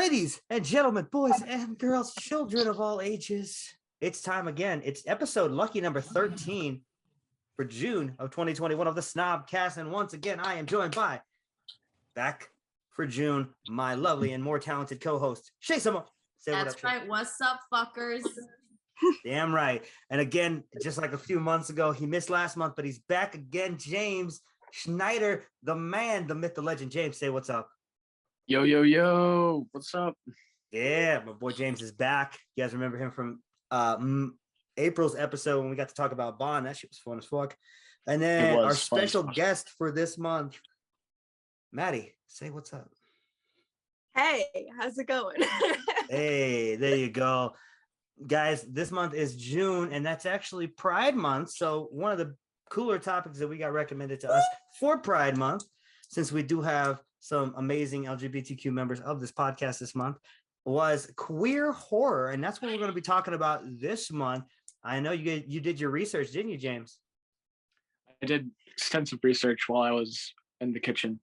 Ladies and gentlemen, boys and girls, children of all ages, it's time again. It's episode lucky number 13 for June of 2021 of the Snobcast. And once again, I am joined by, back for June, my lovely and more talented co-host, Shay Summer. That's right. What's up, fuckers? Damn right. And again, just like a few months ago, he missed last month, but he's back again. James Schneider, the man, the myth, the legend. James, say what's up. Yo, yo, yo, what's up? Yeah, my boy James is back. You guys remember him from April's episode when we got to talk about Bond. That shit was fun as fuck. And then our special guest for this month, Maddie, say what's up. Hey, how's it going? Hey, there you go. Guys, this month is June, and that's actually Pride Month. So one of the cooler topics that we got recommended to us for Pride Month, since we do have some amazing LGBTQ members of this podcast this month, was queer horror. And that's what we're going to be talking about this month. I know you did your research, didn't you, James? I did extensive research while I was in the kitchen.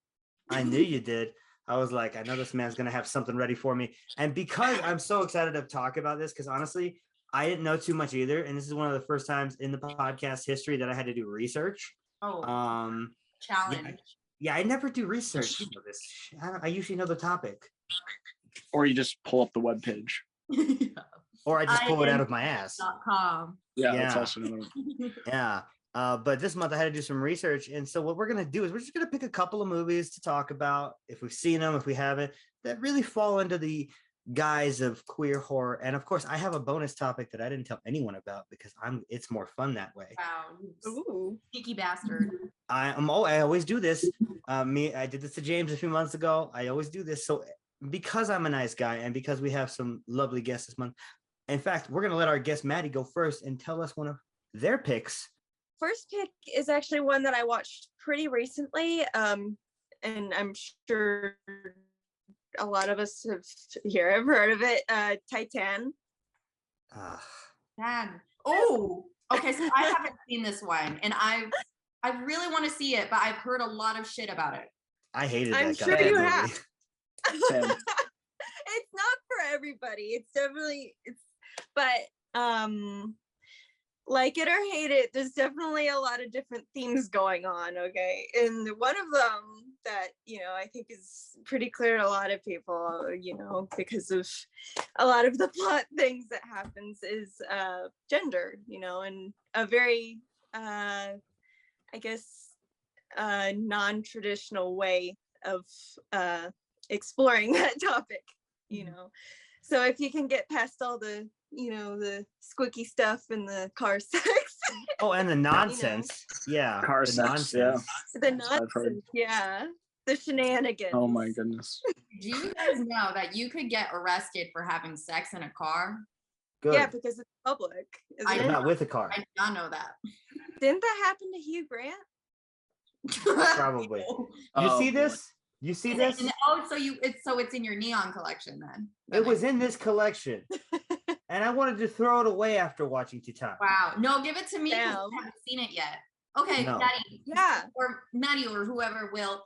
I knew you did. I was like, I know this man's going to have something ready for me. And because I'm so excited to talk about this, because honestly, I didn't know too much either. And this is one of the first times in the podcast history that I had to do research. Challenge. Yeah, I never do research. You know this. I usually know the topic. Or you just pull up the webpage. Or I just pull it out of my ass. .com. Yeah, that's also another. Yeah. But this month I had to do some research. And so what we're going to do is we're just going to pick a couple of movies to talk about, if we've seen them, if we haven't, that really fall into the guise of queer horror. And of course, I have a bonus topic that I didn't tell anyone about because it's more fun that way. Wow. Ooh. Cheeky bastard. I always do this. I did this to James a few months ago. I always do this. So because I'm a nice guy and because we have some lovely guests this month, in fact, we're going to let our guest Maddie go first and tell us one of their picks. First pick is actually one that I watched pretty recently, and I'm sure a lot of us have heard of it. Titan. Oh, okay. So I haven't seen this one, and I really want to see it, but I've heard a lot of shit about it. I hated I'm that guy. sure you movie. have. It's not for everybody. But like it or hate it, there's definitely a lot of different themes going on, okay? And one of them that, I think is pretty clear to a lot of people, because of a lot of the plot things that happens is gender, and a very, non-traditional way of exploring that topic, So if you can get past all the the squicky stuff and the car sex. Oh, and the nonsense. Yeah. Car the sex, nonsense. The nonsense, yeah. The shenanigans. Oh my goodness. Do you guys know that you could get arrested for having sex in a car? Good. Yeah, because it's public. But not with a car. I did not know that. Didn't that happen to Hugh Grant? Probably. You see this? You see this? So it's in your neon collection then. It was in this collection. And I wanted to throw it away after watching Titan. Wow. No, give it to me because I haven't seen it yet. Okay, no. Maddie. Yeah. Or Maddie or whoever will.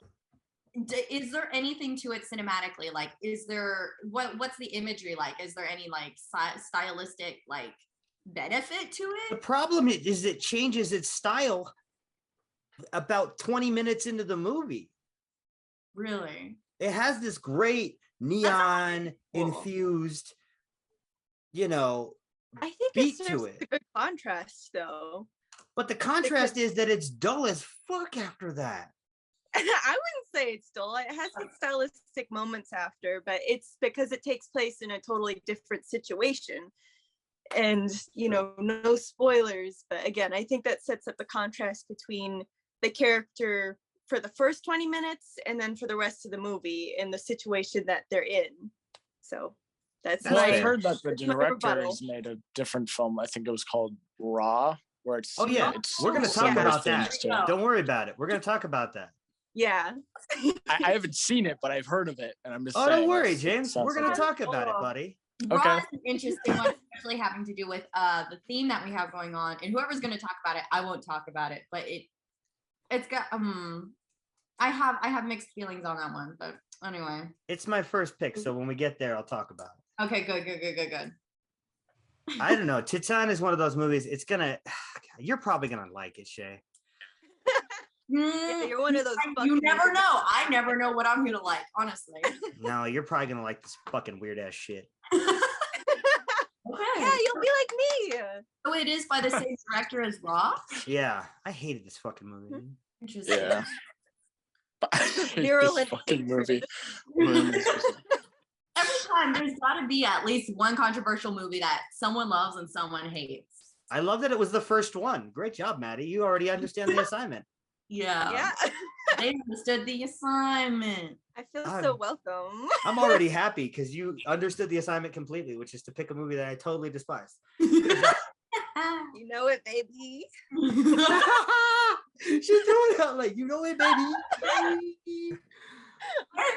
Is there anything to it cinematically? Like, is there, what's the imagery like? Is there any like stylistic like benefit to it? The problem is it changes its style about 20 minutes into the movie. Really? It has this great neon infused, I think beat it's to it. A good contrast though. But the contrast is that it's dull as fuck after that. I wouldn't say it's dull. It has some stylistic moments after, but it's because it takes place in a totally different situation. And, no spoilers. But again, I think that sets up the contrast between the character for the first 20 minutes and then for the rest of the movie and the situation that they're in. So that's I heard that the director has made a different film. I think it was called Raw, where it's we're going to talk about that. Don't worry about it. We're going to talk about that. Yeah. I haven't seen it, but I've heard of it, and I'm just saying. Don't worry, James. We're going to talk about it, buddy. Okay. Raw is an interesting one, especially having to do with the theme that we have going on. And whoever's going to talk about it, I won't talk about it, but it's got I have mixed feelings on that one, but Anyway. It's my first pick, so when we get there, I'll talk about it. Okay, good. I don't know. Titan is one of those movies. It's gonna. You're probably gonna like it, Shay. Yeah, you're one of those. You never know. I never know what I'm gonna like, honestly. No, you're probably gonna like this fucking weird ass shit. Okay. Yeah, you'll be like me. So it is by the same director as Raw. Yeah, I hated this fucking movie. Interesting. Yeah. Neural This fucking movie. Every time there's got to be at least one controversial movie that someone loves and someone hates. I love that it was the first one. Great job, Maddie. You already understand the assignment. Yeah. They understood the assignment. I feel so welcome. I'm already happy because you understood the assignment completely, which is to pick a movie that I totally despise. You know it, baby. She's doing it like, you know it, baby.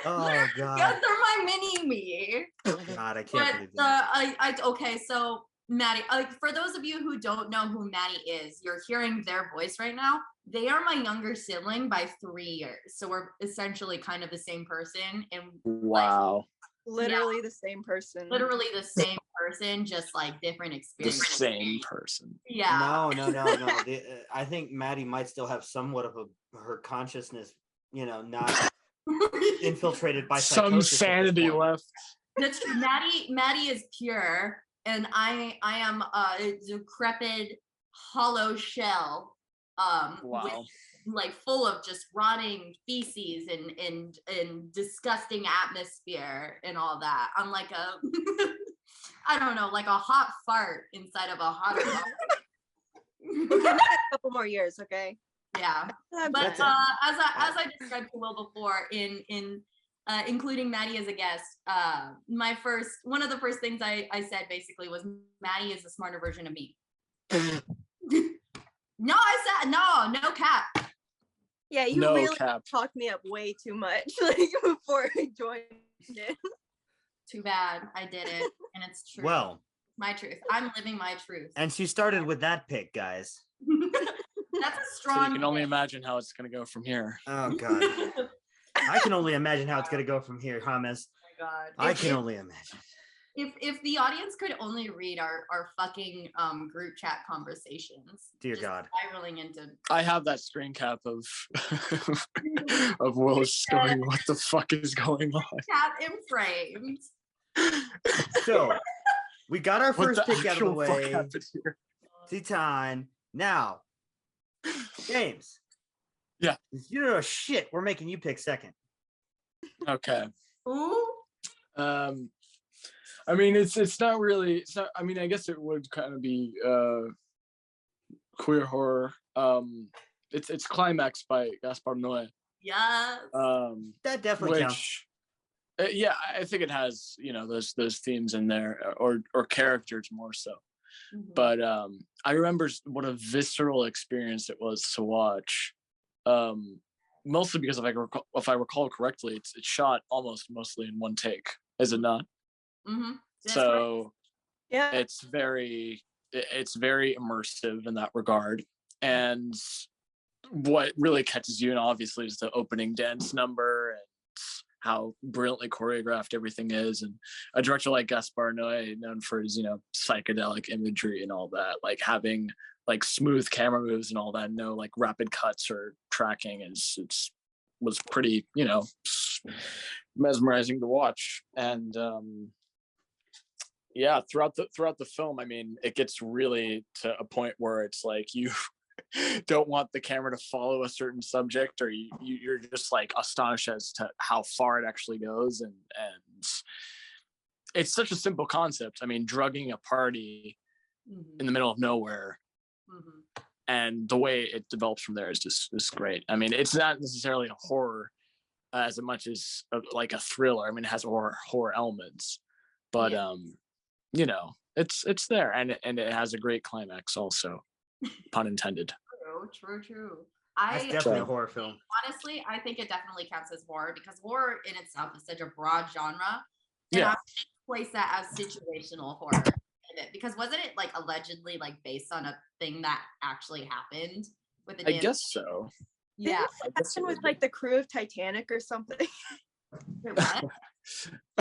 Oh God. Yeah, they're my mini me. God, I can't believe that. Okay, so Maddie, for those of you who don't know who Maddie is, you're hearing their voice right now. They are my younger sibling by 3 years, so we're essentially kind of the same person. And wow, literally the same person. Literally the same person, just like different the experiences. same person. Yeah. No. I think Maddie might still have somewhat of her consciousness, not infiltrated by some sanity left. That's true. Maddie is pure, and I am a decrepit, hollow shell. Wow. With, like full of just rotting feces and disgusting atmosphere and all that. I'm like I don't know, like a hot fart inside of a hot A couple more years, okay? Yeah. But as I described to Will before, in including Maddie as a guest, one of the first things I said basically was Maddie is a smarter version of me. No, I said no cap. Yeah, you no really cap. talked me up way too much like before I joined in. Too bad I did it, and it's true. Well, my truth. I'm living my truth. And she started with that pick, guys. That's a strong. So you can only imagine how it's gonna go from here. Oh God, I can only imagine how it's gonna go from here, James. Oh my God. I can only imagine. If the audience could only read our fucking group chat conversations. Dear God. Spiraling into. I have that screen cap of of Will just going, what the fuck is going on? Cat in frames. So we got our What first the pick out of the actual fuck way. happened here? Titan. Now, James. Yeah. You know shit. We're making you pick second. Okay. Ooh. I mean, it's not really. It's not. I mean, I guess it would kind of be queer horror. It's Climax by Gaspar Noé. Yes. That definitely counts. Yeah, I think it has those themes in there, or characters more so. Mm-hmm. But I remember what a visceral experience it was to watch. Mostly because if I recall correctly, it's shot mostly in one take, is it not? Mm-hmm. So yeah, it's very immersive in that regard. And what really catches you in, obviously, is the opening dance number and how brilliantly choreographed everything is. And a director like Gaspar Noé, known for his psychedelic imagery and all that, like having like smooth camera moves and all that, no like rapid cuts or tracking, was pretty mesmerizing to watch. And yeah, throughout the film, I mean, it gets really to a point where it's like you don't want the camera to follow a certain subject, or you're just like astonished as to how far it actually goes. And it's such a simple concept. I mean, drugging a party in the middle of nowhere, and the way it develops from there is just great. I mean, it's not necessarily a horror as much as like a thriller. I mean, it has horror elements, but it's there, and it has a great climax also, pun intended. True. That's definitely a horror film. Honestly, I think it definitely counts as horror because horror in itself is such a broad genre. And I place that as situational horror. Because wasn't it like allegedly like based on a thing that actually happened with I guess so. Yeah. That with like the crew of Titanic or something. Wait, what?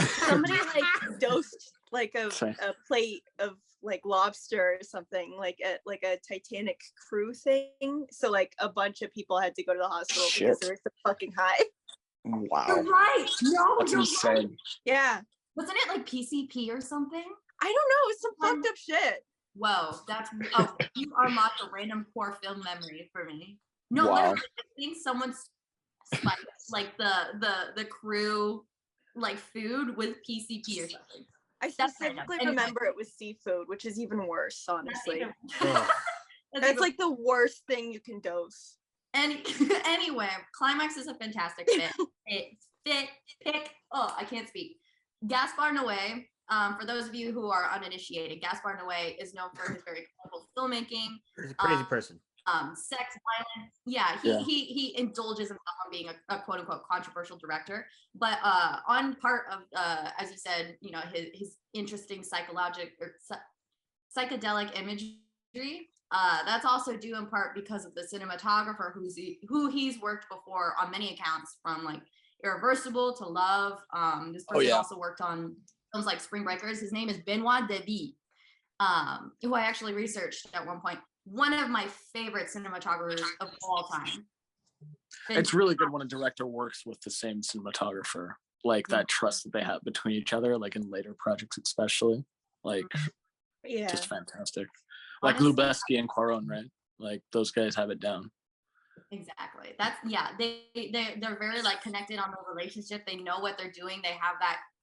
Somebody like dosed like Sorry. a plate of like lobster or something, like a Titanic crew thing. So like a bunch of people had to go to the hospital because Shit. they were so fucking high. Wow. You're right. No, That's you're insane. right. Yeah. Wasn't it like PCP or something? I don't know. It's some fucked up shit. Whoa, you unlocked a random core film memory for me. No, Wow. literally, I think someone's spiked like the crew like food with PCP or something. I That's specifically random. Anyway. remember it was seafood, which is even worse, That's honestly. even- Ugh. That's like the worst thing you can dose. Anyway, Climax is a fantastic pick. Oh, I can't speak. Gaspar Noé. For those of you who are uninitiated, Gaspar Noé is known for his very colorful filmmaking. He's a crazy person. Sex, violence. Yeah, he indulges himself on being a quote unquote controversial director. But on part of as you said, you know, his interesting psychedelic imagery. That's also due in part because of the cinematographer who he's worked before on many accounts, from like Irreversible to Love. This person also worked on films like Spring Breakers. His name is Benoit Debie, who I actually researched at one point. One of my favorite cinematographers of all time. It's really good when a director works with the same cinematographer, like that trust that they have between each other, like in later projects especially, like just fantastic. Like Honestly, Lubeski and Quaron, right? Like those guys have it down. Exactly. That's they're very like connected on the relationship. They know what they're doing. They have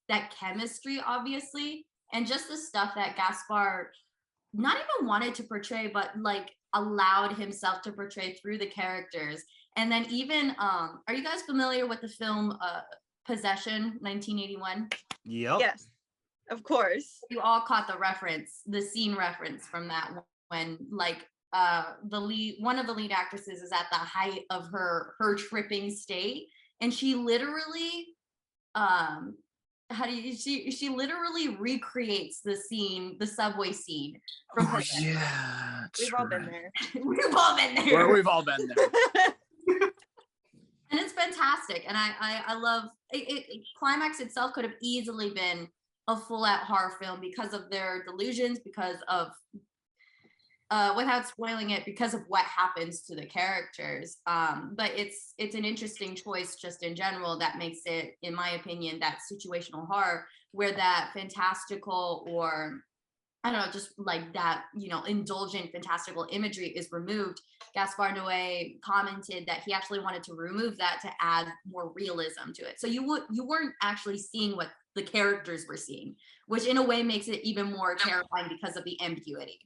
that chemistry, obviously, and just the stuff that Gaspar not even wanted to portray, but like allowed himself to portray through the characters. And then even are you guys familiar with the film Possession, 1981? Yep. Yes, of course. You all caught the scene reference from that, when like one of the lead actresses is at the height of her tripping state, and she literally she literally recreates the subway scene from Possession. Yeah, We've all been there. We've all been there. We've all been there. And it's fantastic, and I love it. Climax itself could have easily been a full-out horror film because of their delusions, because of without spoiling it, because of what happens to the characters. But it's an interesting choice just in general that makes it, in my opinion, that situational horror where that fantastical, or I don't know, just like that, you know, indulgent fantastical imagery is removed. Gaspar Noé commented that he actually wanted to remove that to add more realism to it. So you weren't actually seeing what the characters were seeing, which in a way makes it even more terrifying because of the ambiguity.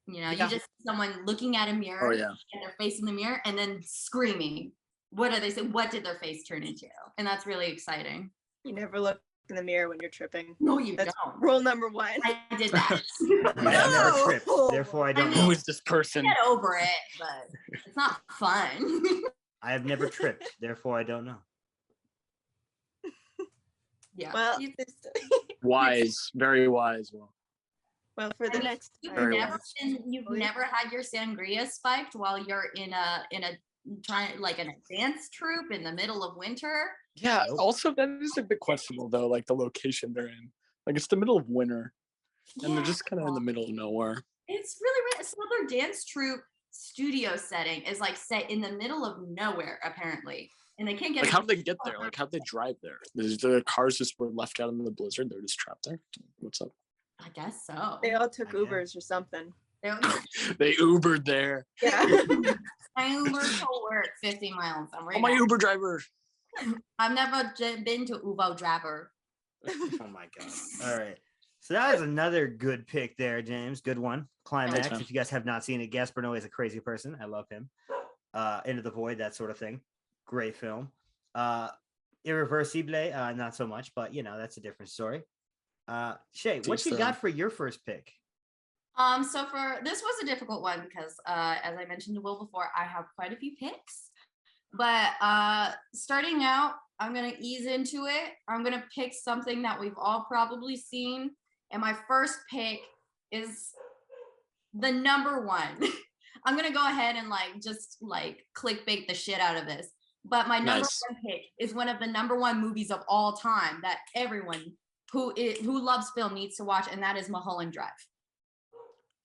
You know, you just see someone looking at a mirror and their face in the mirror and then screaming. What are they saying? What did their face turn into? And that's really exciting. You never look in the mirror when you're tripping. No, you That's don't. rule number one. I did that. I've never tripped, therefore I don't know. Who is this person? Get over it, but it's not fun. I have never tripped, therefore I don't know. Yeah. Well, Wise, very wise. well, for the And next you've time. you've never had your sangria spiked while you're in a trying like in a dance troupe in the middle of winter. Yeah. Nope. Also, that is a bit questionable though. Like the location they're in. Like it's the middle of winter, and they're just kind of in the middle of nowhere. It's really so their dance troupe studio setting is like set in the middle of nowhere apparently, and they can't get. Like how do they get there? Like how do they drive there? The cars just were left out in the blizzard. They're just trapped there. What's up? I guess so. They all took I Ubers or something. They Ubered there. Yeah. I Ubered to work 50 miles. Oh, my Uber driver. I've never been to Uber driver. Oh my god. All right. So that was another good pick there, James. Good one. Climax. Thanks, man. If you guys have not seen it, Gaspar Noé is a crazy person. I love him. Into the Void, that sort of thing. Great film. Irreversible, not so much, but you know, that's a different story. Shay, what you got for your first pick? So for this was a difficult one because as I mentioned to Will before, I have quite a few picks. But starting out, I'm gonna ease into it. I'm gonna pick something that we've all probably seen. And my first pick is the number one. I'm gonna go ahead and just clickbait the shit out of this. But my number Nice. one pick is one of the number one movies of all time that everyone who loves film needs to watch, and that is Mulholland Drive.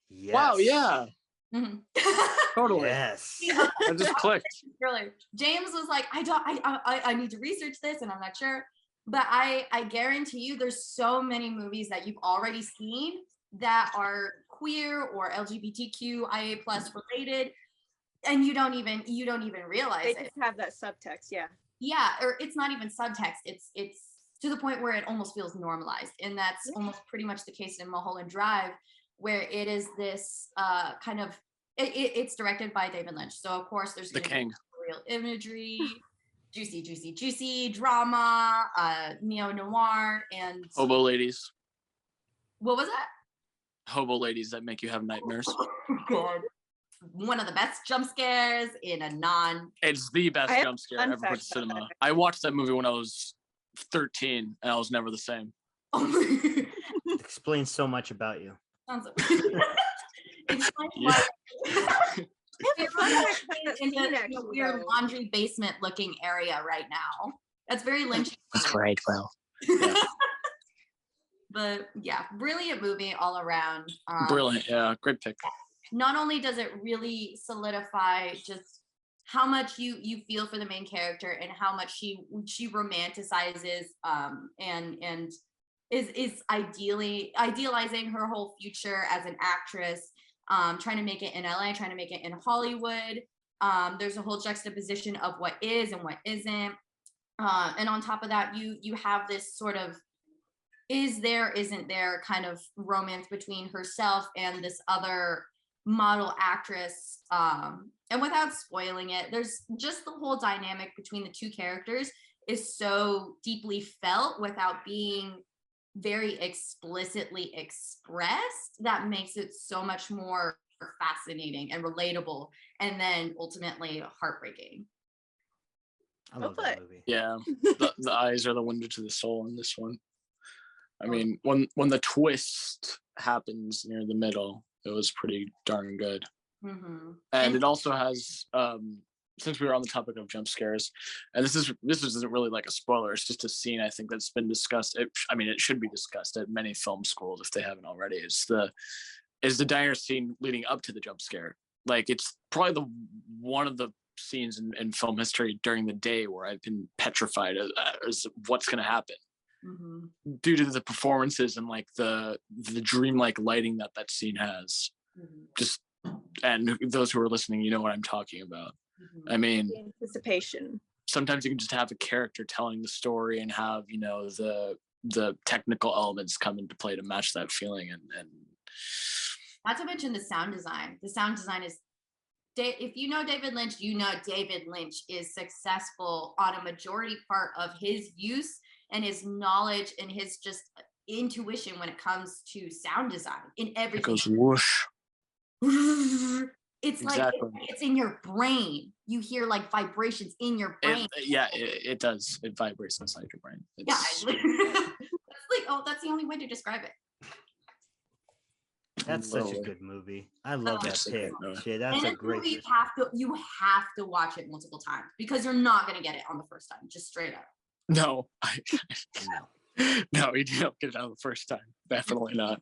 Yes. Wow, yeah, Mhm. totally. Yes. I just clicked. Really, James was like, I need to research this, and I'm not sure. But I guarantee you, there's so many movies that you've already seen that are queer or LGBTQIA plus related, and you don't even realize They it. just have that subtext, yeah. Yeah, or it's not even subtext. It's to the point where it almost feels normalized, and that's almost pretty much the case in Mulholland Drive, where it is this kind of it's directed by David Lynch. So of course there's The king. real imagery, juicy drama, neo-noir, and Hobo ladies. what was that? Hobo ladies that make you have nightmares. God. One of the best jump scares in a non. It's the best I have jump scare fun ever put to fact about cinema. that. I watched that movie when I was 13 and I was never the same. It explains so much about you. Sounds it's like Yeah. it's fun like fact about that in scene, a actually, weird though. laundry basement looking area right now. That's very Lynch. That's right, well. But yeah, brilliant movie all around. Brilliant, yeah, great pick. Not only does it really solidify just how much you feel for the main character and how much she romanticizes and is idealizing her whole future as an actress, trying to make it in LA, trying to make it in Hollywood. There's a whole juxtaposition of what is and what isn't. And on top of that, you have this sort of is there, isn't there kind of romance between herself and this other model actress. And without spoiling it, there's just the whole dynamic between the two characters is so deeply felt without being very explicitly expressed that makes it so much more fascinating and relatable, and then ultimately heartbreaking. I love that movie. Yeah, the eyes are the window to the soul in this one. I mean, when the twist happens near the middle, it was pretty darn good. Mm-hmm. And it also has, since we were on the topic of jump scares, and this isn't really like a spoiler. It's just a scene I think that's been discussed. It should be discussed at many film schools if they haven't already. Is the diner scene leading up to the jump scare. Like it's probably one of the scenes in film history during the day where I've been petrified as what's going to happen. Mm-hmm. Due to the performances and like the dreamlike lighting that scene has. Mm-hmm. Just, and those who are listening, you know what I'm talking about. Mm-hmm. I mean, the anticipation. Sometimes you can just have a character telling the story and have, you know, the technical elements come into play to match that feeling. And not to mention the sound design. The sound design is, if you know David Lynch, you know David Lynch is successful on a majority part of his use and his knowledge and his just intuition when it comes to sound design in everything. It goes whoosh. It's exactly. Like it's in your brain. You hear like vibrations in your brain. It does. It vibrates inside your brain. It's... Yeah, that's the only way to describe it. That's such a good movie. I love that pick. Shit, that's a great movie. You have to watch it multiple times because you're not gonna get it on the first time, just straight up. No, no, you don't get it on the first time. Definitely not.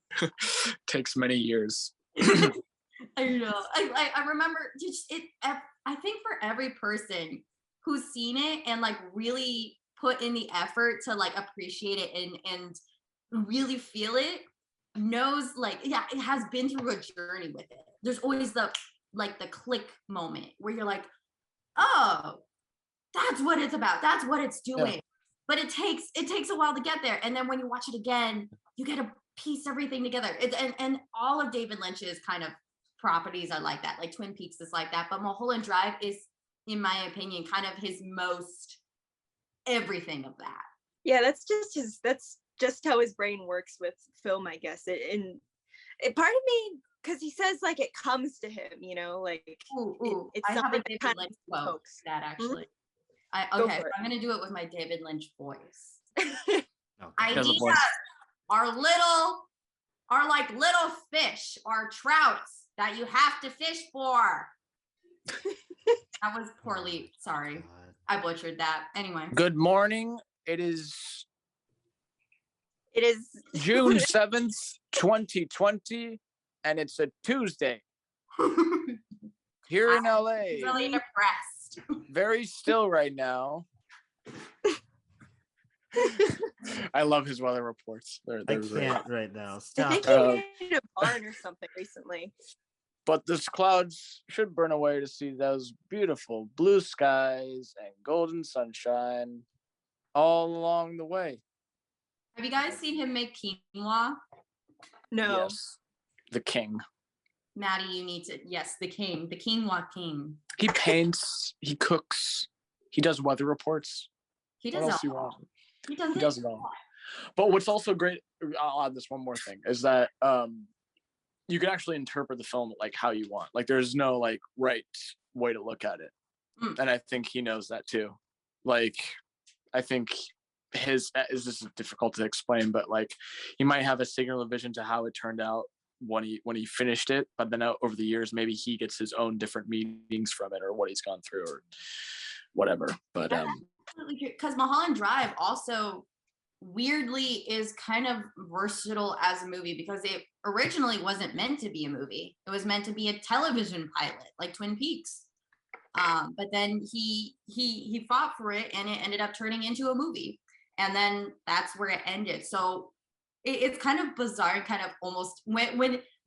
Takes many years. I know. I remember just it. I think for every person who's seen it and like really put in the effort to like appreciate it and really feel it, knows like it has been through a journey with it. There's always the click moment where you're like, oh, that's what it's about. That's what it's doing. Yeah. But it takes a while to get there. And then when you watch it again, you get to piece everything together. And all of David Lynch's kind of properties are like that. Like Twin Peaks is like that. But Mulholland Drive is, in my opinion, kind of his most everything of that. Yeah, that's just how his brain works with film, I guess. Part of me, because he says like it comes to him, you know, like it's I something have a David Lynch quote that actually. Mm-hmm. I'm gonna do it with my David Lynch voice. Ideas are like little fish or trouts that you have to fish for. That was poorly. Sorry. I butchered that. Anyway. Good morning. It is June 7th, 2020, and it's a Tuesday here in LA. Really depressed. Very still right now. I love his weather reports. They're I great. can't right now. I Stop. think he made a barn or something recently. But those clouds should burn away to see those beautiful blue skies and golden sunshine all along the way. Have you guys seen him make quinoa? No. Yes. The king. Maddie, you need to. Yes, the king. The quinoa king. He paints, he cooks, he does weather reports. He What does else it do you all. want? He does He does it all. But what's also great, I'll add this one more thing, is that you can actually interpret the film like how you want. Like there's no like right way to look at it. And I think he knows that too. Like I think this is difficult to explain, but like he might have a singular vision to how it turned out when he finished it, but then over the years maybe he gets his own different meanings from it or what he's gone through or whatever. But because Mulholland Drive also weirdly is kind of versatile as a movie because it originally wasn't meant to be a movie. It was meant to be a television pilot, like Twin Peaks. But then he fought for it, and it ended up turning into a movie. And then that's where it ended. So it's kind of bizarre, kind of almost when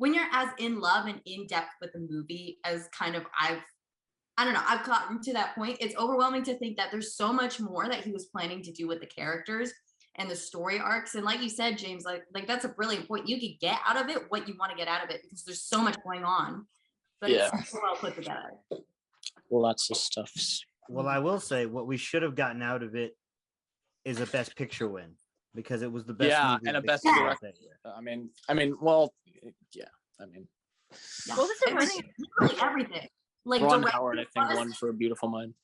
you're as in love and in depth with the movie as kind of I've gotten to that point. It's overwhelming to think that there's so much more that he was planning to do with the characters and the story arcs. And like you said, James, like that's a brilliant point. You could get out of it what you want to get out of it because there's so much going on. But yeah, it's so well put together. Lots of stuff. Well, I will say what we should have gotten out of it is a Best Picture win because it was the best. Yeah, movie and a that Best came out Director. that year. I mean, well, yeah. I mean, What was it running? Literally everything. Like Ron direct- Howard, I think, won for A Beautiful Mind.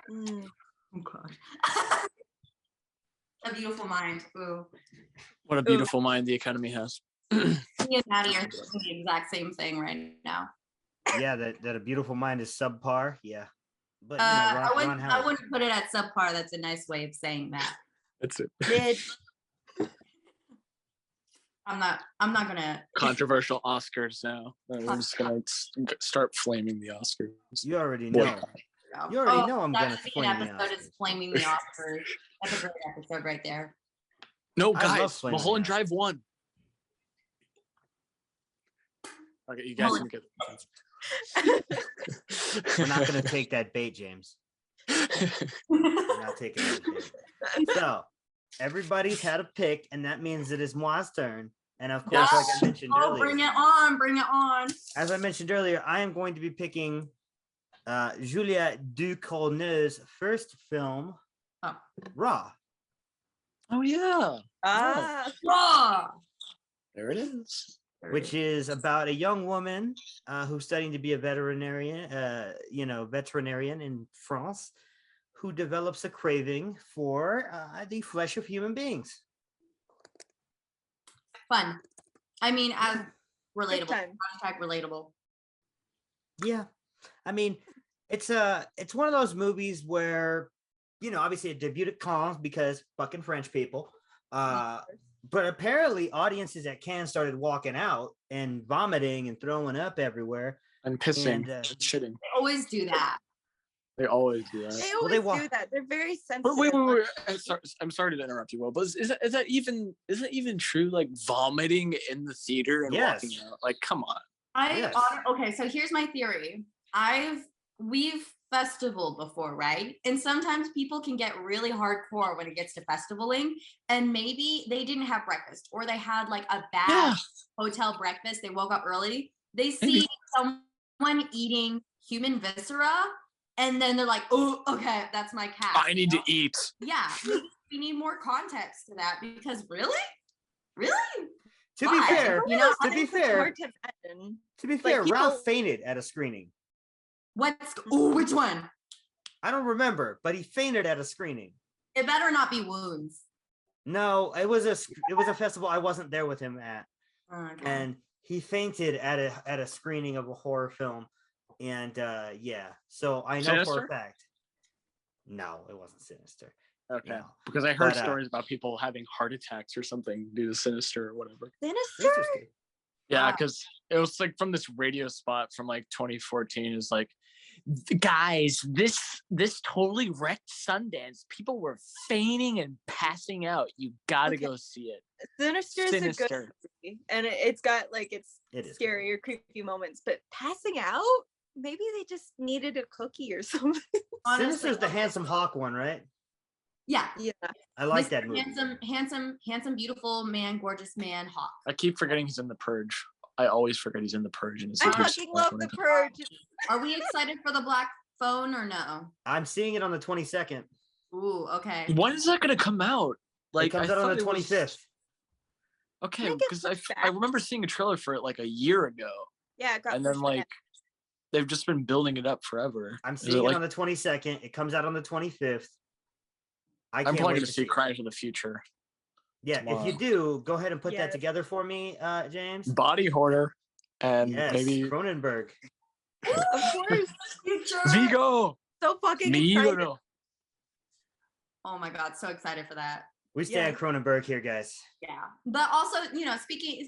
Mm. Oh God. A Beautiful Mind. Ooh. What a beautiful mind the Academy has. Me and Maddie are doing the exact same thing right now. Yeah, that A Beautiful Mind is subpar. Yeah, but I Ron Howard. wouldn't put it at subpar. That's a nice way of saying that. That's it. Mid. I'm not gonna Controversial Oscars now. I'm just gonna start flaming the Oscars. You already know. Boycott. You already know I'm that gonna should be flame an the episode is flaming the Oscars. That's a great episode right there. No, I love guys, flaming Mulholland the Drive won. Okay, you guys can get We're not gonna take that bait, James. We're not taking that bait. So everybody's had a pick, and that means it is Moa's turn. And of course, like I mentioned earlier, bring it on. as I mentioned earlier, I am going to be picking Juliette Ducourneu's first film, Raw. Oh yeah. Raw. There it is. Which is about a young woman who's studying to be a veterinarian, veterinarian in France, who develops a craving for the flesh of human beings. Fun. I mean, as relatable. time. Hashtag relatable. Yeah, I mean, it's one of those movies where, obviously it debuted at Cannes because fucking French people. But apparently audiences at Cannes started walking out and vomiting and throwing up everywhere. And pissing And, and shitting. They always do that. They always do that. They Well, they always wa- do that. They're very But sensitive. wait. I'm sorry to interrupt you, Will, but is that even true? Like vomiting in the theater and walking Yes. out? Like, come on. Yes. Okay, so here's my theory. We've festivaled before, right? And sometimes people can get really hardcore when it gets to festivaling, and maybe they didn't have breakfast or they had like a bad hotel breakfast. They woke up early. They see someone eating human viscera, and then they're like, "Oh, okay, that's my cat." I need to eat. Yeah, we need more context to that because really. To be Why? fair, You know, to be It's fair, hard to imagine. Ralph people- fainted at a screening. Which one? I don't remember, but he fainted at a screening. It better not be wounds. No, it was a festival I wasn't there with him at, Okay. and he fainted at a screening of a horror film, and so I know for Sinister? a fact. No, it wasn't Sinister. Okay. know. Because I heard But, stories about people having heart attacks or something due to Sinister or whatever. Sinister. Sinister's good. Yeah, Wow. because it was like from this radio spot from like 2014. It's like, guys, this totally wrecked Sundance. People were fainting and passing out. You gotta Okay. go see it. Sinister is a good Sinister. movie, and it's got like It is scary or creepy moments, but passing out, maybe they just needed a cookie or something. Honestly, Sinister's the handsome hawk one, right? Yeah. Yeah. I like Mr. that movie. Handsome, beautiful man, gorgeous man, Hawk. I keep forgetting he's in The Purge. I always forget he's in The Purge. And it's I a huge fucking love The spoiler. Purge. Are we excited for the Black Phone or no? I'm seeing it on the 22nd. Ooh, okay. When is that gonna come out? It comes out on the thought it was- 25th. Okay, Can I get because some I facts? remember seeing a trailer for it like a year ago, Yeah, it got and then pushed like back. they've just been building it up forever. I'm Is seeing it like, on the 22nd. It comes out on the 25th. I I'm can't probably wait gonna to see it. Crimes of the Future. Yeah, if you tomorrow. do, go ahead and put that Yes. together for me, James. Body Hoarder, and Yes, maybe Cronenberg. Of course. Future. Vigo. So fucking Me, excited. no. Oh my God, so excited for that. We stand Yeah. Cronenberg here, guys. Yeah, but also,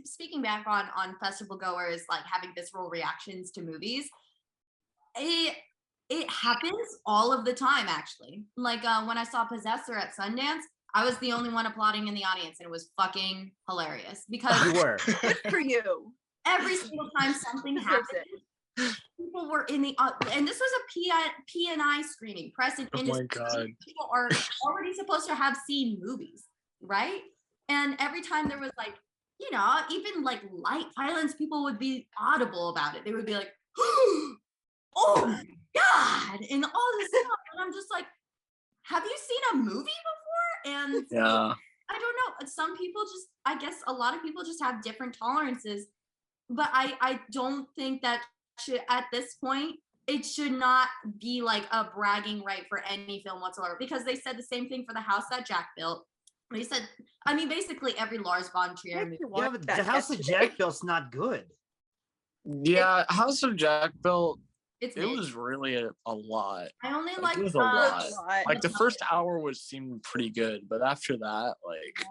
speaking back on festival goers like having visceral reactions to movies, it happens all of the time actually. Like when I saw Possessor at Sundance, I was the only one applauding in the audience, and it was fucking hilarious because You were. Good for you. every single time something Deserves happened, people were in the and this was a PNI screening, press and Oh my industry. God. People are already supposed to have seen movies, right? And every time there was like, even like light violence, people would be audible about it. They would be like, oh my God, and all this stuff. And I'm just like, have you seen a movie before? And Yeah. I don't know. Some people I guess a lot of people just have different tolerances, but I don't think that should, at this point, it should not be like a bragging right for any film whatsoever, because they said the same thing for The House That Jack Built. They said, I mean, basically every Lars von Trier movie. Yeah, but the House of Jack Built's not good. Yeah, House of Jack Built, It's it was really a lot. I only Like, like it was a lot. Like the the- first hour seemed pretty good, but after that, like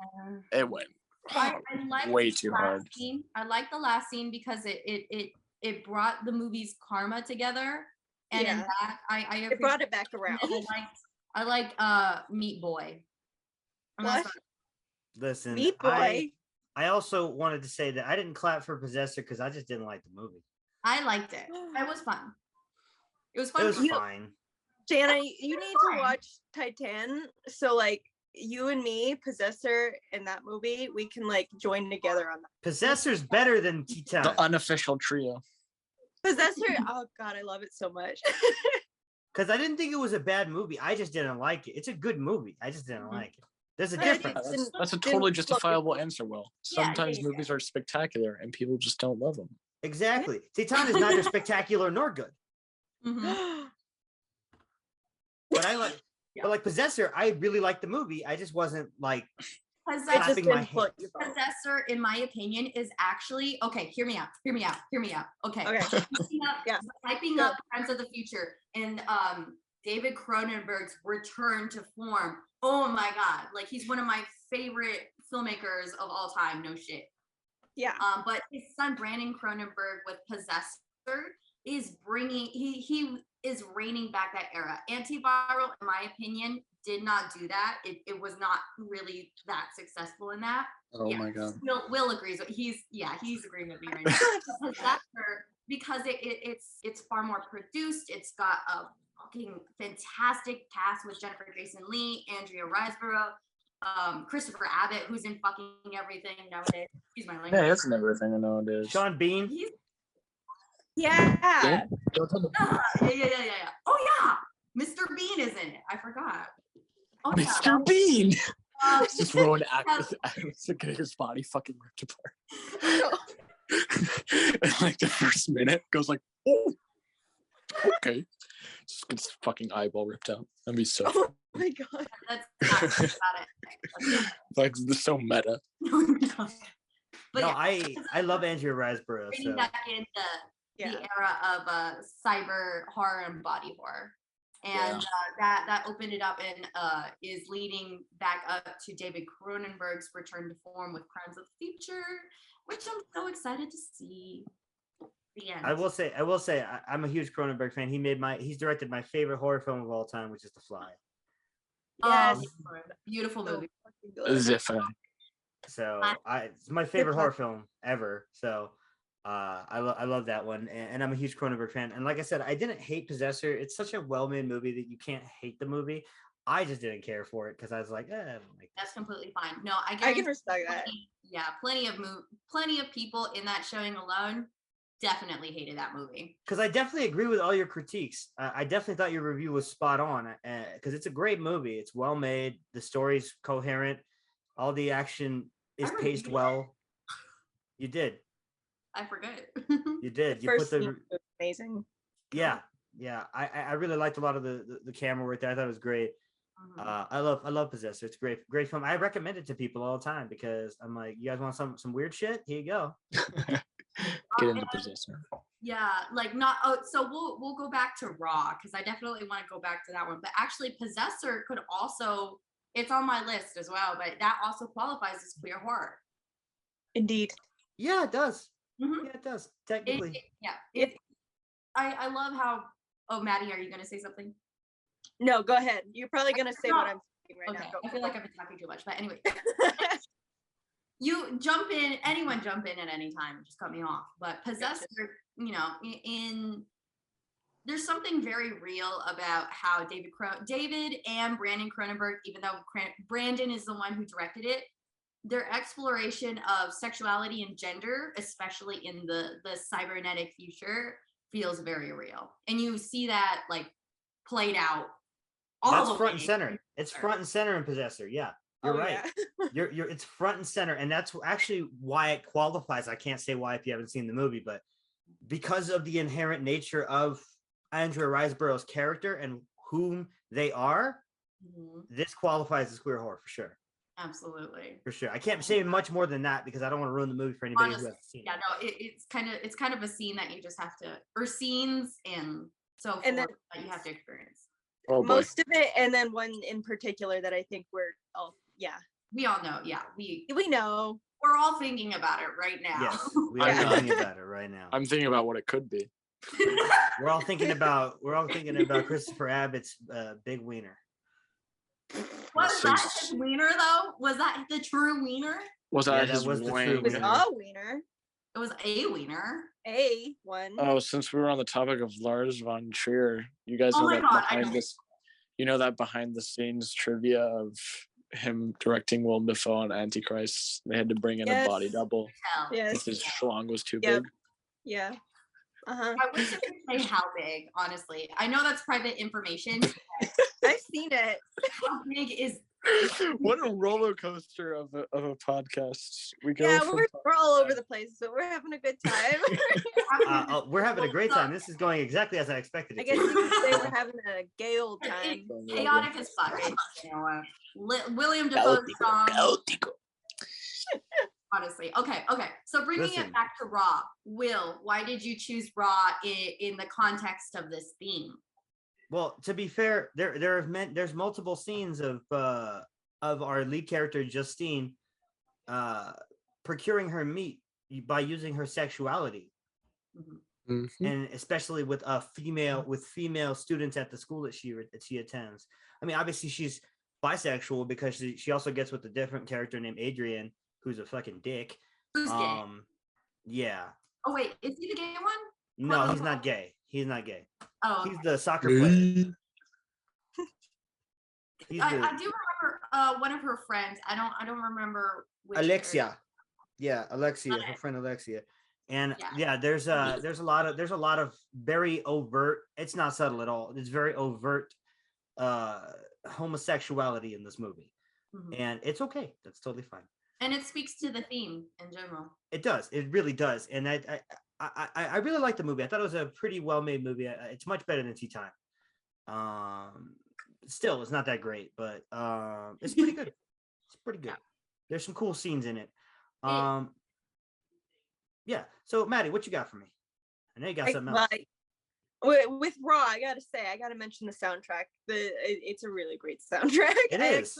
it went I liked way the too last hard. Scene. I like the last scene because it brought the movie's karma together, and in Yeah. that I It brought it back around. appreciate it. I like Meat Boy. And What? that's what- Listen, Meat Boy. I also wanted to say that I didn't clap for Possessor because I just didn't like the movie. I liked it. It was fun. It was fun. It was for me. fine. Jana, you need to fine. watch Titan. So like you and me, Possessor, in that movie, we can like join together on that. Possessor's better than Titan. The unofficial trio. Possessor, oh god, I love it so much. Because I didn't think it was a bad movie. I just didn't like it. It's a good movie. I just didn't like it. There's a I difference. didn't- That's a didn't totally love it. justifiable answer, Will. Yeah, Sometimes yeah. movies are spectacular and people just don't love them. Exactly. Titan is neither spectacular nor good. Mhm. But I like, Yeah. but like Possessor, I really liked the movie. I just wasn't like It just Clapping my didn't float hands. your boat. Possessor, in my opinion, is actually okay. Hear me out. Okay. Okay. Yeah. Hyping up Crimes of the Future and David Cronenberg's return to form. Oh my God! Like he's one of my favorite filmmakers of all time. No shit. Yeah. But his son Brandon Cronenberg with Possessor is bringing. He is reining back that era. Antiviral, in my opinion, did not do that. It was not really that successful in that. Oh Yeah. my god. Will agrees. He's agreeing with me right now. Possessor, because it's far more produced. It's got a fucking fantastic cast with Jennifer Jason Leigh, Andrea Riseborough, Christopher Abbott, who's in fucking everything nowadays. Excuse my language. Yeah, that's everything I know it is. Sean Bean. He's Yeah. Don't tell me. yeah. Oh yeah, Mr. Bean is in it. I forgot. Oh, yeah. Mr. Bean. Uh, It's just Rowan getting his body fucking ripped apart. And like the first minute goes like, oh, okay. Just gets his fucking eyeball ripped out. That'd be so Oh my god. That's not about it. like this is so meta. But No, yeah, I love Andrea Riseborough. bringing So back in the Yeah. era of cyber horror and body horror. and that opened it up and is leading back up to David Cronenberg's return to form with Crimes of the Future, which I'm so excited to see. The end. I will say, I'm a huge Cronenberg fan. He's directed my favorite horror film of all time, which is The Fly. Yes. Beautiful So movie. fucking good. Ziffa. So it's my favorite horror film ever. So I love that one, and I'm a huge Cronenberg fan. And like I said, I didn't hate Possessor. It's such a well-made movie that you can't hate the movie. I just didn't care for it because I was like, I don't like That's completely fine. No, I can respect that. Yeah, plenty of people in that showing alone definitely hated that movie. Because I definitely agree with all your critiques. I definitely thought your review was spot on because it's a great movie. It's well made. The story's coherent. All the action is paced well. You did. I forget. You did. You First put scene was amazing. Yeah. I really liked a lot of the camera work there. I thought it was great. I love Possessor. It's great film. I recommend it to people all the time because I'm like, you guys want some weird shit? Here you go. Get into Possessor. Yeah, like so we'll go back to Raw because I definitely want to go back to that one. But actually, Possessor could also, it's on my list as well, but that also qualifies as queer horror. Indeed. Yeah, it does. Mm-hmm. Yeah, it does. Technically. I love how. Oh, Maddie, are you gonna say something? No, go ahead. You're probably gonna say what I'm saying right now. I feel like I've been talking too much, but anyway. You jump in, anyone jump in at any time, just cut me off. But Possessor, you know, there's something very real about how David and Brandon Cronenberg, even though Brandon is the one who directed it, their exploration of sexuality and gender, especially in the cybernetic future, feels very real. And you see that like played out That's front and center. It's front and center in Possessor. Yeah. You're right. Yeah. It's front and center, and that's actually why it qualifies. I can't say why if you haven't seen the movie, but because of the inherent nature of Andrea Riseborough's character and whom they are, this qualifies as queer horror for sure. Absolutely. For sure. I can't say much more than that because I don't want to ruin the movie for anybody who hasn't seen it. Yeah, no, it's kind of a scene that you just have to, or scenes and so forth And then, that you have to experience. Most of it, and then one in particular that I think we all know. Yeah, we know. We're all thinking about it right now. Yes, we are thinking about it right now. I'm thinking about what it could be. We're all thinking about Christopher Abbott's big wiener. Was that his wiener though? Was that the true wiener? Was that that his was the wang? true It was wiener. a wiener. It was a wiener. A one. Oh, since we were on the topic of Lars von Trier, you guys know that behind this, you know that behind the scenes trivia of him directing Willem Dafoe on Antichrist, they had to bring in a body double because his schlong was too big. Yeah. I wish I could say how big, honestly. I know that's private information. I've seen it. How big is What a roller coaster of a podcast. We go we're all over the place, but we're having a good time. We're having a great time. This is going exactly as I expected it. I guess you could say we're having a gay old time. Chaotic as fuck. You know, William Dafoe's song. Honestly. Okay. So bringing it back to Raw. Will, why did you choose Raw in the context of this theme? Well, to be fair, there's multiple scenes of our lead character Justine procuring her meat by using her sexuality, and especially with female students at the school that she attends. I mean, obviously she's bisexual because she also gets with a different character named Adrian, who's a fucking dick. Who's gay? Yeah. Oh wait, is he the gay one? No, he's not gay. He's not gay. Oh, he's the soccer player. I do remember one of her friends. I don't remember which Alexia. area. Yeah, Alexia, her friend Alexia. And there's a lot of very overt, it's not subtle at all. It's very overt homosexuality in this movie. And it's okay. That's totally fine. And it speaks to the theme in general. It does. It really does. And I really like the movie. I thought it was a pretty well-made movie. It's much better than Tea Time. Still, it's not that great, but it's pretty good. It's pretty good. There's some cool scenes in it. Yeah. So, Maddie, what you got for me? I know you got something else. with Raw, I gotta mention the soundtrack. It's a really great soundtrack. It I is.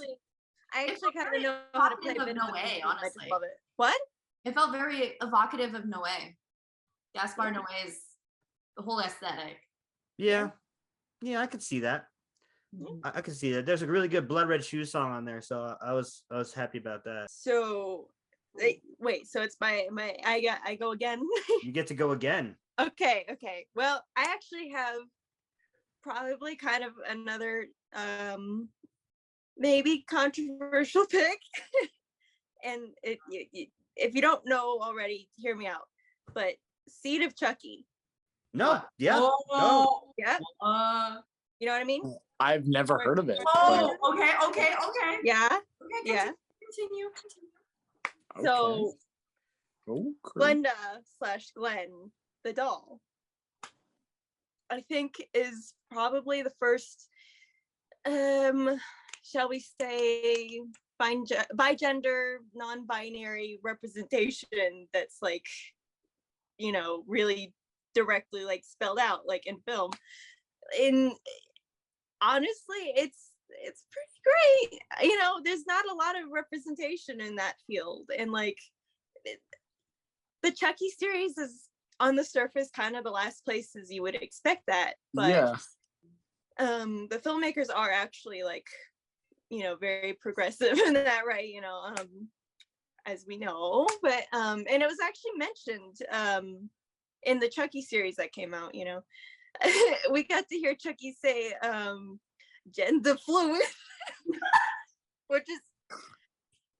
actually kind of very know how to play a evocative bit of of the Noé, music, and I just honestly. love it. What? It felt very evocative of Noé. Gaspar Noé's the whole aesthetic. Yeah. I could see that. I could see that. There's a really good Blood Red Shoes song on there, so I was happy about that. So wait, so it's I go again. You get to go again. Okay. Well, I actually have probably kind of another maybe controversial pick. And if you don't know already, hear me out. But Seed of Chucky. No, yeah. Oh, Yeah. You know what I mean? I've never heard of it. oh, okay. Yeah. Okay, Yeah. continue. but- So okay. Glenda / Glenn, the doll, I think is probably the first, shall we say, bigender, non-binary representation that's like, really directly like spelled out like in film. Honestly, it's pretty great. There's not a lot of representation in that field, and like the Chucky series is on the surface kind of the last places you would expect that, but Yeah. the filmmakers are actually like very progressive in that, right? As we know, but and it was actually mentioned in the Chucky series that came out. We got to hear Chucky say gender fluid, which is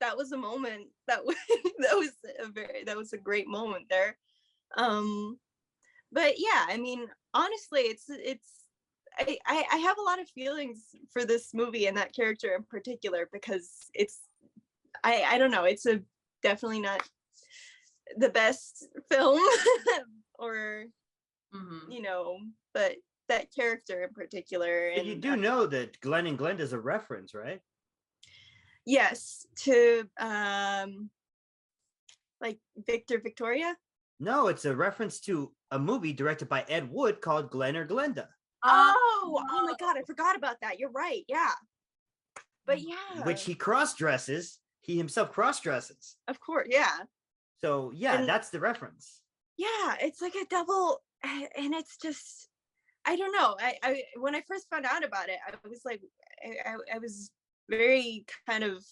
that was a moment that was a great moment there. But yeah, I mean, honestly, it's I have a lot of feelings for this movie and that character in particular, because I don't know, it's definitely not the best film or but that character in particular. And you do know that Glenn and Glenda is a reference, right? Yes, to like Victoria. No, it's a reference to a movie directed by Ed Wood called Glenn or Glenda. Oh my God, I forgot about that. You're right. Yeah. But yeah. Which he cross-dresses. He himself cross-dresses. Of course, yeah. So yeah, And that's the reference. yeah, it's like a double, and it's just, I don't know. I when I first found out about it, I was like, I was very kind of,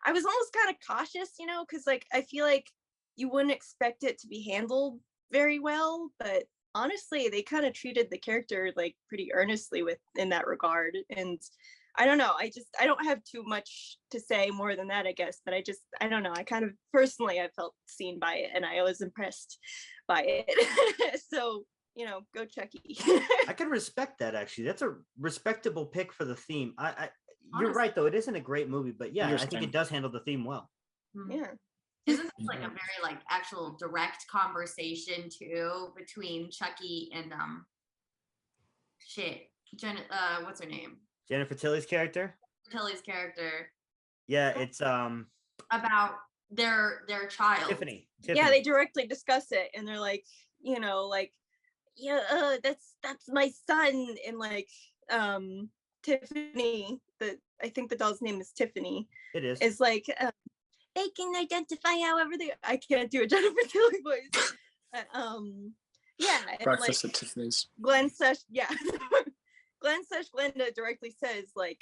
I was almost kind of cautious, because like I feel like you wouldn't expect it to be handled very well, but honestly, they kind of treated the character like pretty earnestly in that regard. And I don't know, I don't have too much to say more than that, I guess, but I don't know, I kind of personally, I felt seen by it and I was impressed by it. So, go Chucky. I can respect that, actually. That's a respectable pick for the theme. You're Honestly. right, though. It isn't a great movie, but yeah, I think Interesting. it does handle the theme well. Yeah. Isn't this like a very like actual direct conversation too between Chucky and what's her name? Jennifer Tilly's character? Tilly's character Yeah, it's about their child. Tiffany. Yeah, they directly discuss it, and they're like, yeah, that's my son, and like Tiffany, I think the doll's name is Tiffany, It is. is like they can identify however I can't do a Jennifer Tilly voice. Yeah, and Breakfast like at Tiffany's. Glenn / Glenda directly says like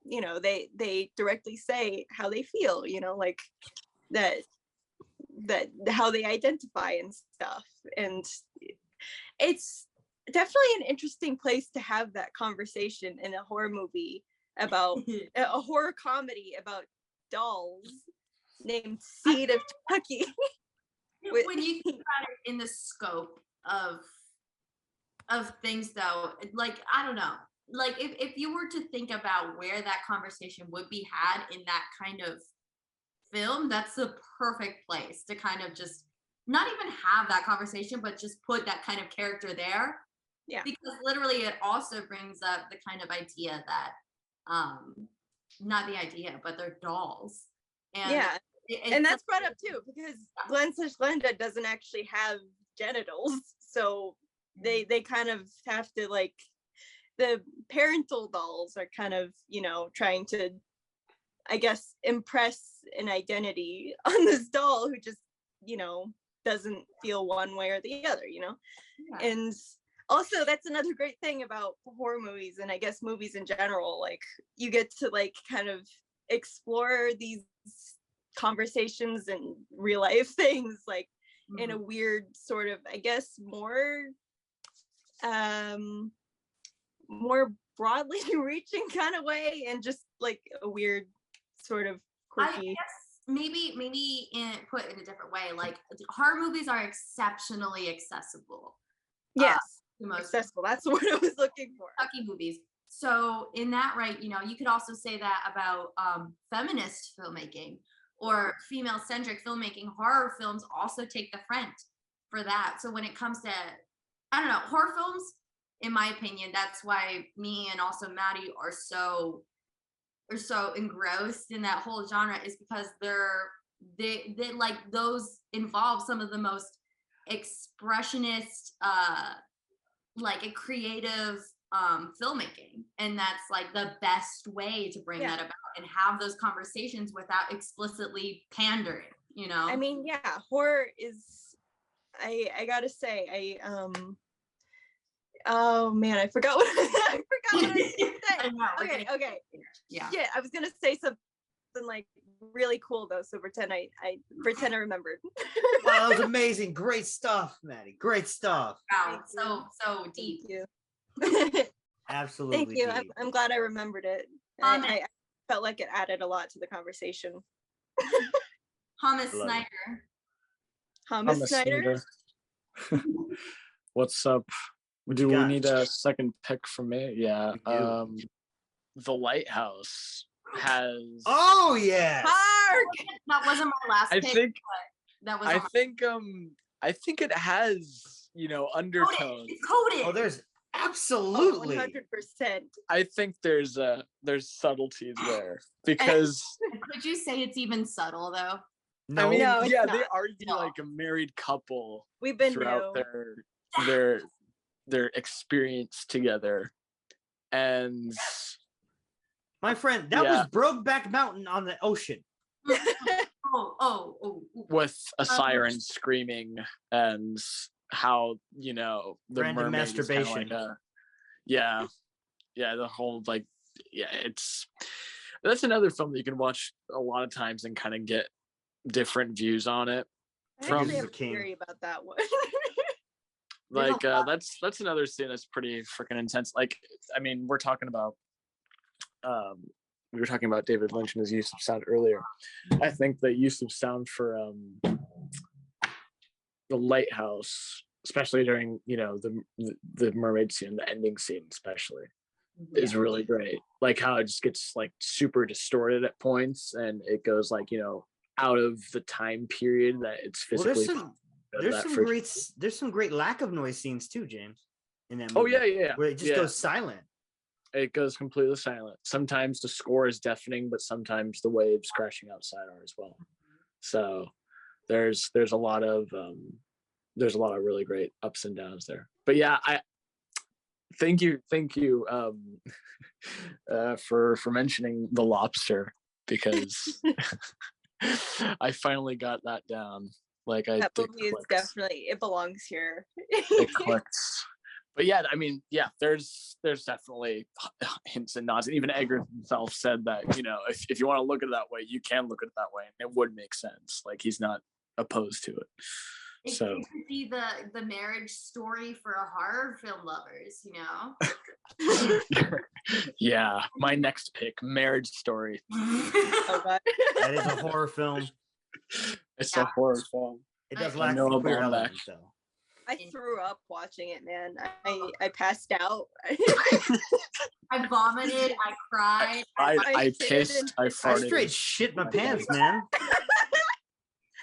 they directly say how they feel, like that how they identify and stuff. And it's definitely an interesting place to have that conversation in a horror movie about a horror comedy about dolls named Seed of Chucky. When you think about it in the scope of things though, like I don't know, like if you were to think about where that conversation would be had in that kind of film, that's the perfect place to kind of just not even have that conversation, but just put that kind of character there. Yeah, because literally it also brings up the kind of idea that not the idea, but they're dolls. And yeah, and that's brought up too, because Glenn / Glenda doesn't actually have genitals, so they kind of have to like, the parental dolls are kind of, you know, trying to, I guess, impress an identity on this doll who just, you know, doesn't feel one way or the other, you know? Yeah. And also that's another great thing about horror movies, and I guess movies in general, like you get to like kind of explore these conversations and real life things like in a weird sort of, I guess, more broadly reaching kind of way, and just like a weird sort of I quirky. guess maybe put in a different way, like horror movies are exceptionally accessible. Yes, The most accessible. That's what I was looking for. Kentucky movies. So in that, right, you know, you could also say that about feminist filmmaking or female-centric filmmaking. Horror films also take the front for that. So when it comes to, I don't know, horror films, in my opinion, that's why me and also Maddie are so engrossed in that whole genre, is because they like, those involve some of the most expressionist, like a creative filmmaking, and that's like the best way to bring that about and have those conversations without explicitly pandering, you know? I mean, yeah, horror is, I gotta say, oh man, I forgot what I was gonna say. I know, Okay. Yeah. Shit, I was gonna say something like really cool though, so pretend I pretend I remembered. Wow, that was amazing. Great stuff, Maddie. Great stuff. Wow, so deep. Thank you. Absolutely. Thank you. deep. I'm glad I remembered it. I felt like it added a lot to the conversation. Hummus Love it. Snyder. Hummus Snyder. What's up? Do we got? need a second pick from me? Yeah. We do. The Lighthouse has. Oh yeah. Hark! That wasn't my last I pick, think. but that was I think it has, you know, undertones. It's coded. Oh, there's absolutely. 100%. I think there's subtleties there because Could you say it's even subtle though? No. I mean, No, it's yeah, not. they argue No. like a married couple We've been throughout new. their experience together, and My friend, that was Brokeback Mountain on the ocean. Oh. with a siren screaming, and how, you know, the Random mermaid is kinda masturbation. like the whole like that's another film that you can watch a lot of times and kind of get different views on it. I From- actually have a King. theory about that one. Like that's another scene that's pretty freaking intense. Like, I mean, we're talking about we were talking about David Lynch and his use of sound earlier. I think the use of sound for the Lighthouse, especially during, you know, the mermaid scene, the ending scene especially, is really great. Like how it just gets like super distorted at points, and it goes like, you know, out of the time period that it's physically. There's some great lack of noise scenes too, James, in that movie. Oh yeah. Where it just goes silent. It goes completely silent. Sometimes the score is deafening, but sometimes the waves crashing outside are as well. So there's a lot of really great ups and downs there. But yeah, I thank you for mentioning The Lobster, because I finally got that down. Like That movie is definitely, it belongs here. It clicks. But yeah, I mean, yeah, there's definitely hints and nods. And even Edgar himself said that, you know, if you want to look at it that way, you can look at it that way, and it would make sense. Like, he's not opposed to it. So it could be the marriage story for a horror film lovers, you know. yeah, my next pick, Marriage Story. Oh, God. That is a horror film. It's a horror film. It does I lack know the queer about that. element, though. I threw up watching it, man. I passed out. I vomited, I cried. I pissed, I I farted. straight shit my pants, man.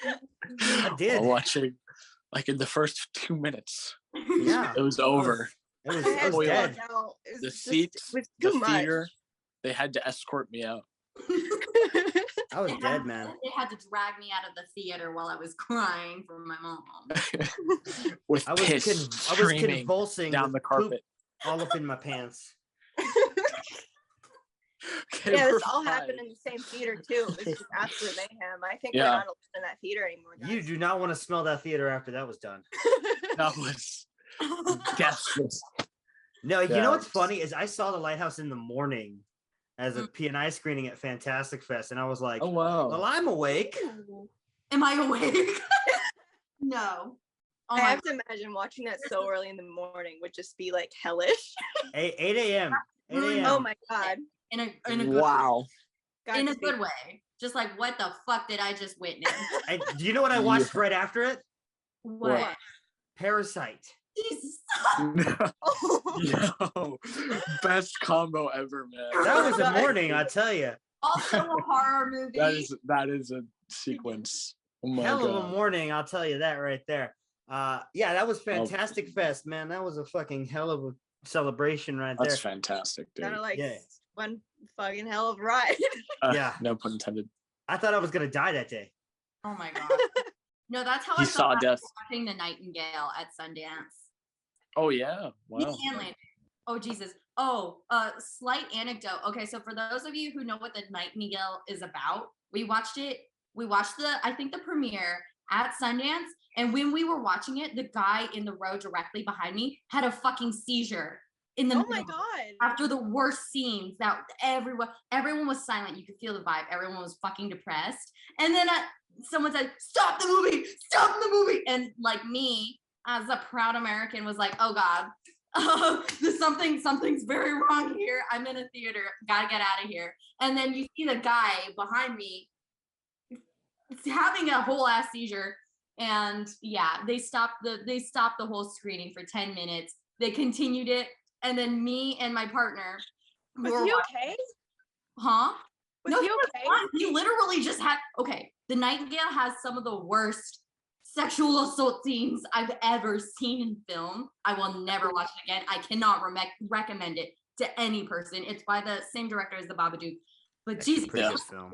I did. While watching, like, in the first 2 minutes, Yeah. it was over. It was, I it had was to dead. walk out. It was The just- seats, it was the too much. theater, they had to escort me out. I was They dead, had- man. They had to drag me out of the theater while I was crying for my mom. With I piss was streaming convulsing down with the poop carpet. all up in my pants. Okay, Yeah, we're this all fine. happened in the same theater too. It was just absolute mayhem. I think Yeah. we're not allowed in that theater anymore, guys. You do not want to smell that theater after that was done. That was deathless. No, you know Yeah. what's funny is I saw the Lighthouse in the morning as a Mm. P&I screening at Fantastic Fest, and I was like, Oh wow. well, I'm awake. Am I awake? No. Oh I my have to imagine watching that so early in the morning would just be like hellish. 8 a.m. 8 a.m. Oh my god. in a good Wow. Got in to a be- good way. Just like what the fuck did I just witness? Do you know what I watched right after it? What? Parasite. Jesus. Yo, best combo ever, man. That was a morning, I tell you. Also a horror movie. That is a sequence. Oh my Hell of a god. morning, I'll tell you that right there. Yeah, that was Fantastic Fest, man. That was a fucking hell of a celebration right That's there. fantastic, dude. Kind of like Yeah. one fucking hell of a ride. Yeah. No pun intended. I thought I was gonna die that day. Oh my god. No, that's how He I saw felt death. watching The Nightingale at Sundance. Oh yeah. Wow. And Landon. Oh Jesus. Oh, slight anecdote. Okay, so for those of you who know what The Nightingale is about, we watched it. We watched the premiere at Sundance, and when we were watching it, the guy in the row directly behind me had a fucking seizure in the Oh middle my god. after the worst scenes that everyone was silent. You could feel the vibe. Everyone was fucking depressed. And then someone said, "Stop the movie! Stop the movie!" And like me, as a proud American, was like, "Oh God, something's very wrong here. I'm in a theater. Gotta get out of here." And then you see the guy behind me having a whole ass seizure. And yeah, they stopped the whole screening for 10 minutes. They continued it, and then me and my partner who Was were he watching- okay? Huh? Was he okay? fine. He literally just had The Nightingale has some of the worst sexual assault scenes I've ever seen in film. I will never watch it again. I cannot recommend it to any person. It's by the same director as The Babadook. But That's a Jesus, pretty Yeah. good film.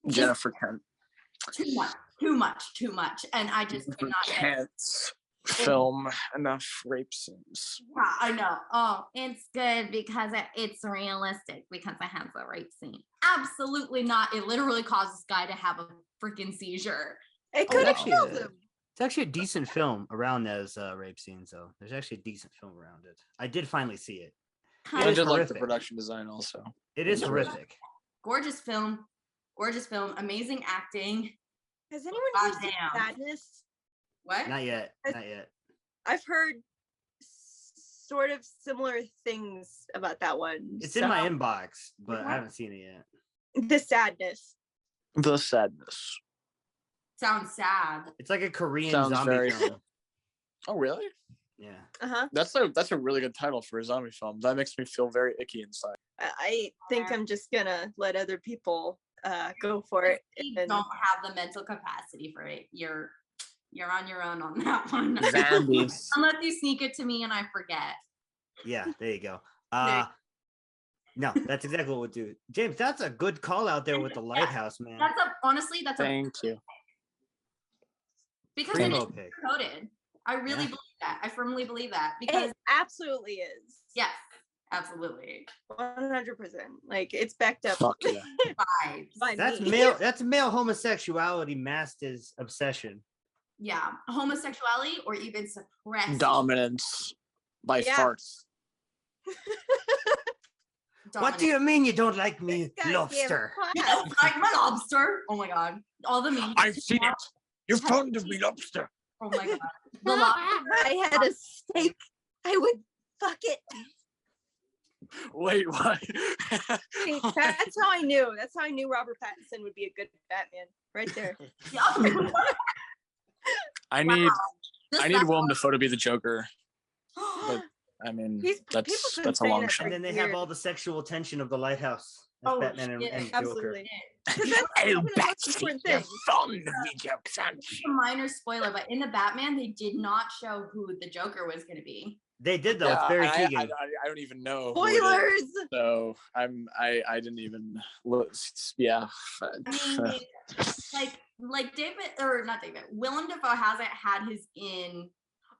Jennifer Kent. too much, and I just could not get it. Can't film enough rape scenes. Yeah, I know. Oh, it's good because it's realistic because it has a rape scene. Absolutely not. It literally caused this guy to have a freaking seizure. It Oh, could have actually, killed him. It's actually a decent film around those rape scenes, though. There's actually a decent film around it. I did finally see it. I It is did like the horrific. production design also. It is It's horrific. Gorgeous film, amazing acting. Has anyone seen Goddamn. Sadness? What? Not yet. It's- Not yet. I've heard sort of similar things about that one. It's in my inbox, but I haven't seen it yet. The Sadness. The sadness. Sounds sad. It's like a Korean Sounds zombie very- film. Oh really? Yeah. Uh-huh. That's a really good title for a zombie film. That makes me feel very icky inside. I think I'm just gonna let other people go for it. You and- don't have the mental capacity for it. You're on your own on that one. Zombies. Unless you sneak it to me and I forget. Yeah, there you go. There No, that's exactly what we'll do. James, that's a good call out there with the lighthouse, man. Honestly, that's a Thank you. because it is Primo pick. coded. I really Yeah. believe that. I firmly believe that because It absolutely is. yes, absolutely. 100%. Like it's backed up Fuck yeah. Vibes. by That's me. male. That's male homosexuality masked as obsession. Yeah, homosexuality or even suppressed Dominance by Yeah. farts. What do you mean you don't like me, Goddamn lobster? You class. don't like my lobster? Oh my god! All the memes. I've seen it. You're fond of me, lobster. Oh my god! The lobster. If I had a steak, I would fuck it. Wait, what? See, that's how I knew. That's how I knew Robert Pattinson would be a good Batman. Right there. Yeah. I need This I need Batman- Willem Dafoe to be the Joker. But I mean, He's- people that's been that's a saying long that shot. And then they have Weird. all the sexual tension of the lighthouse. As Oh, Batman and, shit. and Joker. Absolutely. 'Cause that's Oh, one of the most Betsy, important you're things. fond of me, jokes, aren't It's you? a minor spoiler, but in the Batman, they did not show who the Joker was going to be. They did though. Yeah, It's Barry and Keoghan. I don't even know. who it is. Spoilers. So I didn't even look. Yeah. I mean, like David or not David. Willem Dafoe hasn't had his in.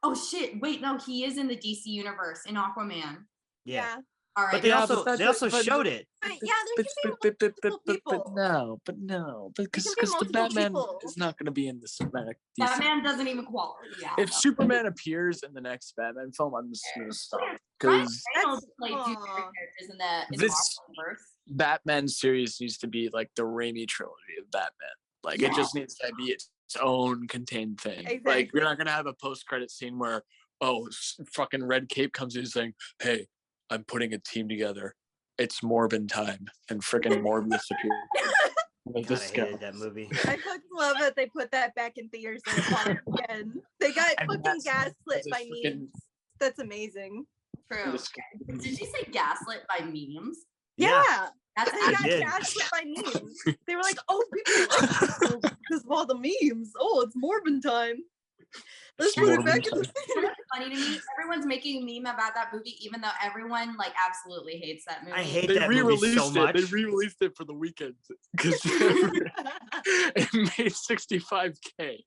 Oh shit! Wait, no, he is in the DC universe in Aquaman. Yeah. All right, But they Yeah, also but they also showed it. But yeah, there can be multiple people. because be the multiple Batman people. is not going to be in the cinematic. Batman doesn't even qualify. Yeah. If Superman appears in the next Batman film, I'm just going to stop Ryan because Reynolds played two Aw. different characters in the This- Marvel universe. Batman series needs to be like the Raimi trilogy of Batman. Like it just needs to be its own contained thing. Like Exactly. you're not going to have a post-credit scene where fucking Red Cape comes in saying, "Hey, I'm putting a team together. It's Morbin time," and freaking Morbin appears. Like, God, I this guy. hated that movie. I fucking love that they put that back in theaters and it's on again. They got And fucking that's gaslit a by freaking- memes. That's amazing. True. This Did you say gaslit by memes? Yeah. Yeah, That's they I got did. gaslit by memes. They were like, "Oh, people like this because of all the memes. Oh, it's Morbin time. Let's It's put it Morbin back in the time." theater." Funny to me. Everyone's making a meme about that movie, even though everyone like absolutely hates that movie. I hate They that movie re-released so much. it. They re-released it for the weekend because it made 65K.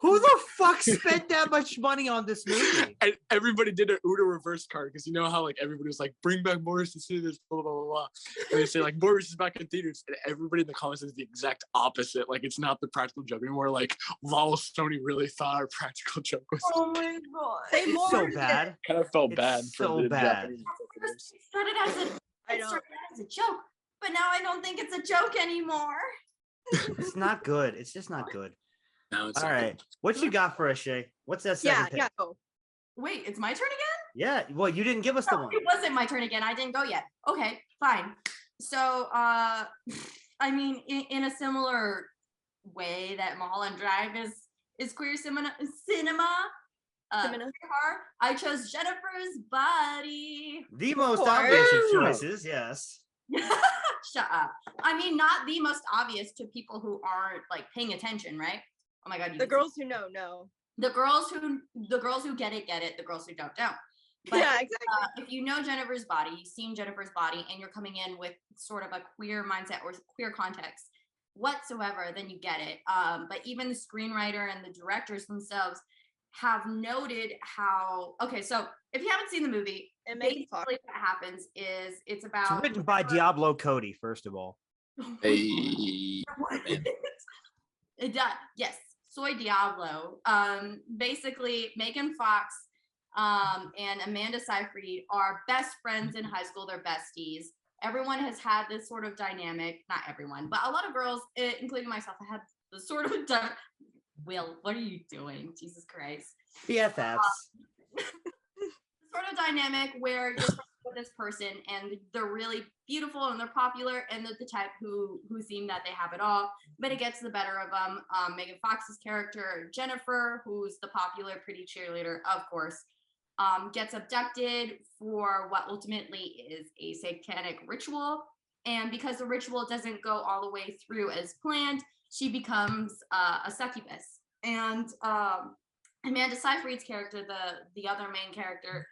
Who the fuck spent that much money on this movie? And everybody did an Uda reverse card because you know how like everybody was like, "Bring back Morris to see this," blah blah blah blah. And they say like Morris is back in theaters, and everybody in the comments is the exact opposite. Like it's not the practical joke anymore. Like Lal Stoney really thought our practical joke was. Oh my god. They It's so mourned it. bad. Kind of felt It's bad for so the bad. Japanese. executives. It started as I it know. started as a joke, but now I don't think it's a joke anymore. It's not good. It's just not good. Now it's All right. What you got for us, Shay? What's that second Yeah, pick? yeah. Go. Wait, it's my turn again? Yeah. Well, you didn't give us the No, one. it wasn't my turn again. I didn't go yet. Okay, fine. So, I mean, in a similar way that Mulholland Drive is queer cinema. Cinema. I chose Jennifer's Body. The most course. obvious of choices, yes. Shut up. I mean, not the most obvious to people who aren't like paying attention, right? Oh my god, you The did- girls who know. the girls who get it. The girls who don't. But Yeah, exactly. if you know Jennifer's Body, you've seen Jennifer's Body, and you're coming in with sort of a queer mindset or queer context whatsoever, then you get it. But even the screenwriter and the directors themselves have noted how. Okay, so if you haven't seen the movie, And Megan basically Fox. what happens is it's It's about written by Diablo Cody, first of all. Hey. Yes, Soy Diablo. Basically, Megan Fox and Amanda Seyfried are best friends in high school. They're besties. Everyone has had this sort of dynamic. Not everyone, but a lot of girls, including myself, have had this sort of Will, what are you doing? Jesus Christ. BFFs. Sort of dynamic where you're friends with this person and they're really beautiful and they're popular and they're the type who seem that they have it all, but it gets the better of them. Megan Fox's character Jennifer, who's the popular pretty cheerleader, of course, gets abducted for what ultimately is a satanic ritual, and because the ritual doesn't go all the way through as planned, she becomes a succubus. And Amanda Seyfried's character, the other main character,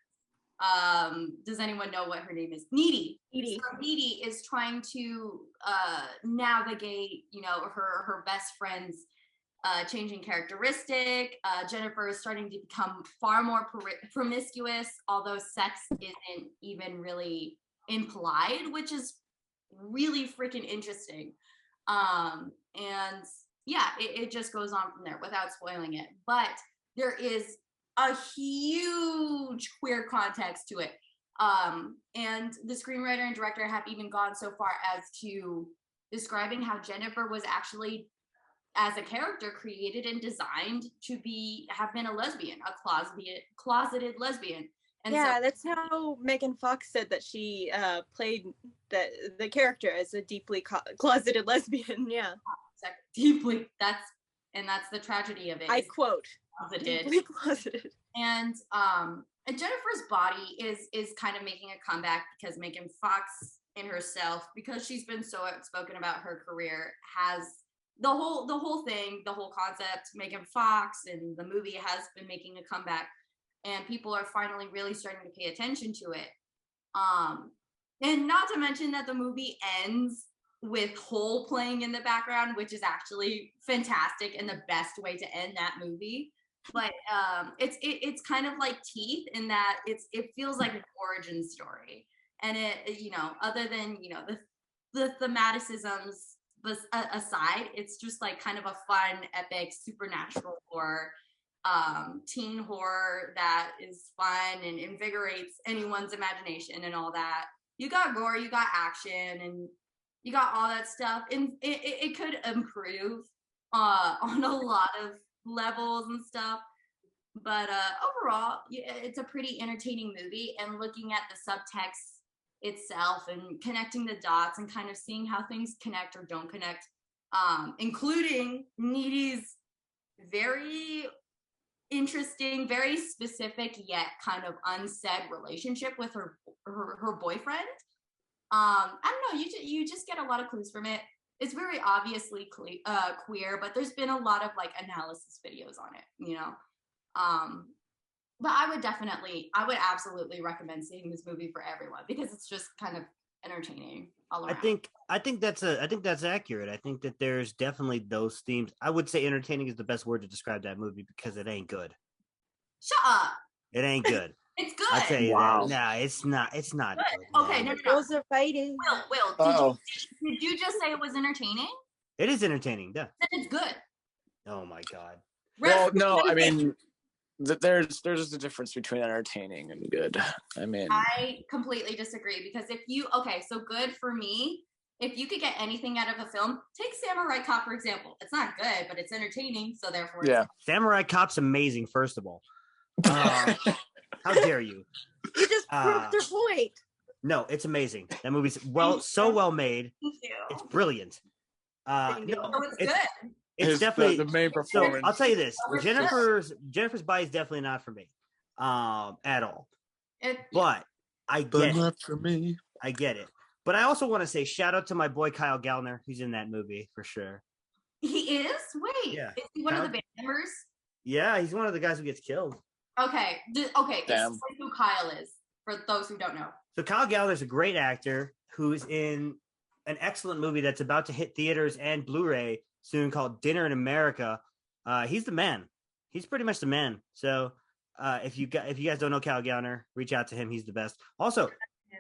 does anyone know what her name is? Needy. Edie. So Needy is trying to navigate, her best friend's changing characteristic. Jennifer is starting to become far more promiscuous, although sex isn't even really implied, which is really freaking interesting. And yeah, it just goes on from there without spoiling it. But there is a huge queer context to it. And the screenwriter and director have even gone so far as to describing how Jennifer was actually, as a character, created and designed to have been a lesbian, a closeted lesbian. And Yeah, so, that's how Megan Fox said that she played the character as a deeply closeted lesbian. Yeah, deeply, that's the tragedy of it. I is quote, closeted. deeply closeted. And Jennifer's Body is kind of making a comeback because Megan Fox in herself, because she's been so outspoken about her career, has the whole thing, the whole concept. Megan Fox and the movie has been making a comeback and people are finally really starting to pay attention to it. And not to mention that the movie ends with Hole playing in the background, which is actually fantastic and the best way to end that movie. But it's kind of like Teeth in that it feels like an origin story, and it, you know, other than, you know, the thematicisms aside, it's just like kind of a fun, epic, supernatural horror, teen horror that is fun and invigorates anyone's imagination and all that. You got gore, you got action, and you got all that stuff, and it could improve on a lot of levels and stuff. But overall, it's a pretty entertaining movie, and looking at the subtext itself and connecting the dots and kind of seeing how things connect or don't connect, including Needy's very interesting, very specific yet kind of unsaid relationship with her boyfriend. I don't know, you just get a lot of clues from it. It's very obviously queer, but there's been a lot of like analysis videos on it, you know. But I would absolutely recommend seeing this movie for everyone because it's just kind of entertaining all around. I think that's accurate. I think that there's definitely those themes. I would say entertaining is the best word to describe that movie because it ain't good. Shut up. It ain't good. It's good. I'll tell you Wow. that. Nah, it's not good. Okay, man. no. Girls are fighting. Will, did you just say it was entertaining? It is entertaining. Yeah. Then it's good. Oh my God. Well, no, I mean, there's a difference between entertaining and good. I mean, I completely disagree because so good for me, if you could get anything out of a film, take Samurai Cop, for example. It's not good, but it's entertaining, so therefore yeah. Samurai Cop's amazing, first of all. How dare you? You just proved their point. No, it's amazing. That movie's so well made. Thank you. It's brilliant. Thank you. No, So it's good. it's definitely the main So performance. I'll tell you this: Oh, it's Jennifer's Body is definitely not for me, at all. It, But I but get it. not for me. I get it. But I also want to say shout out to my boy Kyle Gallner. He's in that movie for sure. he is? Wait. Yeah. Is he one of the band members? Yeah, he's one of the guys who gets killed. Okay. Damn. Explain who Kyle is for those who don't know. So Kyle Gallner's a great actor who's in an excellent movie that's about to hit theaters and Blu-ray soon called Dinner in America. He's the man. He's pretty much the man. So if you guys don't know Kyle Gallner, reach out to him. He's the best. Also,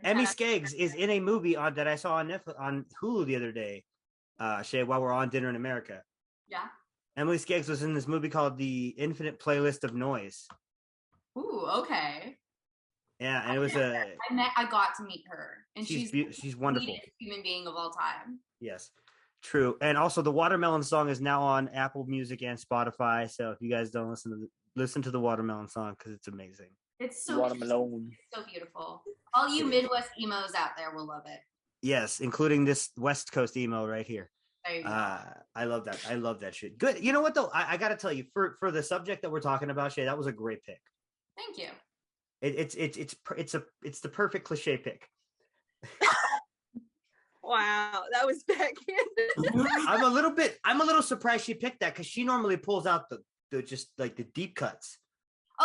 Emmy Skeggs is in a movie that I saw on Netflix, on Hulu the other day, Shay, while we're on Dinner in America. Yeah. Emily Skeggs was in this movie called The Infinite Playlist of Noise. Ooh, okay. Yeah, and it was I got to meet her, and she's wonderful. the sweetest human being of all time. Yes, true. And also, the Watermelon song is now on Apple Music and Spotify. So if you guys don't listen to the Watermelon song because it's amazing. It's so Watermelon. so beautiful. All you Midwest emos out there will love it. Yes, including this West Coast emo right here. There you go. I love that. I love that shit. Good. You know what though? I got to tell you, for the subject that we're talking about, Shay, that was a great pick. Thank you. It's the perfect cliche pick. Wow, that was backhanded. I'm a little surprised she picked that because she normally pulls out the just like the deep cuts.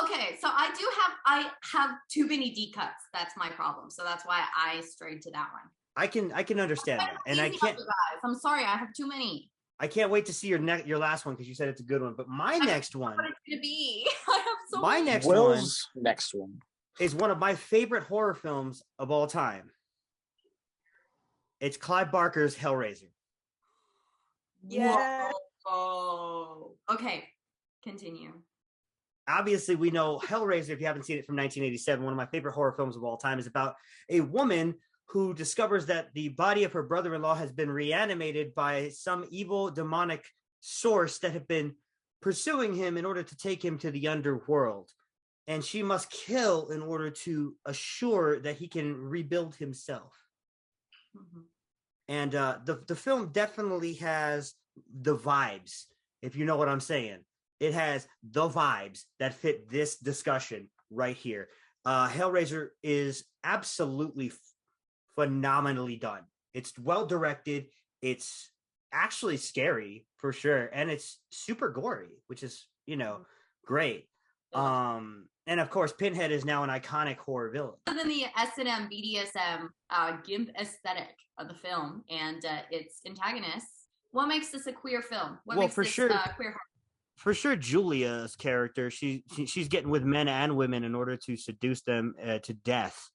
Okay, so I have too many D cuts. That's my problem. So that's why I strayed to that one. I can understand that, and I can't. Guys. I'm sorry, I have too many. I can't wait to see your last one because you said it's a good one. But my next one, What it's gonna be? I have so my many. next Will's one next one. is one of my favorite horror films of all time. It's Clive Barker's Hellraiser. Yeah. Oh. Okay. Continue. Obviously, we know Hellraiser, if you haven't seen it, from 1987, one of my favorite horror films of all time, is about a woman who discovers that the body of her brother-in-law has been reanimated by some evil demonic source that had been pursuing him in order to take him to the underworld. And she must kill in order to assure that he can rebuild himself. Mhm. And the film definitely has the vibes, if you know what I'm saying. It has the vibes that fit this discussion right here. Hellraiser is absolutely phenomenally done. It's well directed. It's actually scary for sure, and it's super gory, which is great. And And of course, Pinhead is now an iconic horror villain. Other than the S&M BDSM GIMP aesthetic of the film and its antagonists, what makes this a queer film? What makes this queer horror? For sure, Julia's character, she's getting with men and women in order to seduce them to death.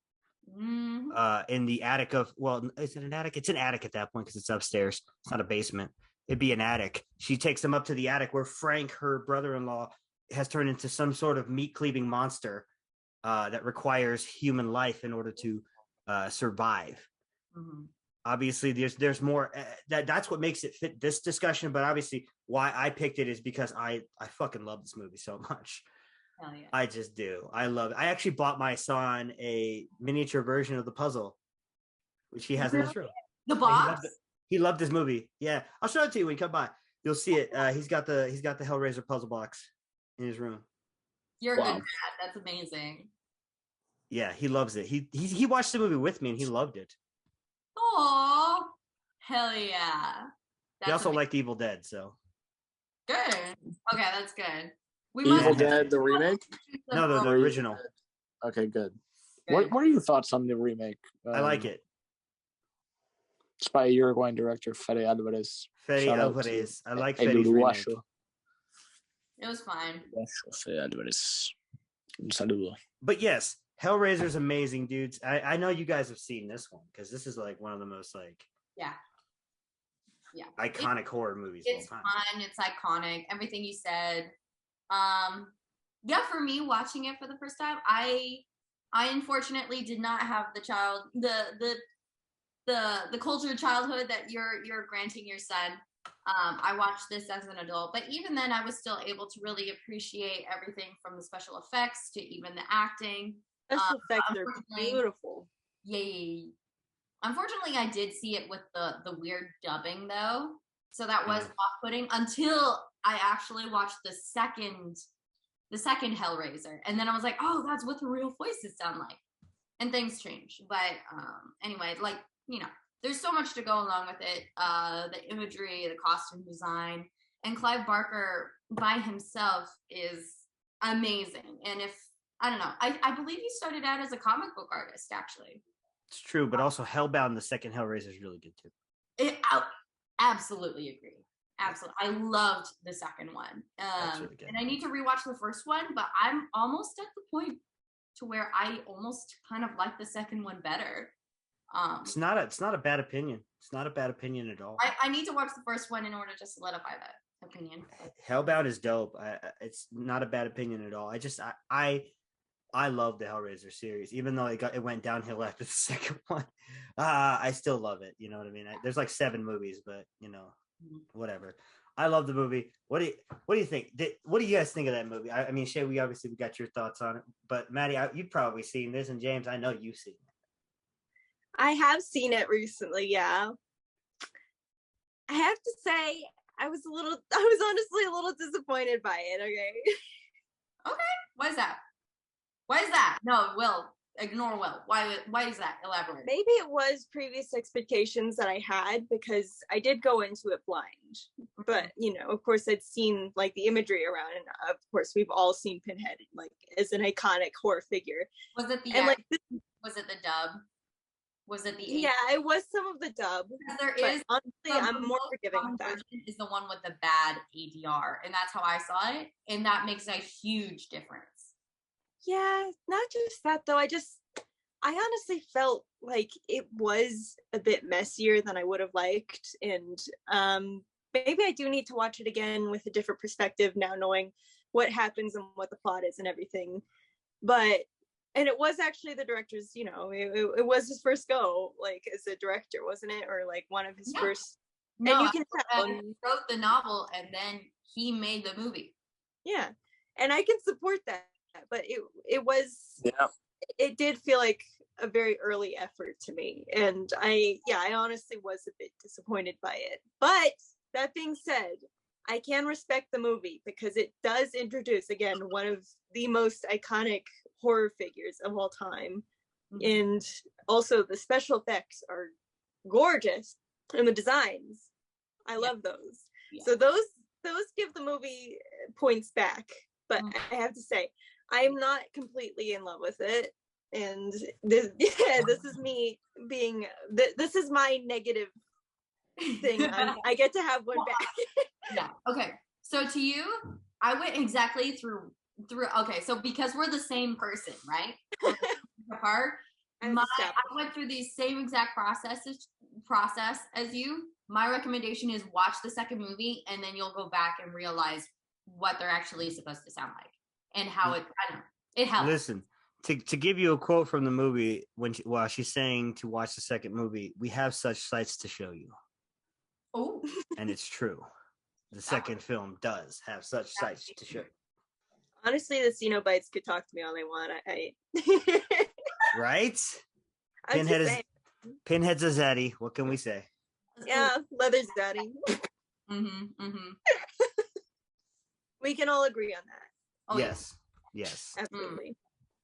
In the attic of, well, is it an attic? It's an attic at that point because it's upstairs. It's not a basement. It'd be an attic. She takes them up to the attic where Frank, her brother-in-law, has turned into some sort of meat-cleaving monster that requires human life in order to survive. Obviously, there's more. That's what makes it fit this discussion. But obviously, why I picked it is because I fucking love this movie so much. Hell yeah. I just do. I love it. I actually bought my son a miniature version of the puzzle, which he has in his room. The box. He loved this movie. Yeah, I'll show it to you when you come by. You'll see it. He's got the Hellraiser puzzle box in his room. You're a good dad. That's amazing. Yeah, he loves it. He watched the movie with me and he loved it. Oh, hell yeah! He also liked Evil Dead, so good. Okay, that's good. Evil Dead, the remake? No, the original. Okay, good. What are your thoughts on the remake? I like it. It's by Uruguayan director Fede Alvarez. Fede Alvarez. I like Fede's remake. It was fine. Fede Alvarez. Un saludo. But yes, Hellraiser's amazing, dudes. I know you guys have seen this one because this is like one of the most iconic horror movies. It's fun. It's iconic. Everything you said. For me, watching it for the first time, I unfortunately did not have the cultured childhood that you're granting your son. I watched this as an adult, but even then I was still able to really appreciate everything from the special effects to even the acting. Special effects are beautiful. Yay. Unfortunately, I did see it with the weird dubbing though. So that was off-putting until I actually watched the second Hellraiser. And then I was like, oh, that's what the real voices sound like. And things change. But anyway, there's so much to go along with it. The imagery, the costume design. And Clive Barker by himself is amazing. And I don't know, I believe he started out as a comic book artist, actually. It's true, but also Hellbound, the second Hellraiser, is really good too. I absolutely agree. Absolutely. I loved the second one. Really and I need to rewatch the first one, but I'm almost at the point to where I almost kind of like the second one better. It's not a bad opinion. It's not a bad opinion at all. I need to watch the first one in order to solidify that opinion. Hellbound is dope. It's not a bad opinion at all. I love the Hellraiser series, even though it went downhill after the second one. I still love it. You know what I mean? There's like 7 movies, but whatever. I love the movie. What do you think? What do you guys think of that movie? I mean, Shay, we got your thoughts on it, but Maddie, you've probably seen this, and James, I know you've seen it. I have seen it recently. Yeah, I have to say, I was honestly a little disappointed by it. Okay. Why is that? No, Will. Ignore Will. Why is that? Elaborate. Maybe it was previous expectations that I had because I did go into it blind. But, of course I'd seen like the imagery around, and of course we've all seen Pinhead like as an iconic horror figure. Was it the was it the dub? Was it the Yeah, it was some of the dub. There is honestly I'm more forgiving with that. Is the one with the bad ADR, and that's how I saw it, and that makes a huge difference. Yeah, not just that though. I honestly felt like it was a bit messier than I would have liked, and maybe I do need to watch it again with a different perspective now, knowing what happens and what the plot is and everything. And it was actually the director's, it was his first go, like as a director, wasn't it? Or like one of his first. No, and you can tell he wrote the novel and then he made the movie. Yeah, and I can support that. But it did feel like a very early effort to me, and I honestly was a bit disappointed by it. But that being said, I can respect the movie because it does introduce again one of the most iconic horror figures of all time, and also the special effects are gorgeous, and the designs, I love those. So those give the movie points back. But I have to say, I'm not completely in love with it. And this is me being, this is my negative thing. I get to have one back. Yeah. Okay. So to you, I went exactly through. Okay. So because we're the same person, right? Apart. I went through the same exact process as you. My recommendation is watch the second movie, and then you'll go back and realize what they're actually supposed to sound like and how it. I don't know. It helps. Listen, to give you a quote from the movie while she's saying to watch the second movie, we have such sights to show you. Oh, and it's true. The second film does have such sights to show. Honestly, the Cenobites could talk to me all they want. Right? Pinhead's a zaddy. What can we say? Yeah, leather's zaddy. We can all agree on that. Oh, yes. Yes. Absolutely.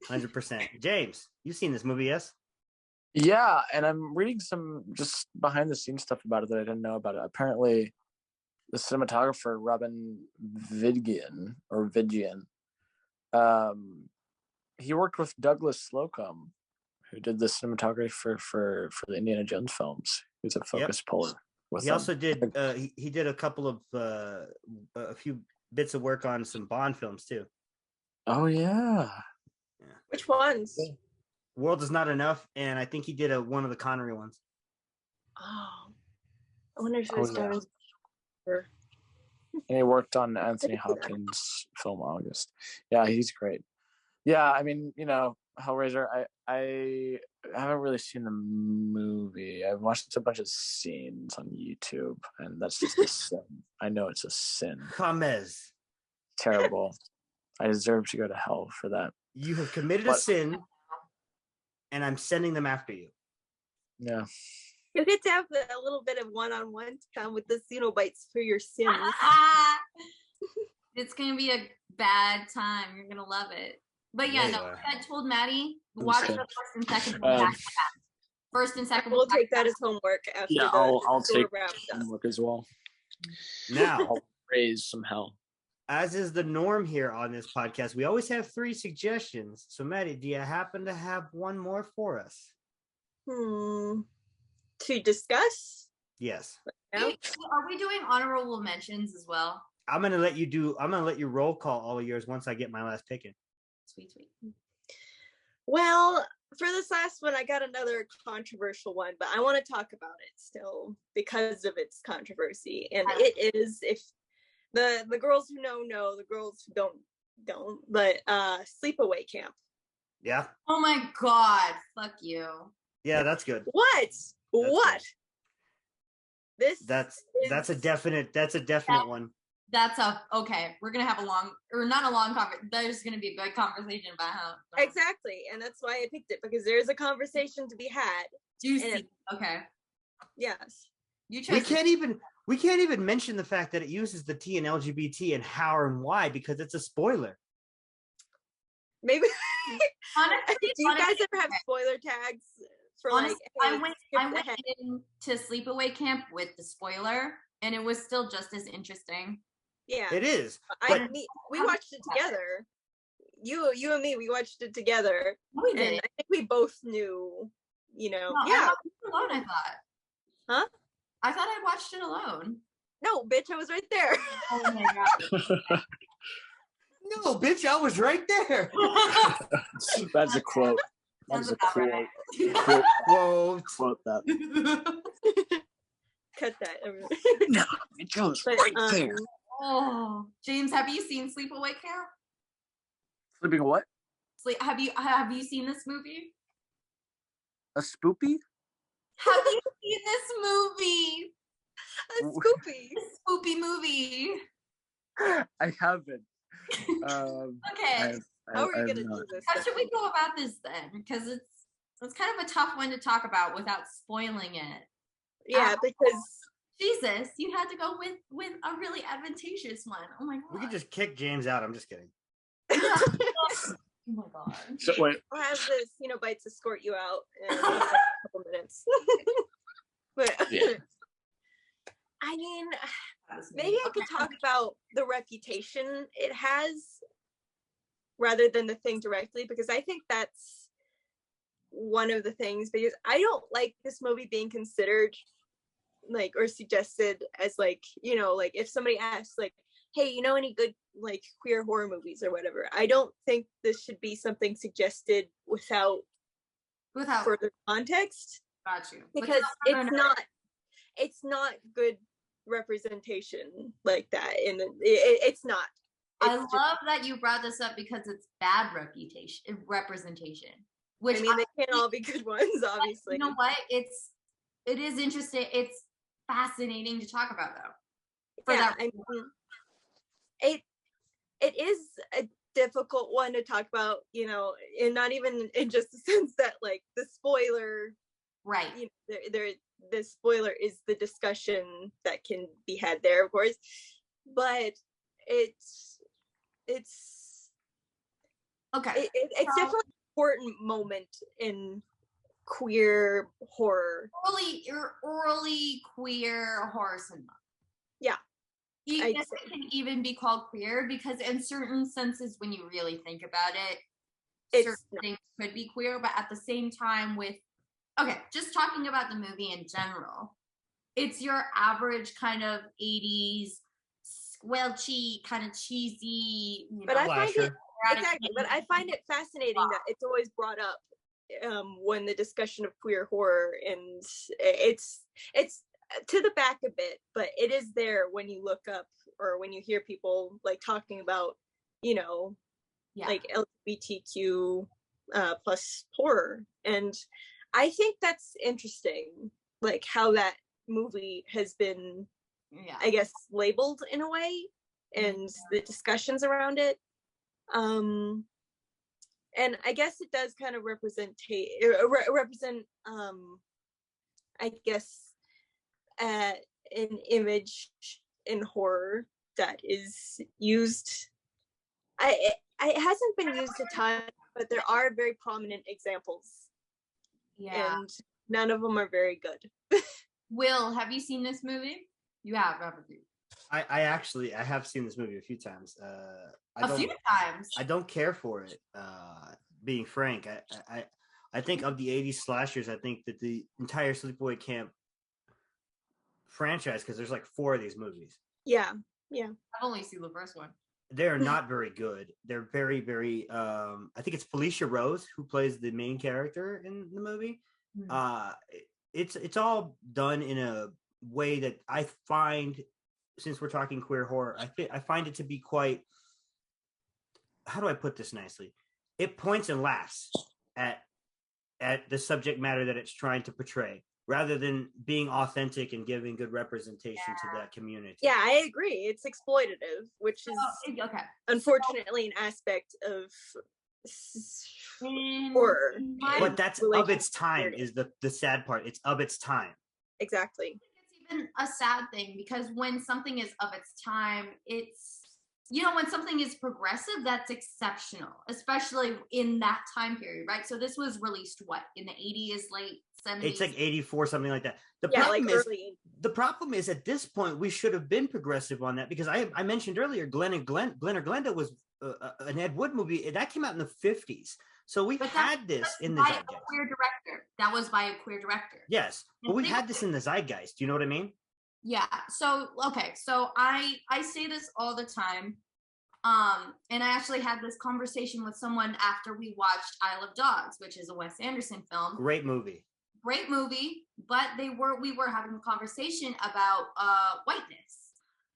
100%. James, you've seen this movie, yes? Yeah, and I'm reading some just behind the scenes stuff about it that I didn't know about it. Apparently, the cinematographer Robin Vidgian, he worked with Douglas Slocum, who did the cinematography for the Indiana Jones films. He was a focus puller. He also did. He did a couple of a few bits of work on some Bond films too. Oh yeah. Which ones? World Is Not Enough, and I think he did one of the Connery ones. Oh, I wonder if it was done. And he worked on Anthony Hopkins' film August. Yeah, he's great. Yeah, I mean, Hellraiser. I haven't really seen the movie. I've watched a bunch of scenes on YouTube, and that's just a sin. I know it's a sin. Kamez. Terrible. I deserve to go to hell for that. You have committed a sin, and I'm sending them after you. Yeah. You get to have a little bit of one-on-one time with the Cenobites for your sins. It's gonna be a bad time. You're gonna love it. But yeah, no. I told Maddie watch the first and second one back to back. First and second. We'll take that as homework after. Yeah, I'll take homework as well. Now, I'll raise some hell. As is the norm here on this podcast, we always have 3 suggestions. So, Maddie, do you happen to have one more for us? To discuss? Yes. Are we doing honorable mentions as well? I'm gonna let you roll call all of yours once I get my last pick in. Sweet. Well, for this last one, I got another controversial one, but I want to talk about it still because of its controversy. And it is, if the girls who know, the girls who don't, but Sleepaway Camp. Yeah. Oh my God. Fuck you. Yeah, that's good. What? That's a definite one. That's okay. We're gonna have not a long conversation. There's gonna be a good conversation about how exactly, and that's why I picked it, because there's a conversation to be had. Juicy. Okay. Yes. You we can't even mention the fact that it uses the T and LGBT and how and why, because it's a spoiler. Maybe. Honestly, do you guys ever have spoiler tags for honestly, I went into Sleepaway Camp with the spoiler, and it was still just as interesting. Yeah, it is. We watched it together. You and me, we watched it together. We did. And I think we both knew. No, yeah. I watched it alone. I thought. Huh? I thought I watched it alone. No, bitch, I was right there. Oh my God. No, bitch, I was right there. That's a quote. That's a quote. Quote. Quote that. Cut that. No, it goes right there. Oh, James, have you seen Sleepaway Camp? Sleeping what? Have you seen this movie? A spoopy? Have you seen this movie? A spoopy. A spoopy movie. I haven't. Okay. How are we gonna do this? How should we go about this then? Because it's kind of a tough one to talk about without spoiling it. Yeah, because Jesus, you had to go with a really advantageous one. Oh my God. We could just kick James out. I'm just kidding. Oh my God. So, wait. I'll have the Bites escort you out in a couple minutes. But yeah. I mean, maybe I could talk about the reputation it has. rather than the thing directly, because I think that's one of the things, because I don't like this movie being considered like or suggested as like, you know, like if somebody asks like, hey, you know any good like queer horror movies or whatever, I don't think this should be something suggested without further context. Got you. Because it's not good representation like that, and it's not. I love that you brought this up because it's bad representation. Which I mean, they can't all be good ones, obviously. You know what? It is interesting. It's fascinating to talk about, though. Yeah, I mean, it is a difficult one to talk about, you know, and not even in just the sense that like the spoiler, right? You know, the spoiler is the discussion that can be had there, of course, but it's okay. It's definitely an important moment in queer horror. Early queer horror cinema. Yeah. I guess it can even be called queer because in certain senses, when you really think about it, certain things could be queer, but at the same time just talking about the movie in general, it's your average kind of 80s squelchy, kind of cheesy, but I find it exactly, but I find it fascinating that it's always brought up when the discussion of queer horror, and it's to the back a bit, but it is there when you look up or when you hear people like talking about, you know, like LGBTQ plus horror. And I think that's interesting, like how that movie has been, I guess, labeled in a way, and the discussions around it. And I guess it does kind of represent I guess an image in horror that is used. It hasn't been used a ton, but there are very prominent examples. Yeah, and none of them are very good. Will, have you seen this movie? You have, haven't you? I have seen this movie a few times. A few times. I don't care for it. Being frank, I think of the 80s slashers, I think that the entire Sleepaway Camp franchise, because there's like 4 of these movies. Yeah. I've only seen the first one. They're not very good. They're very, very. I think it's Felicia Rose who plays the main character in the movie. Mm-hmm. It's all done in a way that I find, since we're talking queer horror, I find it to be quite. How do I put this nicely? It points and laughs at the subject matter that it's trying to portray, rather than being authentic and giving good representation to that community. Yeah, I agree. It's exploitative, which is unfortunately an aspect of horror. But that's of its time is the sad part. It's of its time. Exactly. It's even a sad thing because when something is of its time, it's, you know, when something is progressive, that's exceptional, especially in that time period, right? So this was released, in the 80s, late 70s? It's like 84, something like that. The problem is at this point, we should have been progressive on that, because I mentioned earlier, Glenn or Glenda was an Ed Wood movie. That came out in the 50s. So we've had this in the zeitgeist. That was by a queer director. Yes, but we've had this in the zeitgeist. Do you know what I mean? Yeah. So I say this all the time. And I actually had this conversation with someone after we watched Isle of Dogs, which is a Wes Anderson film. Great movie, but we were having a conversation about whiteness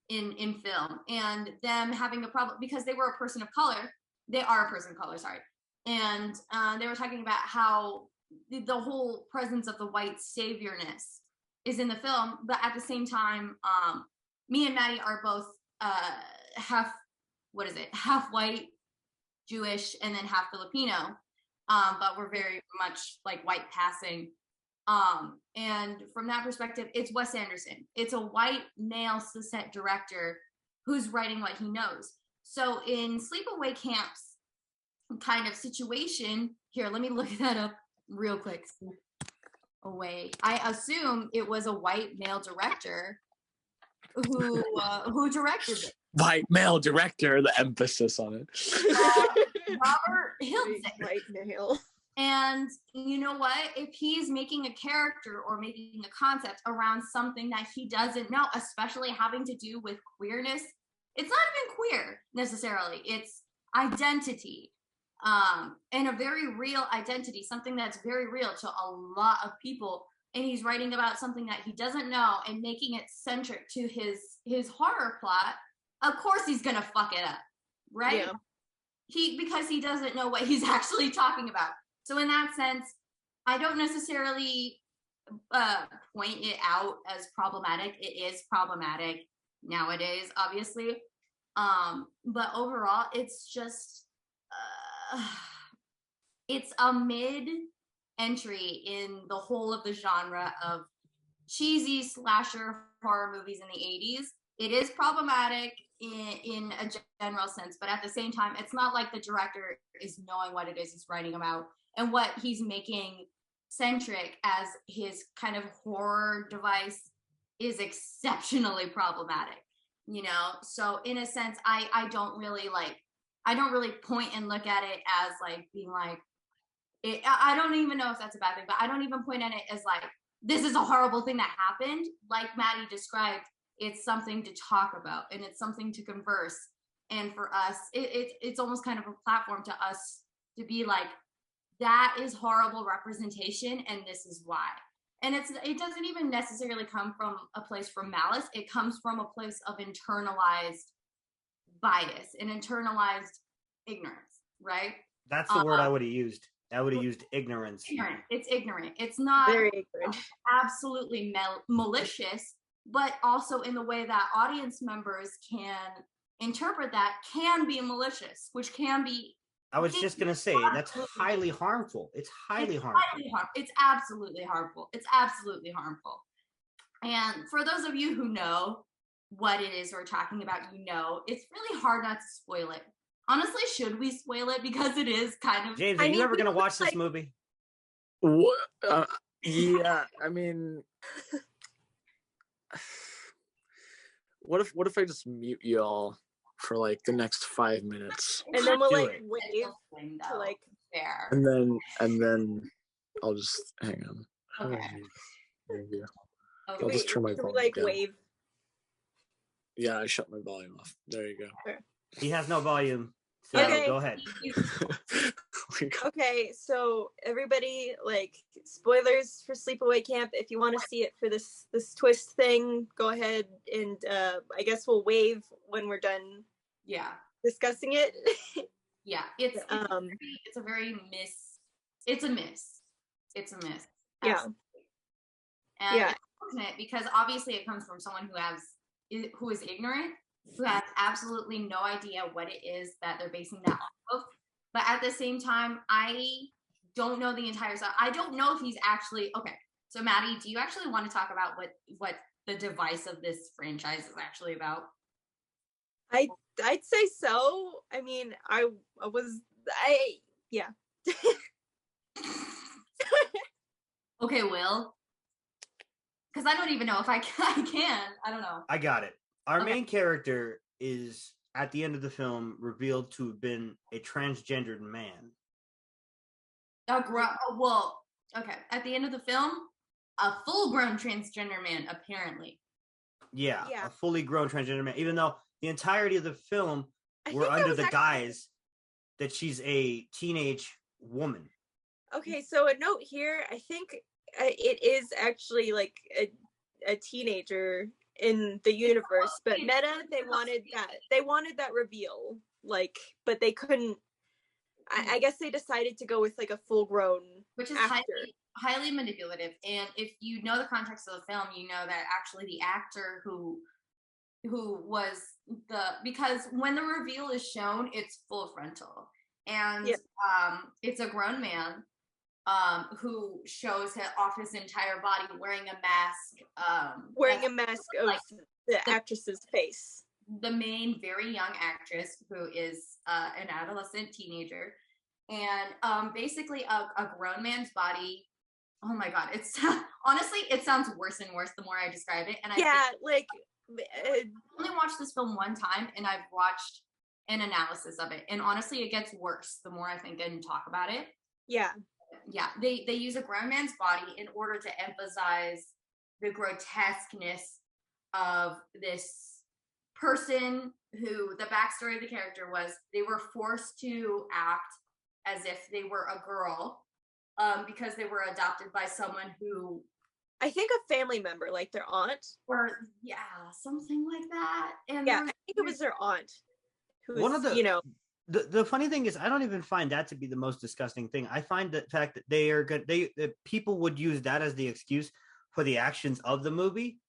in film, and them having a problem because they were a person of color. They are a person of color, sorry. And they were talking about how the whole presence of the white saviorness is in the film, but at the same time, me and Maddie are both half white, Jewish, and then half Filipino. But we're very much like white passing. And from that perspective, it's Wes Anderson. It's a white male cishet director who's writing what he knows. So in Sleepaway Camp's kind of situation, here, let me look that up real quick. I assume it was a white male director who directed it. White male director, the emphasis on it. Robert Hiltzik. White male. And you know what? If he's making a character or making a concept around something that he doesn't know, especially having to do with queerness, it's not even queer necessarily. It's identity. And a very real identity, something that's very real to a lot of people. And he's writing about something that he doesn't know and making it centric to his horror plot. Of course he's gonna fuck it up, right? Yeah. Because he doesn't know what he's actually talking about. So in that sense, I don't necessarily point it out as problematic. It is problematic nowadays, obviously. But overall, it's just, it's a mid entry in the whole of the genre of cheesy slasher horror movies in the 80s. It is problematic in a general sense, but at the same time, it's not like the director is knowing what it is he's writing about. And what he's making centric as his kind of horror device is exceptionally problematic, you know? So in a sense, I don't really point and look at it as like being like, I don't even know if that's a bad thing, but I don't even point at it as like, this is a horrible thing that happened. Like Maddie described, it's something to talk about and it's something to converse. And for us, it's almost kind of a platform to us to be like, that is horrible representation and this is why. And it doesn't even necessarily come from a place from malice. It comes from a place of internalized bias and internalized ignorance, right? That's the word I would have used. I would have used ignorance. Ignorant. It's ignorant. It's not very ignorant. Absolutely malicious, but also in the way that audience members can interpret that can be malicious, which can be. I was just going to say, that's highly harmful. It's highly harmful. It's absolutely harmful. It's absolutely harmful. And for those of you who know what it is we're talking about, you know, it's really hard not to spoil it. Honestly, should we spoil it? Because it is kind of... James, are you ever going to watch this movie? What? Yeah, I mean... What if I just mute y'all for like the next 5 minutes, and then we'll like wave to like there, and then I'll just hang on. Okay. Maybe. Okay. I'll just turn my volume like down. wave. Yeah, I shut my volume off. There you go. He has no volume, so Okay. Go ahead. Okay, so everybody, like, spoilers for Sleepaway Camp. If you want to see it for this twist thing, go ahead and I guess we'll wave when we're done. Yeah. Discussing it. Yeah, it's a very miss. It's a miss. It's a miss. Yeah. Absolutely. And it's unfortunate because obviously it comes from someone who is ignorant, who has absolutely no idea what it is that they're basing that off of. But at the same time, I don't know the entire stuff. I don't know if he's actually okay. So Maddie, do you actually want to talk about what the device of this franchise is actually about? I'd say so. I mean, yeah. Okay, Will. Because I don't even know if I can. I don't know. I got it. Our main character is, at the end of the film, revealed to have been a transgendered man. Well, okay. At the end of the film, a full-grown transgender man, apparently. Yeah, a fully grown transgender man. Even though the entirety of the film were under the guise that she's a teenage woman. Okay, so a note here. I think it is actually like a teenager in the universe, but Meta, they wanted that reveal, like, but they couldn't. I guess they decided to go with like a full-grown, which is highly manipulative. And if you know the context of the film, you know that actually the actor who was because when the reveal is shown, it's full frontal, and it's a grown man who shows off his entire body wearing a mask, of like the actress's face. The main very young actress who is an adolescent teenager, and basically a grown man's body. Oh my god, it's honestly it sounds worse and worse the more I describe it. And I only watched this film one time, and I've watched an analysis of it. And honestly, it gets worse the more I think and talk about it. Yeah. Yeah, they use a grown man's body in order to emphasize the grotesqueness of this person who the backstory of the character was they were forced to act as if they were a girl because they were adopted by someone who I think a family member, like their aunt. or something like that. And Yeah, I think it was their aunt who was, One of the you know, the funny thing is I don't even find that to be the most disgusting thing. I find the fact that they are good that people would use that as the excuse for the actions of the movie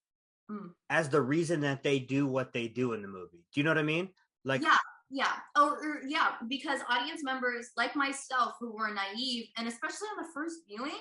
as the reason that they do what they do in the movie. Do you know what I mean? Like because audience members like myself who were naive, and especially on the first viewing,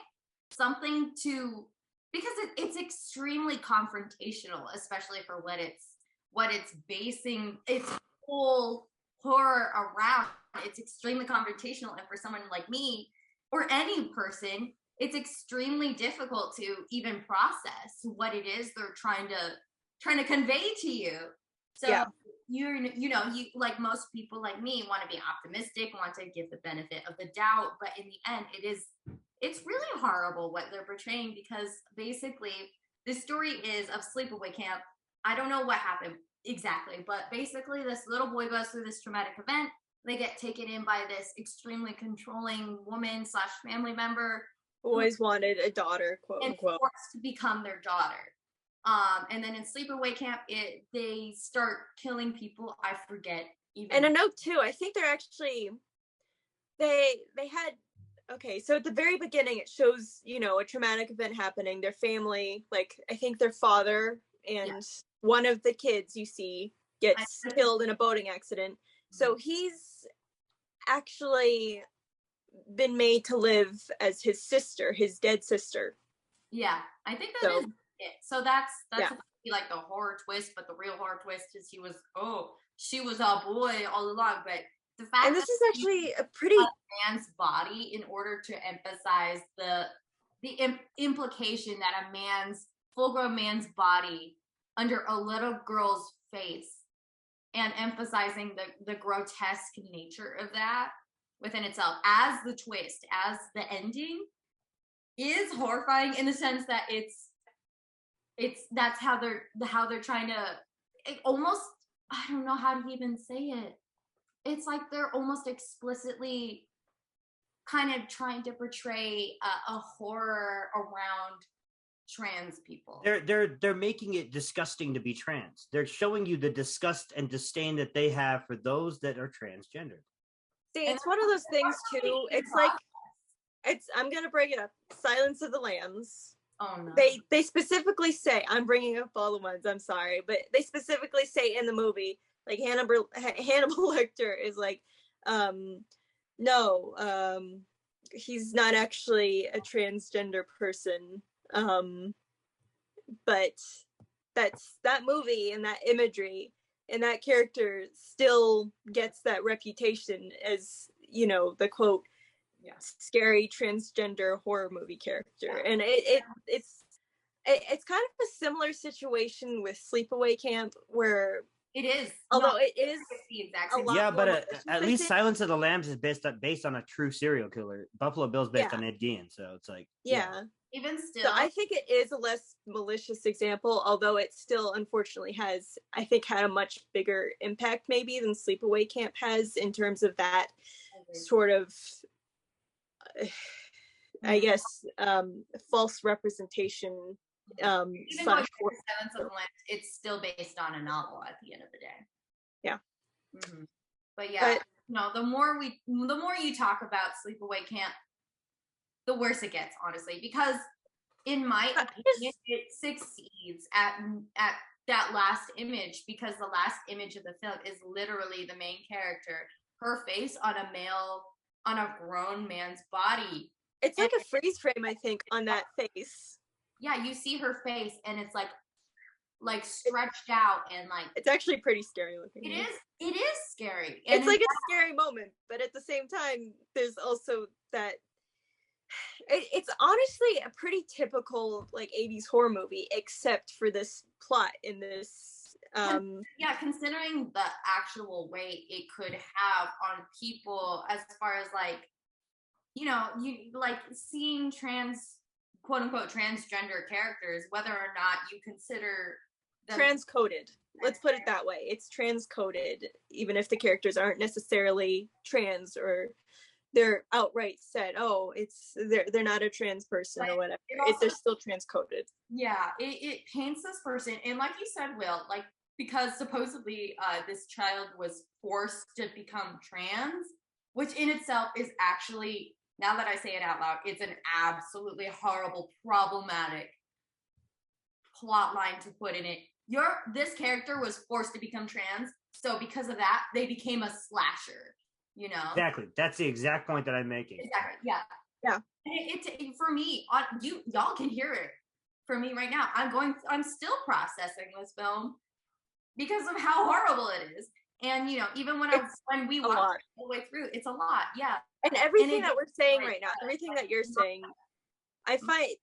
because it's extremely confrontational, especially for what it's basing its whole horror around. It's extremely confrontational, and for someone like me or any person, it's extremely difficult to even process what it is they're trying to convey to you. So you like most people like me want to be optimistic, want to give the benefit of the doubt, but in the end it's really horrible what they're portraying, because basically the story is of sleepaway camp. I don't know what happened exactly, but basically this little boy goes through this traumatic event. They get taken in by this extremely controlling woman / family member who always wanted a daughter, quote and unquote, forced to become their daughter. And then in sleepaway camp, they start killing people. I forget even. And a note too, I think they're actually they had okay, so at the very beginning it shows, you know, a traumatic event happening, their family, like I think their father and one of the kids you see gets killed in a boating accident. So he's actually been made to live as his sister, his dead sister. Yeah, I think that is it. So that's like the horror twist, but the real horror twist is she was a boy all along. But the fact and this is actually a pretty man's body in order to emphasize the implication that a full-grown man's body under a little girl's face, and emphasizing the grotesque nature of that within itself as the twist, as the ending, is horrifying in the sense that that's how they're trying to almost, I don't know how to even say it. It's like they're almost explicitly kind of trying to portray a horror around trans people. They're making it disgusting to be trans. They're showing you the disgust and disdain that they have for those that are transgender. See, it's one of those things too. It's like I'm gonna bring it up. Silence of the Lambs. Oh no. They specifically say, I'm bringing up all the ones, I'm sorry, but they specifically say in the movie, like Hannibal Lecter is like, no, he's not actually a transgender person. But that movie and that imagery and that character still gets that reputation as, you know, the quote, scary transgender horror movie character. And it's kind of a similar situation with Sleepaway Camp, where it is, although it is the exact same. Yeah, but at least Silence of the Lambs is based on a true serial killer. Buffalo Bill's based on Ed Gein, so it's like even still. So I think it is a less malicious example, although it still unfortunately has, I think, had a much bigger impact maybe than Sleepaway Camp has in terms of that sort of, I guess, false representation. Even with Silence of the Lambs, it's still based on a novel at the end of the day. Yeah. Mm-hmm. But the more you talk about Sleepaway Camp, the worse it gets, honestly, because in my opinion, it succeeds at that last image, because the last image of the film is literally the main character, her face on a grown man's body. It's like a freeze frame, I think, on that face. Yeah, you see her face and it's like stretched out, and like it's actually pretty scary looking. It is scary. And it's like a scary moment, but at the same time, there's also that it's honestly a pretty typical like 80s horror movie, except for this plot in this Yeah, considering the actual weight it could have on people as far as like, you like seeing quote unquote transgender characters, whether or not you consider them transcoded. Let's put it that way. It's transcoded, even if the characters aren't necessarily trans, or they're outright said, oh, they're not a trans person or whatever. They're still transcoded. Yeah, it paints this person, and like you said, Will, like, because supposedly this child was forced to become trans, which in itself is actually, now that I say it out loud, it's an absolutely horrible, problematic plot line to put in it. This character was forced to become trans, so because of that, they became a slasher. Exactly. That's the exact point that I'm making. Exactly. Yeah. Yeah. It for me, y'all can hear it for me right now. I'm still processing this film because of how horrible it is. And even when we watch it all the way through, it's a lot. Yeah. And everything that we're saying right now, everything that you're saying, I find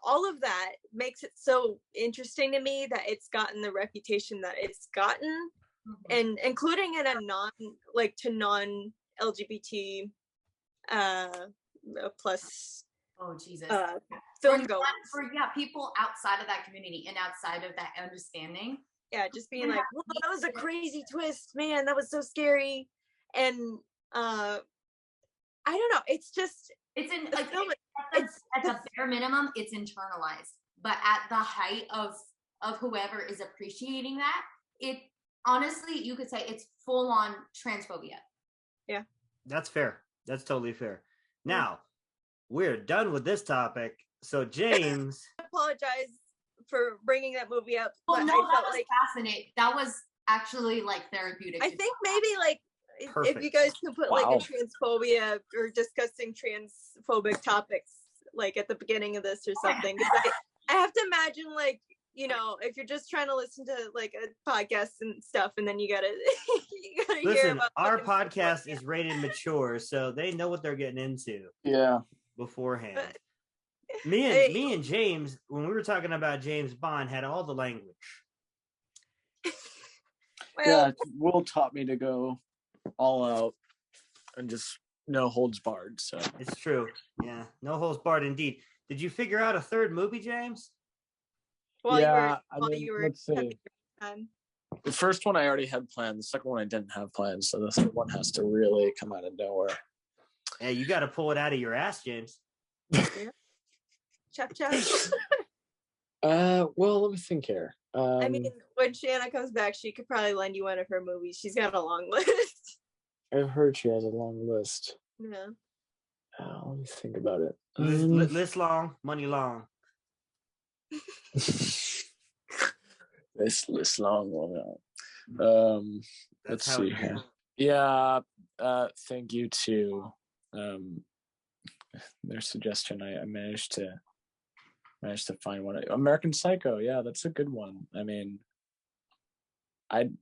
all of that makes it so interesting to me that it's gotten the reputation that it's gotten, and including in a non-LGBT plus Jesus film goers. For people outside of that community and outside of that understanding. Yeah, just being like, well, that was a crazy twist, man, that was so scary. And I don't know, it's just it's in like it's at the bare minimum it's internalized, but at the height of whoever is appreciating that, it honestly, you could say it's full on transphobia. Yeah, that's fair. That's totally fair. Now we're done with this topic, so James I apologize for bringing that movie up. Well, but no, I that felt was like fascinating. That was actually like therapeutic. I think maybe like Perfect. if you guys can put like a transphobia or discussing transphobic topics like at the beginning of this or something, because I have to imagine, like, if you're just trying to listen to like a podcast and stuff, and then you gotta listen, hear about our podcast is rated mature, so they know what they're getting into. Yeah. Beforehand. Me and James, when we were talking about James Bond, had all the language. Well, Will taught me to go all out and just no holds barred. So it's true. Yeah, no holds barred indeed. Did you figure out a third movie, James? Let's see. The first one I already had planned. The second one I didn't have planned. So the third one has to really come out of nowhere. Hey, you got to pull it out of your ass, James. Chop. Well, let me think here. I mean, when Shanna comes back, she could probably lend you one of her movies. She's got a long list. I've heard she has a long list. Yeah. Let me think about it. List long, money long. This list long. Let's see here. Yeah. Thank you to their suggestion. I managed to find one. American Psycho. Yeah, that's a good one. I mean, I'd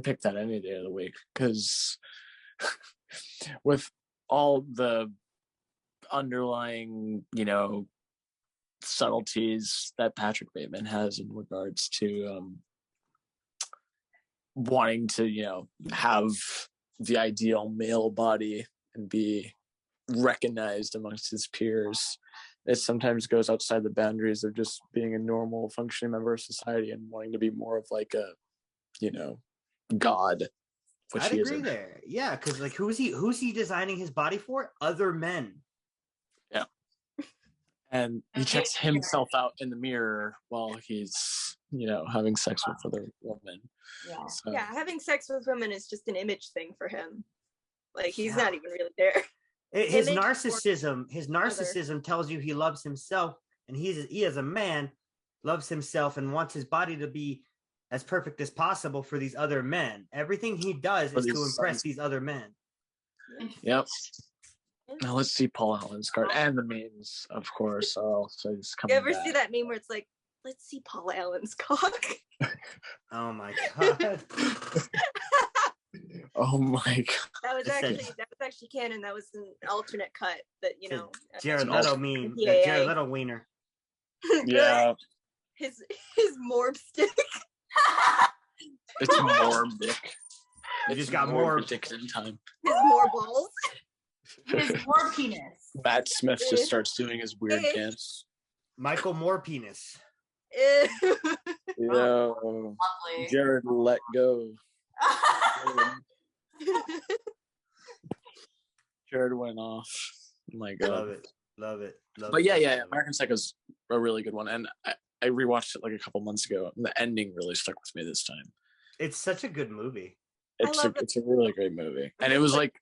pick that any day of the week, because with all the underlying, subtleties that Patrick Bateman has in regards to wanting to, have the ideal male body and be recognized amongst his peers, it sometimes goes outside the boundaries of just being a normal functioning member of society and wanting to be more of like a, god. I'd agree there. Yeah, because like who's he designing his body for? Other men. Yeah. And he checks himself out in the mirror while he's, having sex with other women. Yeah. So. Yeah, having sex with women is just an image thing for him. Like, he's not even really there. His narcissism tells you he loves himself, and he as a man loves himself and wants his body to be as perfect as possible for these other men. Everything he does is to impress these other men. Yep. Now let's see Paul Allen's card and the memes, of course. So it's coming. You ever see that meme where it's like, let's see Paul Allen's cock? Oh my god. Oh my god. That was actually canon. That was an alternate cut that, Jared Leto meme. The Jared Leto wiener. Yeah. His morb stick. It's more dick. You It's just got more dick in time. His more balls. His more penis. Matt Smith just starts doing his weird dance. Michael Moore penis. Ew. Yo, Lovely. Jared, let go. Jared went off. Oh my god. Love it. Love it. Love But it, yeah, love yeah, it, love it. American Psycho's a really good one, and I rewatched it like a couple months ago, and the ending really stuck with me this time. It's such a good movie. It's a really great movie, and it was panned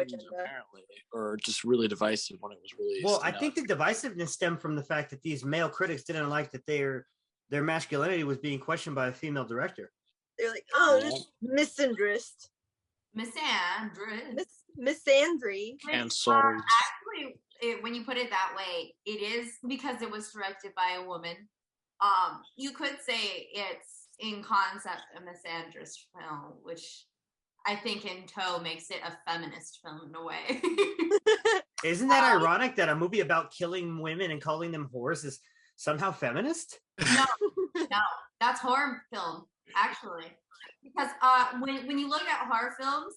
agenda. apparently, or just really divisive when it was released. Well, I think the divisiveness stemmed from the fact that these male critics didn't like that their masculinity was being questioned by a female director. They're like, oh, this misandrist. Misandry. canceled. Actually, when you put it that way, it is because it was directed by a woman. You could say it's in concept a misandrist film, which I think in tow makes it a feminist film in a way. Isn't that ironic that a movie about killing women and calling them whores is somehow feminist? No, that's horror film, actually. Because when you look at horror films,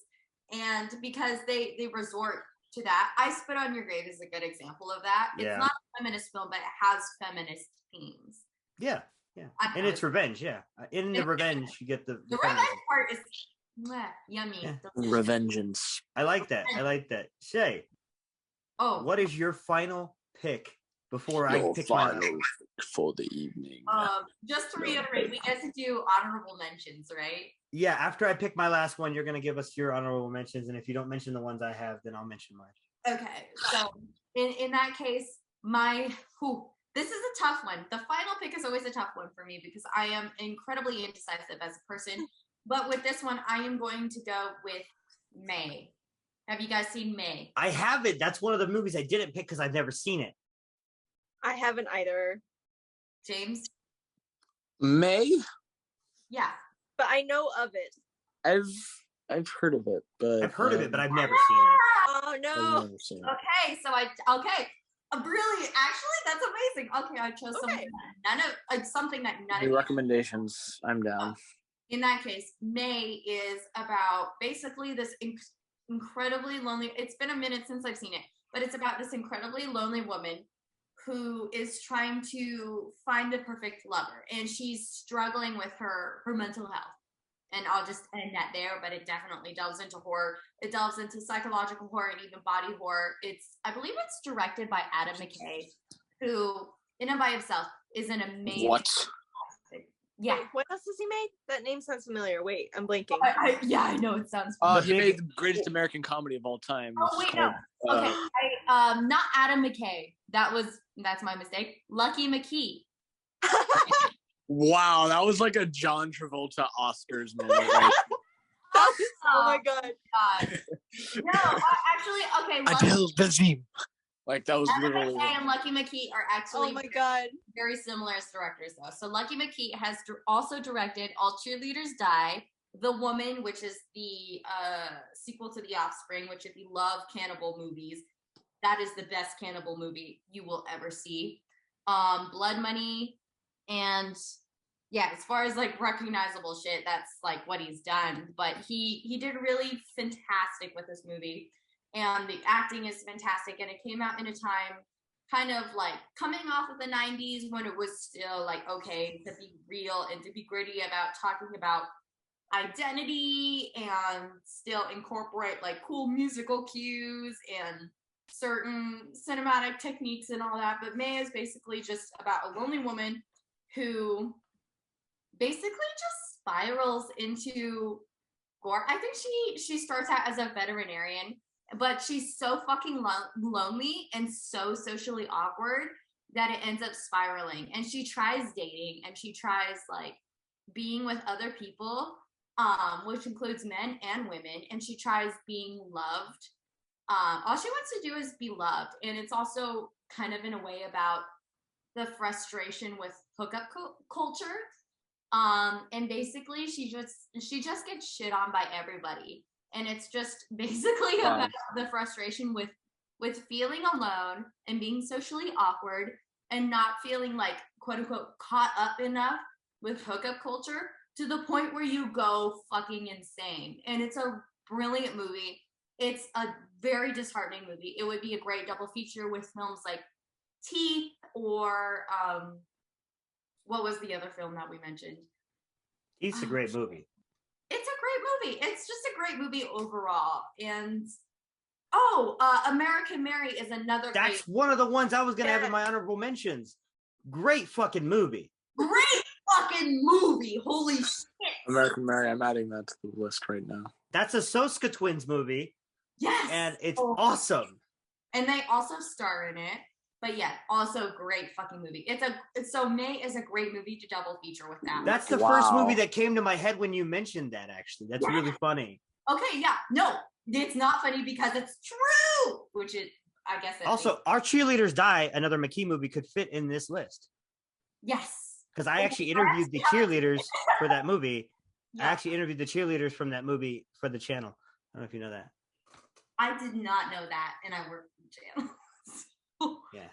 and because they resort to that, I Spit on Your Grave is a good example of that. Yeah. It's not a feminist film, but it has feminist themes. Yeah. And it's revenge, yeah. In the revenge, you get the revenge feminism. part is yummy. Yeah. Delicious. Revengeance. I like that. Shay, Oh, what is your final pick before I Your pick my final for the evening. just to reiterate, we get to do honorable mentions, right? Yeah, after I pick my last one, you're going to give us your honorable mentions. And if you don't mention the ones I have, then I'll mention mine. Okay, so in that case, this is a tough one. The final pick is always a tough one for me because I am incredibly indecisive as a person. But with this one, I am going to go with May. Have you guys seen May? I haven't. That's one of the movies I didn't pick because I've never seen it. I haven't either, James? May? Yeah. but I know of it. I've heard of it, but I've heard of it, but I've never seen it. Oh I've no. never seen it. Okay, so brilliant. Actually, that's amazing. Okay, I chose something that none New of recommendations. I'm down. In that case, May is about basically this incredibly lonely. It's been a minute since I've seen it, but it's about this incredibly lonely woman who is trying to find the perfect lover, and she's struggling with her mental health. And I'll just end that there, but it definitely delves into horror. It delves into psychological horror and even body horror. I believe it's directed by Adam McKay, who, in and by himself, is an amazing. What? Yeah. Wait, what else has he made? That name sounds familiar. Wait, I'm blanking. I know it sounds. He made the greatest American comedy of all time. Oh wait, no. Okay, not Adam McKay. That's my mistake. Lucky McKee. Wow, that was like a John Travolta Oscars moment. Right? Oh my god. No, actually, okay. Adele Dazeem. Like that was Adam literally. McKay and Lucky McKee are actually Oh my god. very similar as directors, though. So Lucky McKee has also directed All Cheerleaders Die, The Woman, which is the sequel to The Offspring, which if you love cannibal movies, that is the best cannibal movie you will ever see. Blood Money, and yeah, as far as like recognizable shit, that's like what he's done. But he did really fantastic with this movie, and the acting is fantastic. And it came out in a time kind of like coming off of the 90s when it was still like okay to be real and to be gritty about talking about identity and still incorporate like cool musical cues and certain cinematic techniques and all that. But May is basically just about a lonely woman who basically just spirals into gore. I think she starts out as a veterinarian, but she's so fucking lonely and so socially awkward that it ends up spiraling. And she tries dating and she tries like being with other people, which includes men and women, and she tries being loved. All she wants to do is be loved. And it's also kind of in a way about the frustration with hookup culture. And basically she just gets shit on by everybody. And it's just basically about the frustration with feeling alone and being socially awkward and not feeling like quote unquote caught up enough with hookup culture to the point where you go fucking insane. And it's a brilliant movie. It's a very disheartening movie. It would be a great double feature with films like Teeth or what was the other film that we mentioned? It's a great movie. It's a great movie. It's just a great movie overall. And American Mary is another That's one of the ones I was gonna have in my honorable mentions. Great fucking movie. Great fucking movie. Holy shit. American Mary, I'm adding that to the list right now. That's a Soska Twins movie. Yes. And it's awesome. And they also star in it. But yeah, also great fucking movie. So May is a great movie to double feature with that. That's the first movie that came to my head when you mentioned that, actually. That's really funny. Okay, yeah. No, it's not funny because it's true. Which is, I guess. Also, Our Cheerleaders Die, another McKee movie, could fit in this list. Yes. Because I actually interviewed the cheerleaders for that movie. Yeah. I actually interviewed the cheerleaders from that movie for the channel. I don't know if you know that. I did not know that, and I work for the channel. Yeah.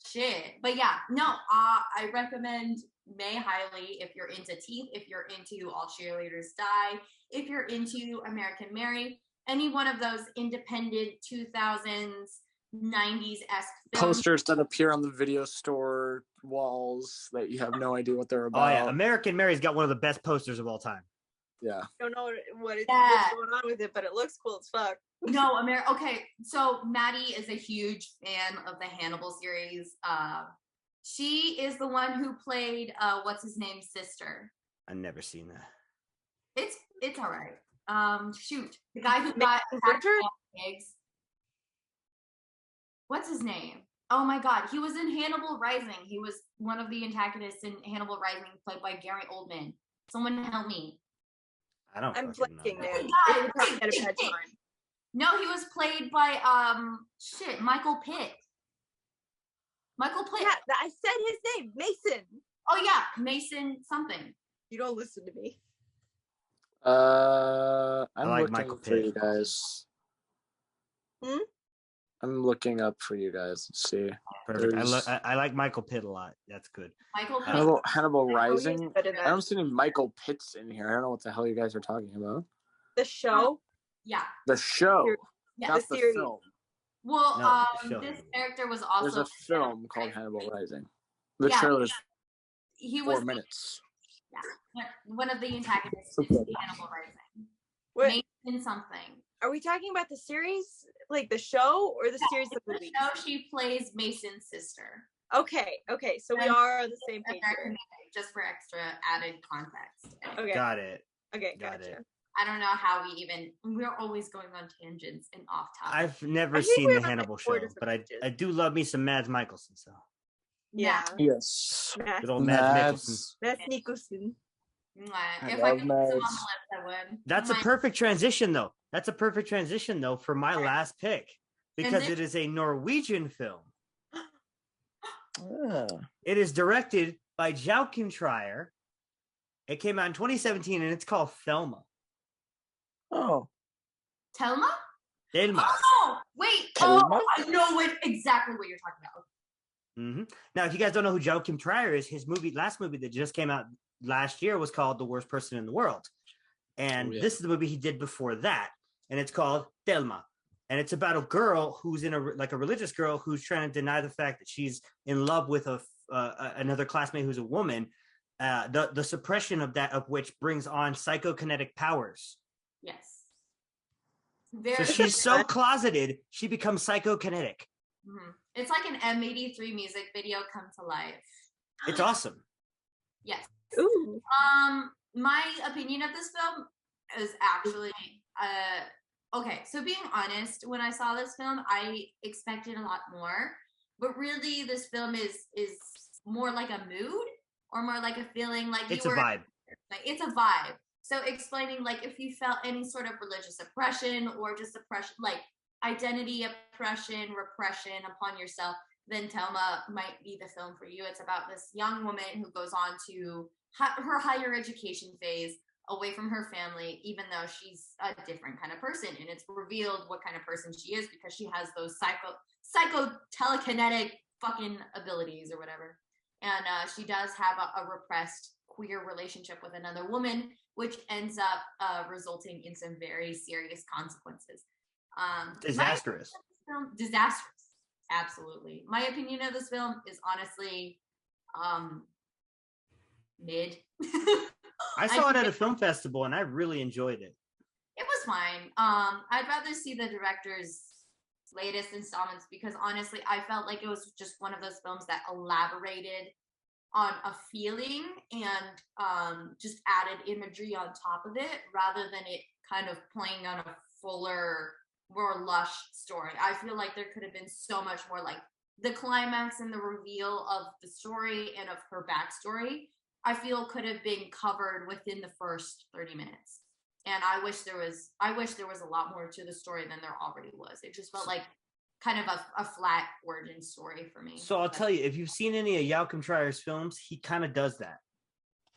Shit. But yeah, no, I recommend May highly if you're into Teeth, if you're into All Cheerleaders Die, if you're into American Mary, any one of those independent 2000s, 90s-esque films. Posters that appear on the video store walls that you have no idea what they're about. Oh, yeah. American Mary's got one of the best posters of all time. Yeah. I don't know what's Yeah. going on with it, but it looks cool as fuck. No, okay, so Maddie is a huge fan of the Hannibal series. She is the one who played what's his name's sister. I've never seen that. It's all right. Shoot, the guy who got attacked by pigs. What's his name? Oh my god, he was in Hannibal Rising. He was one of the antagonists in Hannibal Rising, played by Gary Oldman. Someone help me. I don't. I'm fucking know blanking, that. man. It'll probably get a bad time. No, he was played by Michael Pitt. Michael Pitt. Yeah, I said his name, Mason. Oh yeah, Mason something. You don't listen to me. I'm like looking Michael for Pitt. you guys. I'm looking up for you guys. Let's see. Perfect. There's- I like Michael Pitt a lot. That's good. Michael Pitt. Hannibal Rising. good in I that. don't see any Michael Pitts in here. I don't know what the hell you guys are talking about. The show. Yeah. The show, Yeah. not the the series. film. Well, No, the show. this character was also There's a film called Hannibal Rising. The Yeah. trailer's he 4 was minutes. one of the antagonists in Okay. Hannibal Rising. What Mason something. are we talking about? The series, like the show, or the series of The movies? show she plays Mason's sister. Okay, so we And- are on the same page American here. Mary, just for extra added context. Okay, Got it. okay, Got gotcha. it. I don't know how we're always going on tangents and off topic. I've never I think seen we're the on, like, Hannibal 4 show, different but pages. I do love me some Mads Mikkelsen. So Yeah, Yes. Matt, good old Mads Mikkelsen. that's Nicholson. Mwah. I If I love could put them on the Mads. list, I would. That's a My- perfect transition, though. That's a perfect transition, though, for my last pick because this- it is a Norwegian film. Ah. It is directed by Joachim Trier. It came out in 2017, and it's called Thelma. Oh. Telma? Thelma. Oh, wait. Telma? Oh, I know exactly what you're talking about. hmm Now, if you guys don't know who Joachim Trier is, his last movie that just came out last year was called The Worst Person in the World. And Oh, yeah. this is the movie he did before that. And it's called Thelma. And it's about a girl who's a religious girl who's trying to deny the fact that she's in love with another classmate who's a woman. The suppression of which brings on psychokinetic powers. Yes. So Very. she's so closeted, she becomes psychokinetic. Mhm. It's like an M83 music video come to life. It's awesome. Yes. Ooh, My opinion of this film is actually okay. So being honest, when I saw this film, I expected a lot more, but really, this film is more like a mood or more like a feeling, like It's you a were. vibe. Like, it's a vibe. So explaining like if you felt any sort of religious oppression or just oppression, like identity oppression, repression upon yourself, then Thelma might be the film for you. It's about this young woman who goes on to her higher education phase away from her family, even though she's a different kind of person. And it's revealed what kind of person she is because she has those psycho telekinetic fucking abilities or whatever. And she does have a repressed queer relationship with another woman, which ends up resulting in some very serious consequences. Disastrous. Disastrous. Absolutely. My opinion of this film is honestly mid. I saw it at a film festival and I really enjoyed it. It was fine. I'd rather see the director's latest installments because honestly, I felt like it was just one of those films that elaborated on a feeling and just added imagery on top of it rather than it kind of playing on a fuller, more lush story. I feel like there could have been so much more, like the climax and the reveal of the story and of her backstory, I feel could have been covered within the first 30 minutes. And I wish there was a lot more to the story than there already was. It just felt like kind of a flat origin story for me. So I'll tell you, if you've seen any of Joachim Trier's films, he kind of does that.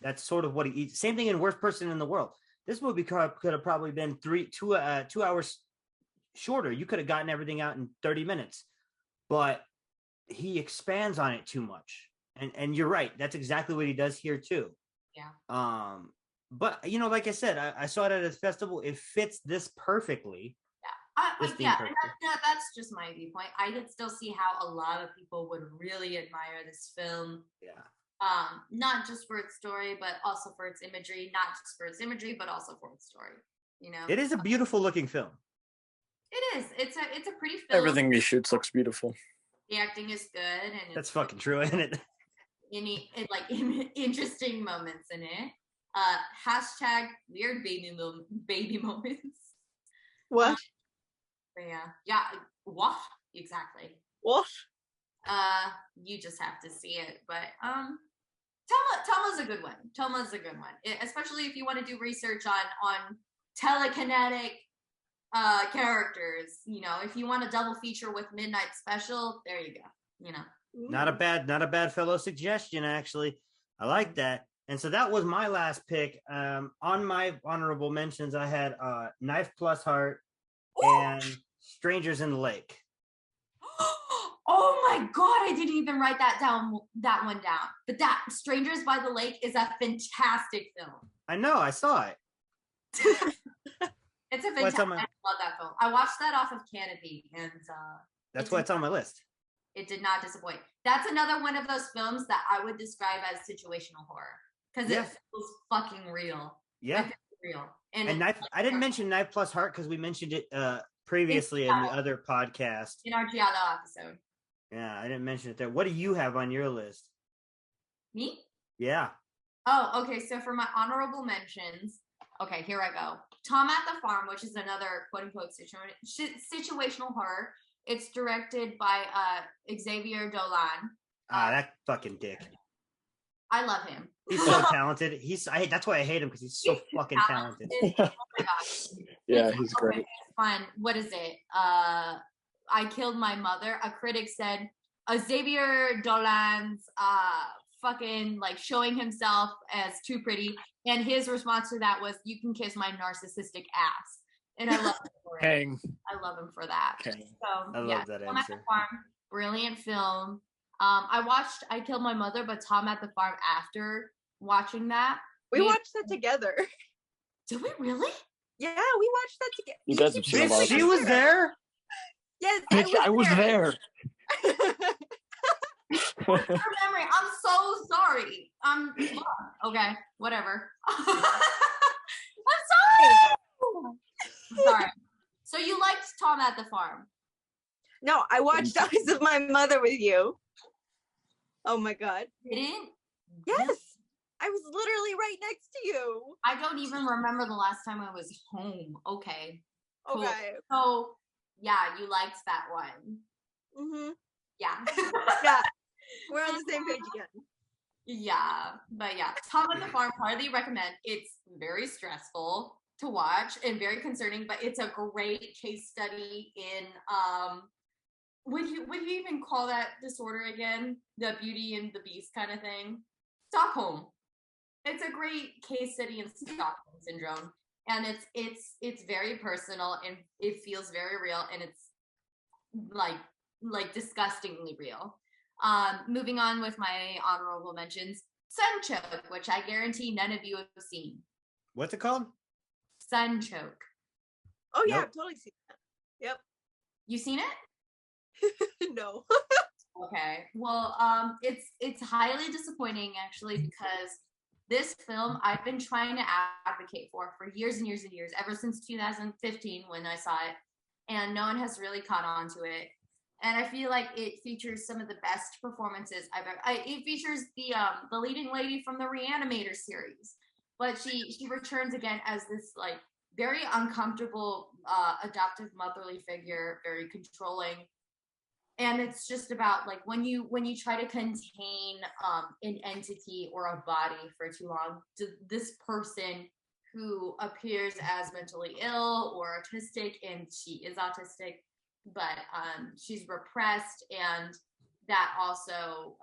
That's sort of what he eats. Same thing in Worst Person in the World. This movie could have probably been 2 hours shorter. You could have gotten everything out in 30 minutes, but he expands on it too much. And you're right. That's exactly what he does here too. Yeah. But like I said, I saw it at a festival. It fits this perfectly. Yeah. That's just my viewpoint. I could still see how a lot of people would really admire this film. Yeah. Not just for its story, but also for its imagery. Not just for its imagery, but also for its story. It is a beautiful looking film. It is. It's a pretty film. Everything he shoots looks beautiful. The acting is good, and that's fucking true, isn't it? Interesting moments in it. Hashtag weird baby moments. What? Yeah. What? Exactly. What? You just have to see it, but Toma's a good one. Toma's a good one, especially if you want to do research on telekinetic characters. If you want a double feature with Midnight Special, there you go. Not a bad fellow suggestion, actually. I like that. And so that was my last pick. On my honorable mentions, I had Knife Plus Heart and Strangers in the Lake. Oh my God, I didn't even write that one down. But that Strangers by the Lake is a fantastic film. I know, I saw it. It's a fantastic, I love that film. I watched that off of Canopy, and that's why it's on my list. It did not disappoint. That's another one of those films that I would describe as situational horror because it feels fucking real. Yeah, real. And Knife. I didn't mention Knife Plus Heart because we mentioned it previously in the other podcast in our Giallo episode. Yeah, I didn't mention it there. What do you have on your list? Me? Yeah. Oh, okay. So for my honorable mentions, okay, here I go. Tom at the Farm, which is another quote-unquote situational horror. It's directed by Xavier Dolan. That fucking dick. I love him. He's so talented. That's why I hate him, because he's so fucking talented. Oh my gosh. Yeah, he's great. It's fun. What is it? I Killed My Mother. A critic said Xavier Dolan's fucking like showing himself as too pretty, and his response to that was, "You can kiss my narcissistic ass." And I love him for it. Hang. I love him for that. Okay. So I love that Tom answer. at the Farm, brilliant film. I watched I Killed My Mother, but Tom at the Farm after watching that. We watched that together. Did we really? Yeah, we watched that together. You guys have seen a lot of She was there. Yes, Bitch, I was there. What's your memory? I'm so sorry. Okay, whatever. I'm sorry. So you liked Tom at the Farm? No, I watched Eyes of My Mother with you. Oh my God. Didn't? Yes. I was literally right next to you. I don't even remember the last time I was home. Okay. Cool. Okay. So yeah, you liked that one. Mm-hmm. Yeah. Yeah. We're on the same page again. Yeah. But yeah, Tom at the Farm, highly recommend. It's very stressful to watch and very concerning, but it's a great case study in would you even call that disorder again? The Beauty and the Beast kind of thing? Stockholm. It's a great case study in Stockholm syndrome. And it's very personal and it feels very real, and it's like disgustingly real. Moving on with my honorable mentions. Sunchoke, which I guarantee none of you have seen. What's it called? Sunchoke. Oh yeah, Nope. I've totally seen that. Yep. You seen it? No. Okay. Well, it's highly disappointing actually because this film I've been trying to advocate for years and years and years, ever since 2015 when I saw it, and no one has really caught on to it. And I feel like it features some of the best performances I've ever. It features the leading lady from the Reanimator series, but she returns again as this like very uncomfortable adoptive motherly figure, very controlling. And it's just about like when you try to contain an entity or a body for too long, this person who appears as mentally ill or autistic, and she is autistic, but she's repressed, and that also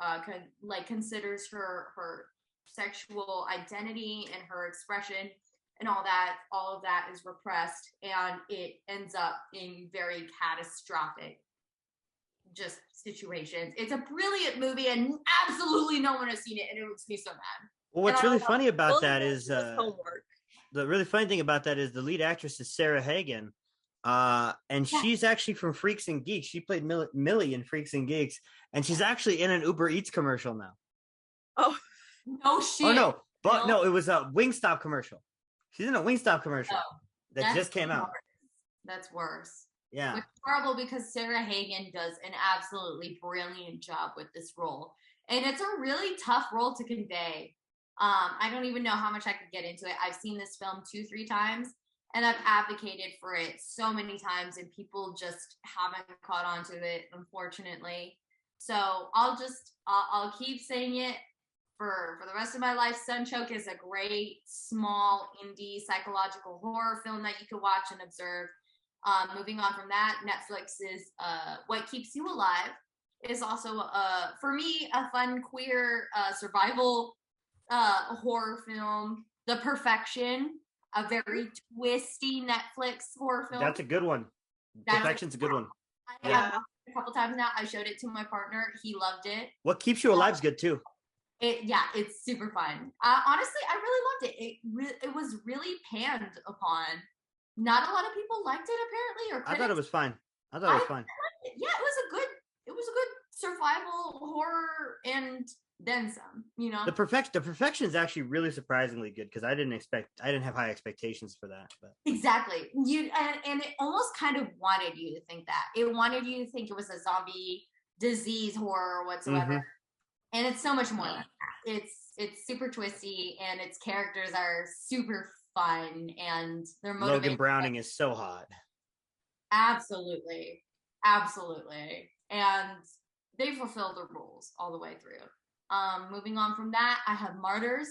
considers her sexual identity and her expression and all of that is repressed, and it ends up in very catastrophic just situations. It's a brilliant movie, and absolutely no one has seen it, and it makes me so mad. Well, what's really funny about that William is does his homework. the really funny thing about that is the lead actress is Sarah Hagen, and she's actually from Freaks and Geeks. She played Millie in Freaks and Geeks, and she's actually in an Uber Eats commercial now. Oh No shit. Oh no, but no, it was a Wingstop commercial. She's in a Wingstop commercial that just came out. That's worse. Yeah. Which is horrible because Sarah Hagen does an absolutely brilliant job with this role. And it's a really tough role to convey. I don't even know how much I could get into it. I've seen this film 2-3 times, and I've advocated for it so many times, and people just haven't caught on to it, unfortunately. So I'll keep saying it for the rest of my life. Sunchoke is a great, small, indie psychological horror film that you can watch and observe. Moving on from that, Netflix's What Keeps You Alive is also, for me, a fun queer survival horror film. The Perfection, a very twisty Netflix horror film. That's a good one. Perfection's a good one. I've watched it a couple times now. I showed it to my partner. He loved it. What Keeps You Alive's good too. It's super fun. Honestly, I really loved it. It was really panned upon. Not a lot of people liked it apparently, or critics. I thought it was fine. I thought it was fine. Yeah, it was a good survival horror, and then some. You know, The Perfection is actually really surprisingly good because I didn't have high expectations for that. But exactly, and it almost kind of wanted you to think that. It wanted you to think it was a zombie disease horror or whatsoever. Mhm. And it's so much more than that. It's super twisty, and its characters are super fun, and they're motivated. Logan Browning is so hot. Absolutely. And they fulfill the roles all the way through. Moving on from that, I have Martyrs,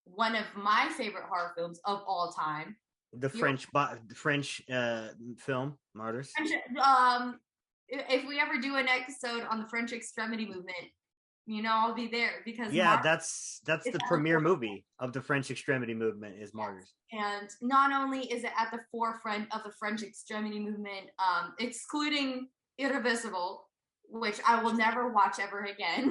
one of my favorite horror films of all time. The French film Martyrs. If we ever do an episode on the French extremity movement, I'll be there because that's the premiere movie of the French extremity movement is Martyrs. And not only is it at the forefront of the French extremity movement, excluding Irreversible, which I will never watch ever again.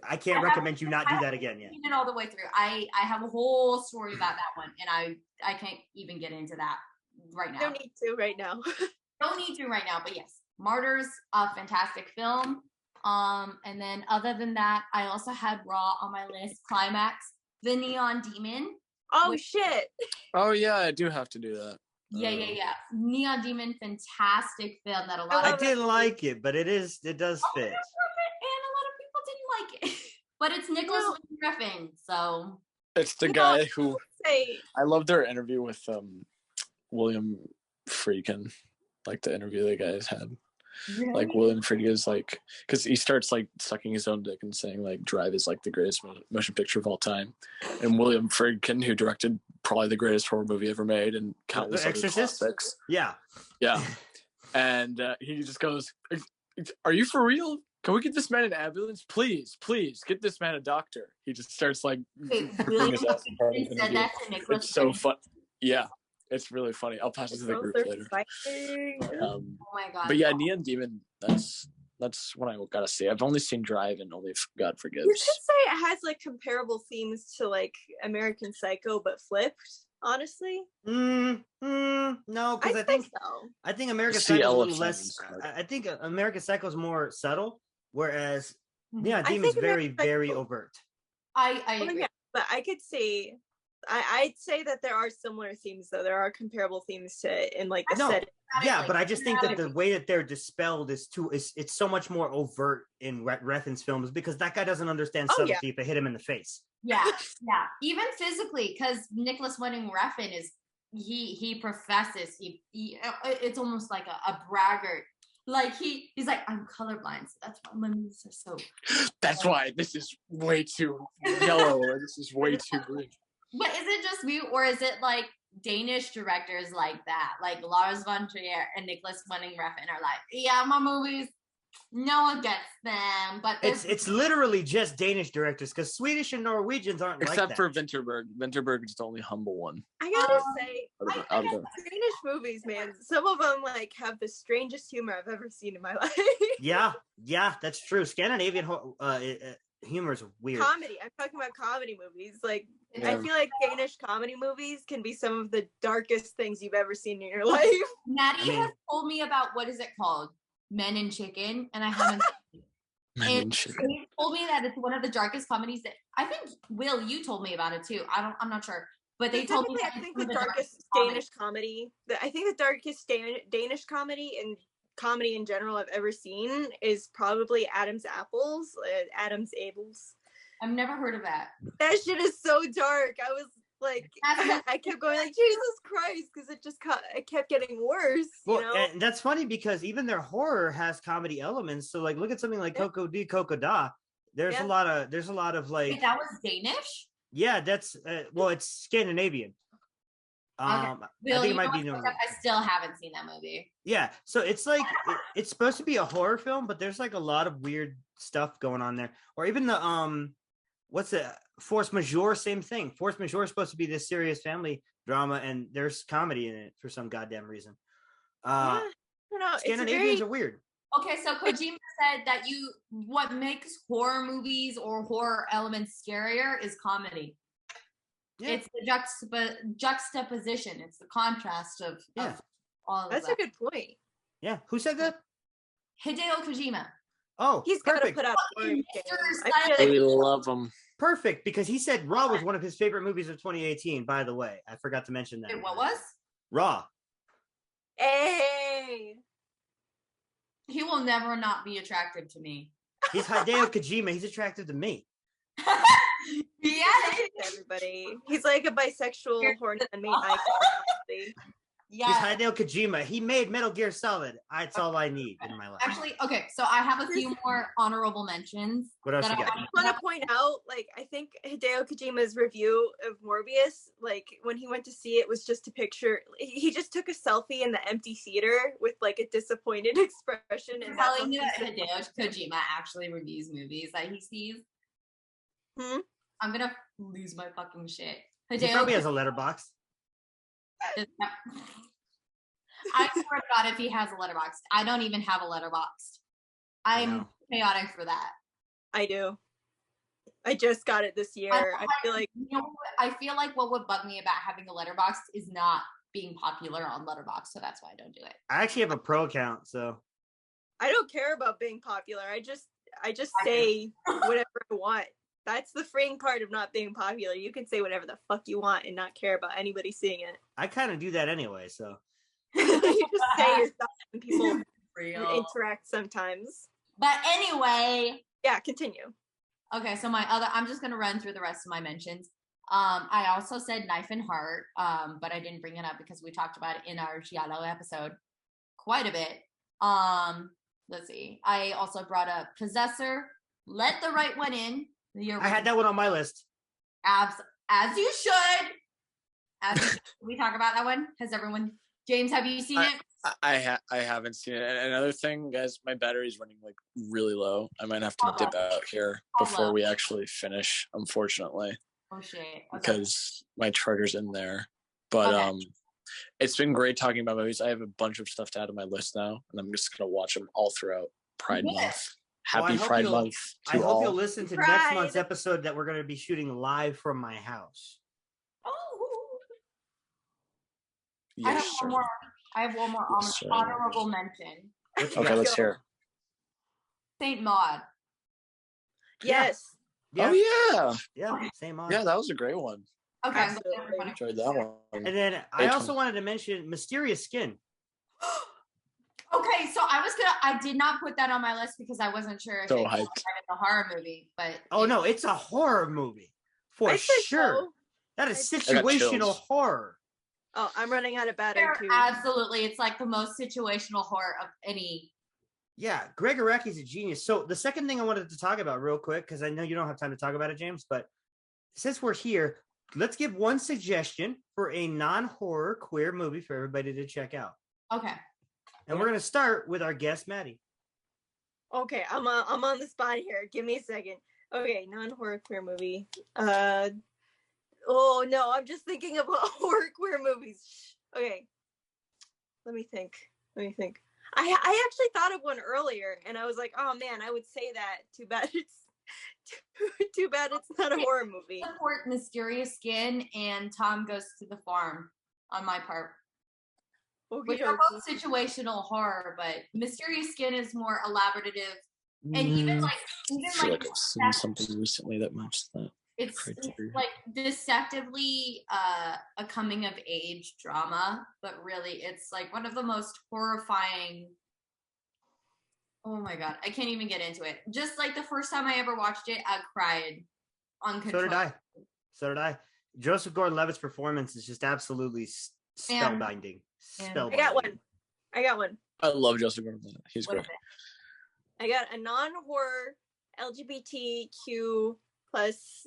I can't recommend you not do that again. Yeah, it all the way through. I have a whole story about that one, and I can't even get into that right now. Don't need to right now. Don't need to right now, but yes, Martyrs, a fantastic film. And then other than that, I also had Raw on my list. Climax, The Neon Demon. Oh shit! Oh yeah, I do have to do that. Yeah. Neon Demon, fantastic film that a lot of I didn't like it, but it does fit. And a lot of people didn't like it. But it's Nicholas Griffin, so it's the guy who say I love their interview with William Friedkin, like the interview the guys had. really? Like William Friedkin's like, because he starts like sucking his own dick and saying like Drive is like the greatest motion picture of all time, and William Friedkin, who directed probably the greatest horror movie ever made and countless The other Exorcist? classics. Yeah. And he just goes, "Are you for real? Can we get this man an ambulance? Please get this man a doctor." He just starts like Wait, freaking really? his ass apart in He the said interview. that to Nicholas It's so Griffin? fun. Yeah, it's really funny. I'll pass it to the group later. Oh my god. But yeah, Neon Demon, that's That's what I gotta see. I've only seen Drive and Only God You Forgives. could say it has like comparable themes to like American Psycho, but flipped. Honestly, No, because I'd say so. I think American See Psycho is a little LF7 less. card. I think American Psycho is more subtle, whereas Mhm. Neon I Demon's think very, American very Psycho- overt. I Well, agree. yeah, but I could say I'd say that there are similar themes, though. There are comparable themes to in like the No, setting. yeah, but I just think that the Cinematically. way that they're dispelled is it's so much more overt in Refn's films because that guy doesn't understand Oh, yeah. subtlety if it hit him in the face. Yeah, yeah. Even physically, because Nicholas Winding Refn is he professes he it's almost like a braggart. Like he's like, I'm colorblind, so that's why my movies are so. That's why this is way too yellow or this is way too green. But is it just me, or is it like Danish directors like that? Like Lars von Trier and Nicholas Winding Refn are like, yeah, my movies, no one gets them. But It's literally just Danish directors because Swedish and Norwegians aren't Except like for that. Vinterberg. Vinterberg is the only humble one. I gotta Um, say, Out of the- Danish movies, man. Some of them like have the strangest humor I've ever seen in my life. Yeah, that's true. Scandinavian humor is weird. Comedy. I'm talking about comedy movies. Like I Yeah. feel like Danish comedy movies can be some of the darkest things you've ever seen in your life. Maddie I mean- has told me about what is it called, Men in Chicken, and I haven't. And he told me that it's one of the darkest comedies that I think Will, you told me about it too. I'm not sure, but they told me Typically, that I it's think one the of darkest comedies. Danish comedy. I think the darkest Danish comedy and comedy in general I've ever seen is probably Adam's Apples. Adam's Apples. I've never heard of that. That shit is so dark. I was like, That's- I kept going like, Jesus Christ, because it kept getting worse. Well, You know? and that's funny because even their horror has comedy elements. So, like, look at something like Yeah. Coco D Coco Da. There's Yeah. a lot of like, Wait, that was Danish? yeah, that's well, it's Scandinavian. I Will, think it you might know be what's Norwegian. fucked up? I still haven't seen that movie. Yeah, so it's like it's supposed to be a horror film, but there's like a lot of weird stuff going on there. Or even the what's it? Force Majeure, same thing. Force Majeure is supposed to be this serious family drama, and there's comedy in it for some goddamn reason. Yeah, I don't know. It's Scandinavians are weird. Okay, so Kojima said that what makes horror movies or horror elements scarier is comedy. Yeah. It's the juxtaposition. It's the contrast of all of That's that. a good point. Yeah, who said that? Hideo Kojima. Oh, He's got to perfect. put out a horror Fucking game. Mr. I feel Silent- We love them. Perfect, because he said Raw was one of his favorite movies of 2018. By the way, I forgot to mention that. Wait, what was? Raw? Hey, He will never not be attractive to me. He's Hideo Kojima. He's attractive to me. Yeah. everybody. He's like a bisexual horny inmate icon. honestly. He's Yeah. Hideo Kojima. He made Metal Gear Solid. That's all I need in my life. Actually, okay, so I have a few more honorable mentions. What else that you I got? want I want to point out, like, I think Hideo Kojima's review of Morbius, like, when he went to see it, was just a picture. He just took a selfie in the empty theater with like a disappointed expression. I'm And that's telling you all that he said. Hideo Kojima actually reviews movies that he sees. Hmm? I'm gonna lose my fucking shit. He Hideo probably has a letterbox. does not- I swear to God, if he has a letterbox, I don't even have a letterbox. I'm know. chaotic for that. I do. I just got it this year. I feel like You know, I feel like what would bug me about having a letterbox is not being popular on Letterboxd, so that's why I don't do it. I actually have a pro account, so I don't care about being popular. I just I say whatever I want. That's the freeing part of not being popular. You can say whatever the fuck you want and not care about anybody seeing it. I kind of do that anyway. So You just say your stuff and people Real. interact sometimes. But anyway, Yeah, continue. okay, so I'm just gonna run through the rest of my mentions. I also said Knife and Heart, but I didn't bring it up because we talked about it in our Giallo episode quite a bit. Let's see. I also brought up Possessor, Let the Right One In. I had that one on my list. As you should. Should we talk about that one? Has everyone? James, have you seen it? I haven't seen it. And another thing, guys, my battery's running like really low. I might have to dip out here before we actually finish, unfortunately, Oh shit. Okay. because my charger's in there. But Okay. it's been great talking about movies. I have a bunch of stuff to add to my list now, and I'm just gonna watch them all throughout. Pride Yeah. Month. Well, I Happy hope Pride you'll- Month I to hope all. you'll listen to next Pride. month's episode that we're going to be shooting live from my house. Oh, Yes, sir. I have one more Yes, sir. honorable mention. What you Okay, got? let's hear it. Saint Maud. Yes. Yeah, Oh, yeah, same on. yeah. That was a great one. Okay, I'm Absolutely. glad everyone- Enjoyed that one. And then I also 820. wanted to mention Mysterious Skin. Okay, so I did not put that on my list because I wasn't sure if So it was hyped. a horror movie, but Oh no, it's a horror movie for I say sure. so. That is I got situational chills. horror. Oh, I'm running out of battery too. absolutely, it's like the most situational horror of any. Yeah, Greg Araki's a genius. So the second thing I wanted to talk about real quick, because I know you don't have time to talk about it, James, but since we're here, let's give one suggestion for a non-horror queer movie for everybody to check out. Okay. And we're going to start with our guest, Maddie. Okay, I'm on the spot here. Give me a second. Okay, non-horror queer movie. Oh no, I'm just thinking of horror queer movies. Okay, let me think. I actually thought of one earlier, and I was like, oh man, I would say that. Too bad it's not a horror movie. Support Mysterious Skin and Tom Goes to the Farm on my part. Which Okay, are both situational horror, but Mysterious Skin is more elaborative, and even I feel like I've seen something recently that matched that. it's criteria. like deceptively a coming of age drama, but really it's like one of the most horrifying. Oh my god, I can't even get into it. Just like the first time I ever watched it, I cried uncontrollably. So did I. Joseph Gordon-Levitt's performance is just absolutely spellbinding. Man. I got one. I love Joseph Gordon-Levitt. He's What great. is it? I got a non-horror LGBTQ plus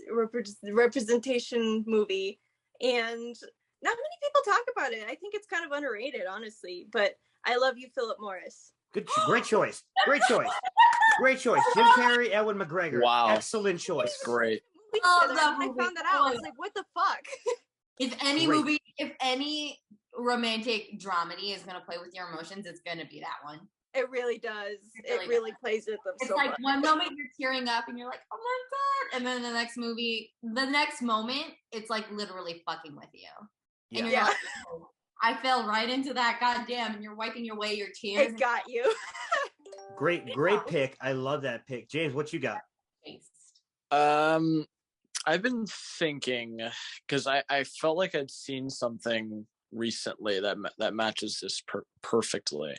representation movie, and not many people talk about it. I think it's kind of underrated, honestly. But I Love You, Philip Morris. Great choice. Jim Carrey, Ewan McGregor. Wow. Excellent choice. It's great. Love When that I movie. found that out, I was like, what the fuck? If any Great. movie, if any romantic dramedy is gonna play with your emotions, it's gonna be that one. It really does. It really It really plays with them It's so like much. one moment you're tearing up and you're like, oh my god, and then the next moment, it's like literally fucking with you. And you're Yeah. like, oh, I fell right into that, goddamn, and you're wiping away your tears. It got you. Great pick. I love that pick. James, what you got? I've been thinking because I felt like I'd seen something recently that matches this perfectly.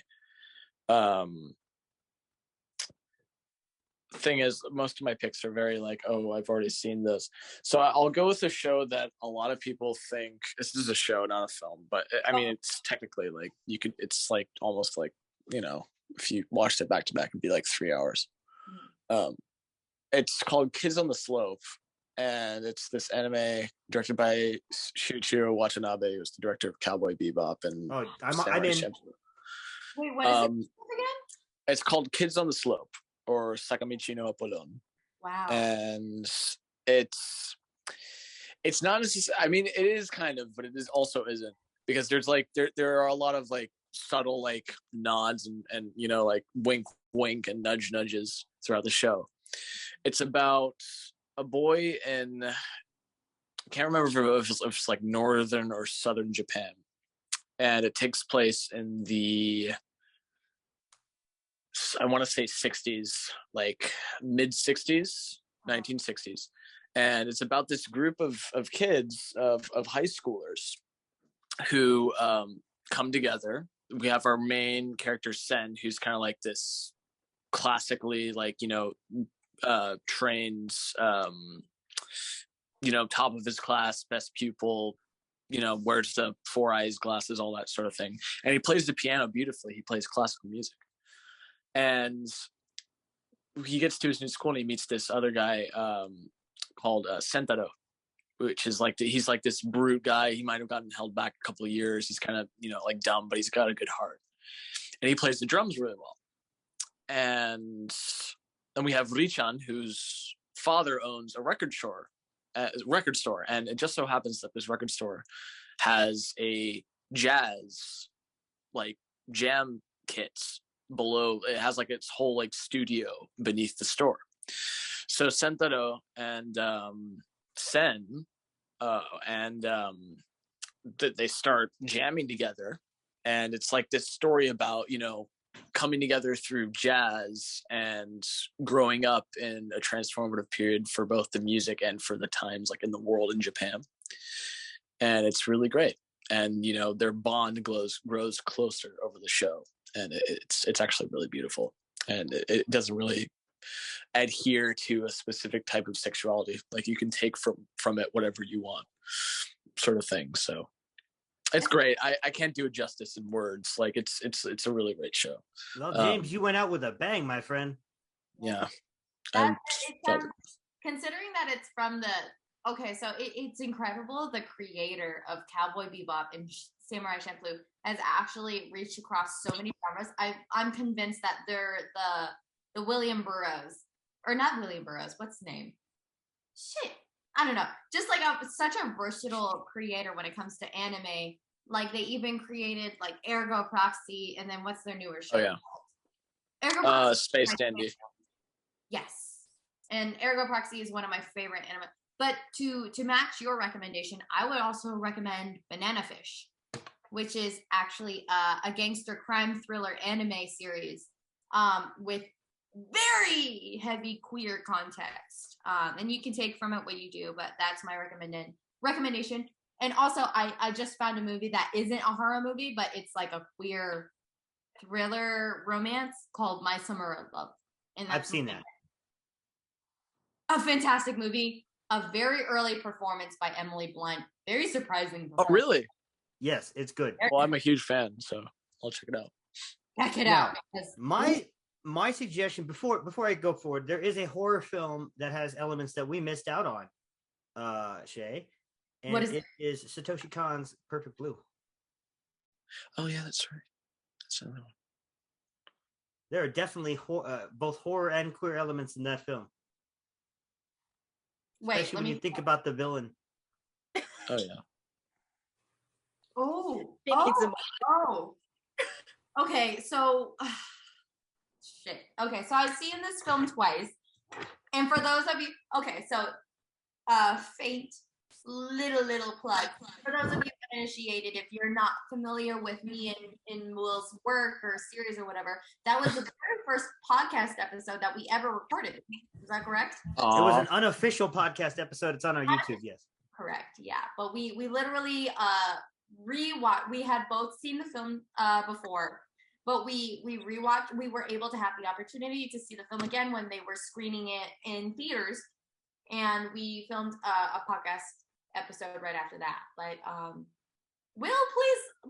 Thing is, most of my picks are very like, oh, I've already seen this. So I'll go with a show that a lot of people think this is a show, not a film. But I mean, it's technically like it's like almost like, if you watched it back to back, it'd be like 3 hours. It's called Kids on the Slope. And it's this anime directed by Shuichiro Watanabe, who was the director of Cowboy Bebop and Oh, I'm Samurai in. Champloo. Wait, what is it again? It's called Kids on the Slope or Sakamichi no Apollon. Wow. And it's not necessarily, I mean, it is kind of, but it is also isn't, because there's like there are a lot of like subtle like nods and like wink wink and nudges throughout the show. It's about a boy in, I can't remember if it's like northern or southern Japan, and it takes place in the, I want to say 60s, like mid 60s, 1960s, and it's about this group of kids of high schoolers who come together. We have our main character Sen, who's kind of like this classically like trained top of his class, best pupil, wears the 4 eyes glasses, all that sort of thing, and he plays the piano beautifully. He plays classical music, and he gets to his new school and he meets this other guy called Sentaro, which is like he's like this brute guy. He might have gotten held back a couple of years. He's kind of like dumb, but he's got a good heart, and he plays the drums really well. And then we have Richan, whose father owns a record store, and it just so happens that this record store has a jazz like jam kits below. It has like its whole like studio beneath the store. So Sentaro and Sen and they start jamming together, and it's like this story about, you know, coming together through jazz and growing up in a transformative period for both the music and for the times like in the world in Japan. And it's really great. And, you know, their bond grows closer over the show. And it's actually really beautiful. And it doesn't really adhere to a specific type of sexuality. Like you can take from it whatever you want, sort of thing. So it's great. I can't do it justice in words. Like it's a really great show. Well, James, you went out with a bang, my friend. Yeah. Considering that it's from so it's incredible. The creator of Cowboy Bebop and Samurai Champloo has actually reached across so many genres. I'm convinced that they're the William Burroughs, or not William Burroughs. What's his name? Shit, I don't know. Just like such a versatile creator when it comes to anime. Like they even created like Ergo Proxy, and then what's their newer show? Oh yeah, Ergo Proxy, Space Dandy. Yes, and Ergo Proxy is one of my favorite anime. But to match your recommendation, I would also recommend Banana Fish, which is actually a gangster crime thriller anime series with very heavy queer context. And you can take from it what you do, but that's my recommendation. And also, I just found a movie that isn't a horror movie, but it's like a queer thriller romance called My Summer Love. And I've seen that. A fantastic movie. A very early performance by Emily Blunt. Very surprising. Oh, really? Yes, it's good. Well, I'm a huge fan, so I'll check it out. Check it out. My suggestion before I go forward, there is a horror film that has elements that we missed out on, Shay. And what is it? Is Satoshi Kon's Perfect Blue. Oh yeah, that's right. That's another one. There are definitely both horror and queer elements in that film. Wait, especially when you think about the villain. Oh yeah. Oh. Okay, so shit. Okay, so I've seen this film twice. And for those of you, okay, so faint little plug. For those of you uninitiated, if you're not familiar with me in Will's work or series or whatever, that was the very first podcast episode that we ever recorded. Is that correct? Aww. It was an unofficial podcast episode. It's on our YouTube, yes. Correct, yeah. But we literally rewatched. We had both seen the film before, but we rewatched. We were able to have the opportunity to see the film again when they were screening it in theaters, and we filmed a podcast episode right after that. But Will,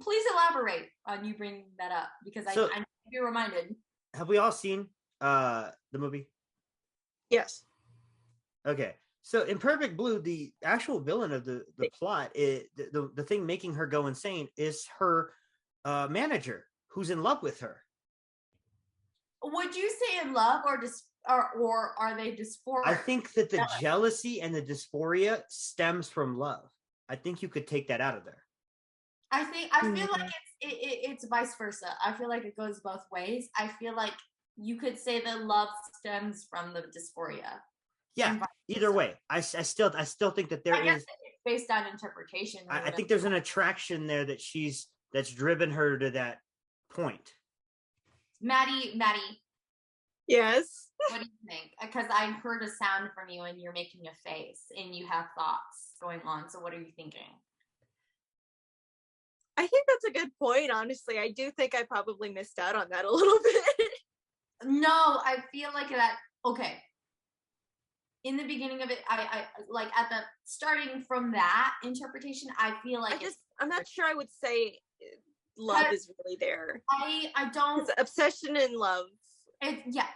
please elaborate on you bringing that up, because I need to be reminded. Have we all seen the movie? Yes. Okay. So in Perfect Blue, the actual villain of the plot, the thing making her go insane is her manager, who's in love with her. Would you say in love or are they dysphoric? I think that the jealousy and the dysphoria stems from love. I think you could take that out of there. I feel like it's vice versa. I feel like it goes both ways. I feel like you could say that love stems from the dysphoria. Yeah, either way, I still think that there is, it's based on interpretation. I think there's an attraction there that's driven her to that point. Maddie, Yes. what do you think? Because I heard a sound from you and you're making a face and you have thoughts going on. So what are you thinking? I think that's a good point, honestly. I do think I probably missed out on that a little bit. No, I feel like that. Okay. In the beginning of it, I like at the starting from that interpretation, I feel like I'm not sure I would say love is really there. I don't. It's obsession and love. Yeah.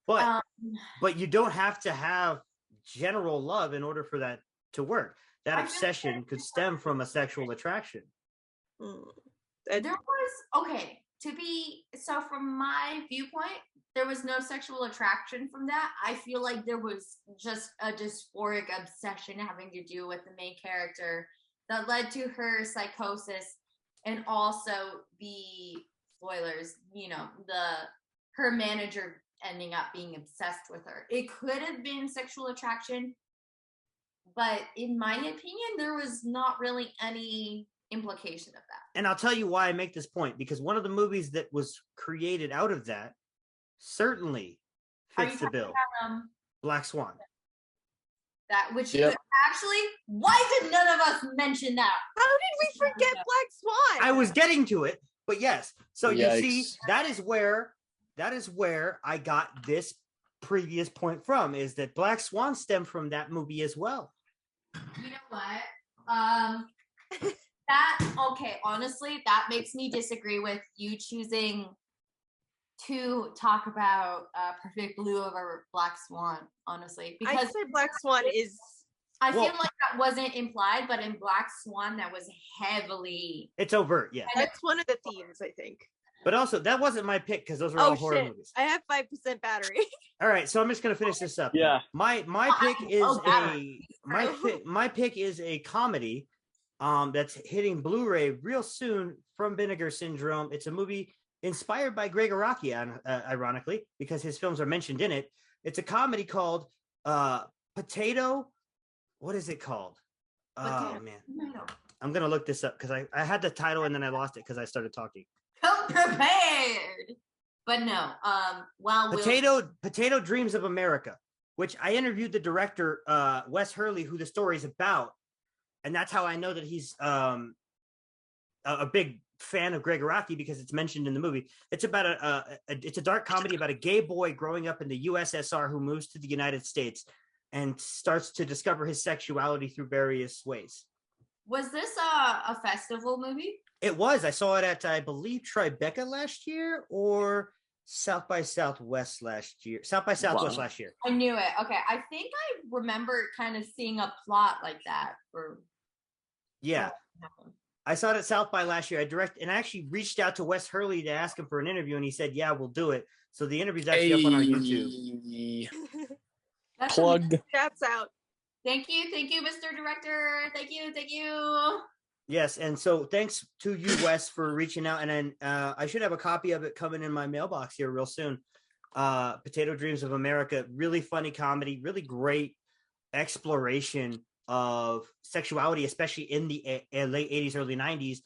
But you don't have to have general love in order for that to work. That obsession could stem from a sexual attraction. There was so from my viewpoint, there was no sexual attraction from that. I feel like there was just a dysphoric obsession having to do with the main character that led to her psychosis and also the spoilers, her manager ending up being obsessed with her. It could have been sexual attraction, but in my opinion, there was not really any implication of that. And I'll tell you why I make this point, because one of the movies that was created out of that certainly fits the bill. About, Black Swan. That which could actually, why did none of us mention that? How did we forget Black Swan? I was getting to it, but yes. So Yikes. you see, that is where I got this previous point from, is that Black Swan stemmed from that movie as well. You know what? Honestly, that makes me disagree with you choosing to talk about Perfect Blue over Black Swan, honestly. Because I'd say Black Swan is... I feel like that wasn't implied, but in Black Swan, that was heavily... It's overt, yeah. That's one of the themes, I think. But also, that wasn't my pick, because those are all horror movies. I have 5% battery. All right, so I'm just gonna finish this up. Yeah. My pick is my pick is a comedy that's hitting Blu-ray real soon from Vinegar Syndrome. It's a movie inspired by Greg Araki, ironically, because his films are mentioned in it. It's a comedy called Potato. What is it called? Oh man, I'm gonna look this up because I had the title and then I lost it because I started talking. Come prepared. But no, Potato Dreams of America, which I interviewed the director, Wes Hurley, who the story is about. And that's how I know that he's a big fan of Greg Araki, because it's mentioned in the movie. It's about it's a dark comedy about a gay boy growing up in the USSR who moves to the United States and starts to discover his sexuality through various ways. Was this a festival movie? It was. I saw it at, I believe, Tribeca last year or South by Southwest last year. South by Southwest last year. I knew it. Okay. I think I remember kind of seeing a plot like that. Yeah. I saw it at South by last year. I actually reached out to Wes Hurley to ask him for an interview, and he said, yeah, we'll do it. So the interview's actually up on our YouTube. Plug. Shouts out. Thank you, Mr. Director. Thank you. Yes, and so thanks to you, Wes, for reaching out. And then I should have a copy of it coming in my mailbox here real soon. Potato Dreams of America, really funny comedy, really great exploration of sexuality, especially in the late 80s, early 90s,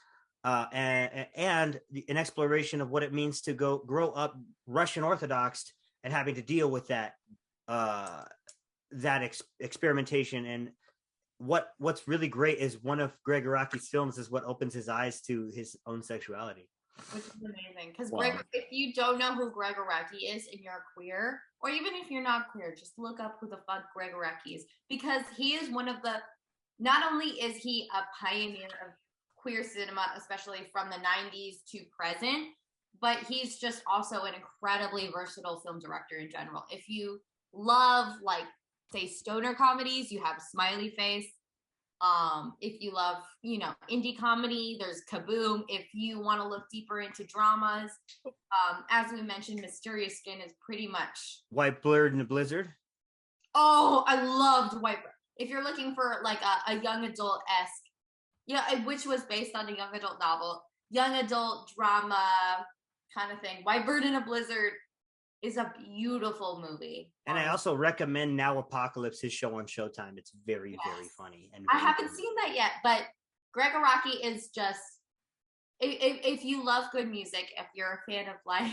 and an exploration of what it means to grow up Russian Orthodox and having to deal with that experimentation. And what's really great is one of Greg Araki's films is what opens his eyes to his own sexuality, which is amazing. Because if you don't know who Greg Araki is and you're queer, or even if you're not queer, just look up who the fuck Greg Araki is, because he is one of the, not only is he a pioneer of queer cinema, especially from the 90s to present, but he's just also an incredibly versatile film director in general. If you love, like, say, stoner comedies, you have Smiley Face. If you love, indie comedy, there's Kaboom. If you want to look deeper into dramas, as we mentioned, Mysterious Skin is pretty much White Bird in a Blizzard. Oh, I loved White Bird. If you're looking for like a young adult-esque, which was based on a young adult novel, young adult drama kind of thing, White Bird in a Blizzard is a beautiful movie. And I also recommend Now Apocalypse, his show on Showtime. It's very, very funny. And I haven't seen that yet, but Greg Araki is just, if you love good music, if you're a fan of, like,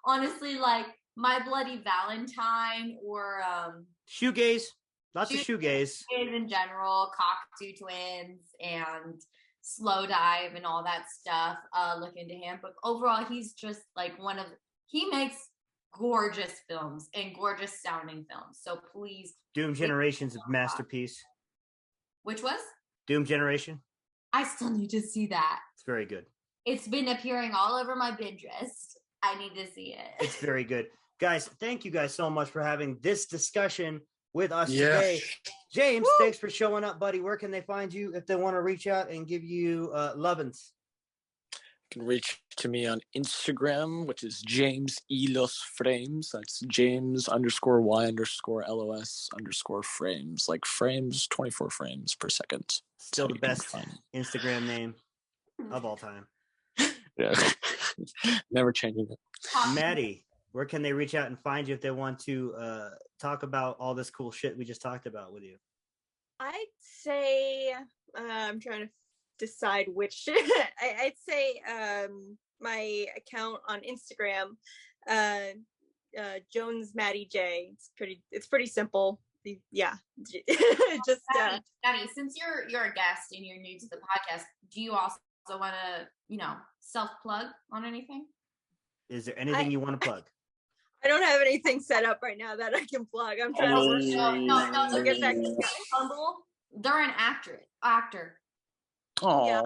honestly, like My Bloody Valentine or shoegaze, lots of shoegaze in general, Cockatoo Twins and Slow Dive and all that stuff, look into him. But overall, he's just like he makes gorgeous films and gorgeous sounding films. So please. Doom Generation's a masterpiece. Which was? Doom Generation. I still need to see that. It's very good. It's been appearing all over my Pinterest. I need to see it. It's very good. Guys, thank you guys so much for having this discussion with us today. James, thanks for showing up, buddy. Where can they find you if they want to reach out and give you lovin's? You can reach to me on Instagram, which is James E. Los Frames. That's James_Y_LOS_frames. Like frames, 24 frames per second. Still the best Instagram name of all time. Yeah. Never changing it. Maddie, where can they reach out and find you if they want to talk about all this cool shit we just talked about with you? I'd say I'm trying to decide which. I'd say my account on Instagram, Jones Maddie J. It's pretty simple. Yeah, just Maddie, since you're a guest and you're new to the podcast, do you also want to self plug on anything? Is there anything you want to plug? I don't have anything set up right now that I can plug. I'm trying to No. get back to Humble. They're an actor. Oh, yeah.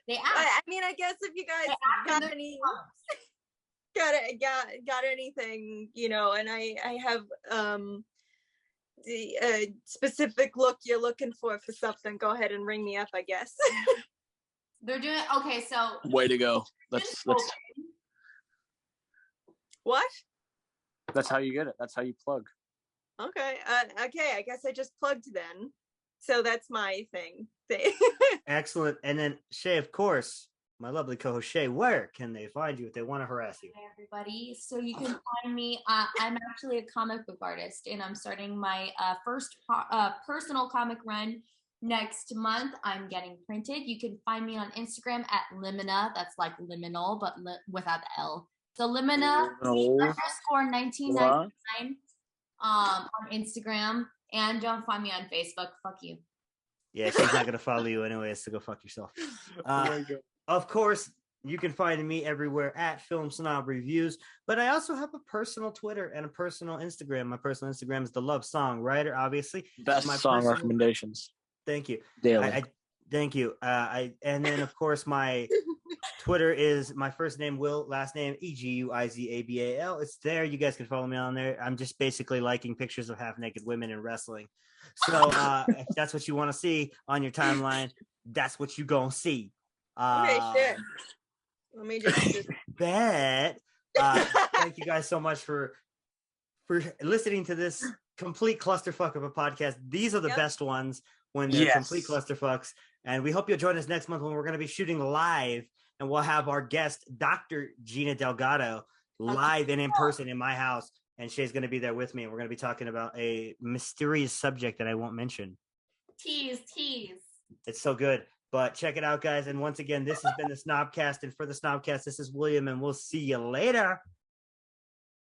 They act. I mean, I guess if you guys got any, got anything, and I have the specific look you're looking for something, go ahead and ring me up, I guess. They're doing okay. So way to go. That's what? That's how you get it. That's how you plug. Okay. Okay. I guess I just plugged then. So that's my thing. Excellent. And then Shay, of course, my lovely co-host Shay, where can they find you if they want to harass you? Hi, everybody. So you can find me. I'm actually a comic book artist, and I'm starting my first personal comic run next month. I'm getting printed. You can find me on Instagram at Limina. That's like liminal, but without the L. So Limina _ 1999 on Instagram, and don't find me on Facebook. Fuck you. Yeah, she's not gonna follow you anyways, so go fuck yourself. Of course, you can find me everywhere at Film Snob Reviews, but I also have a personal Twitter and a personal Instagram. My personal Instagram is The Love Song Writer, obviously. Best song recommendations. Thank you. Daily. Thank you. And then of course my Twitter is my first name Will, last name EGUIZABAL. It's there. You guys can follow me on there. I'm just basically liking pictures of half naked women in wrestling. So if that's what you want to see on your timeline, that's what you gonna see. Okay, shit. Let me just bet. Thank you guys so much for listening to this complete clusterfuck of a podcast. These are the best ones when they're complete clusterfucks. And we hope you'll join us next month when we're going to be shooting live, and we'll have our guest, Dr. Gina Delgado, live and in person in my house. And Shay's going to be there with me. And we're going to be talking about a mysterious subject that I won't mention. Tease. It's so good. But check it out, guys. And once again, this has been the Snobcast. And for the Snobcast, this is William, and we'll see you later.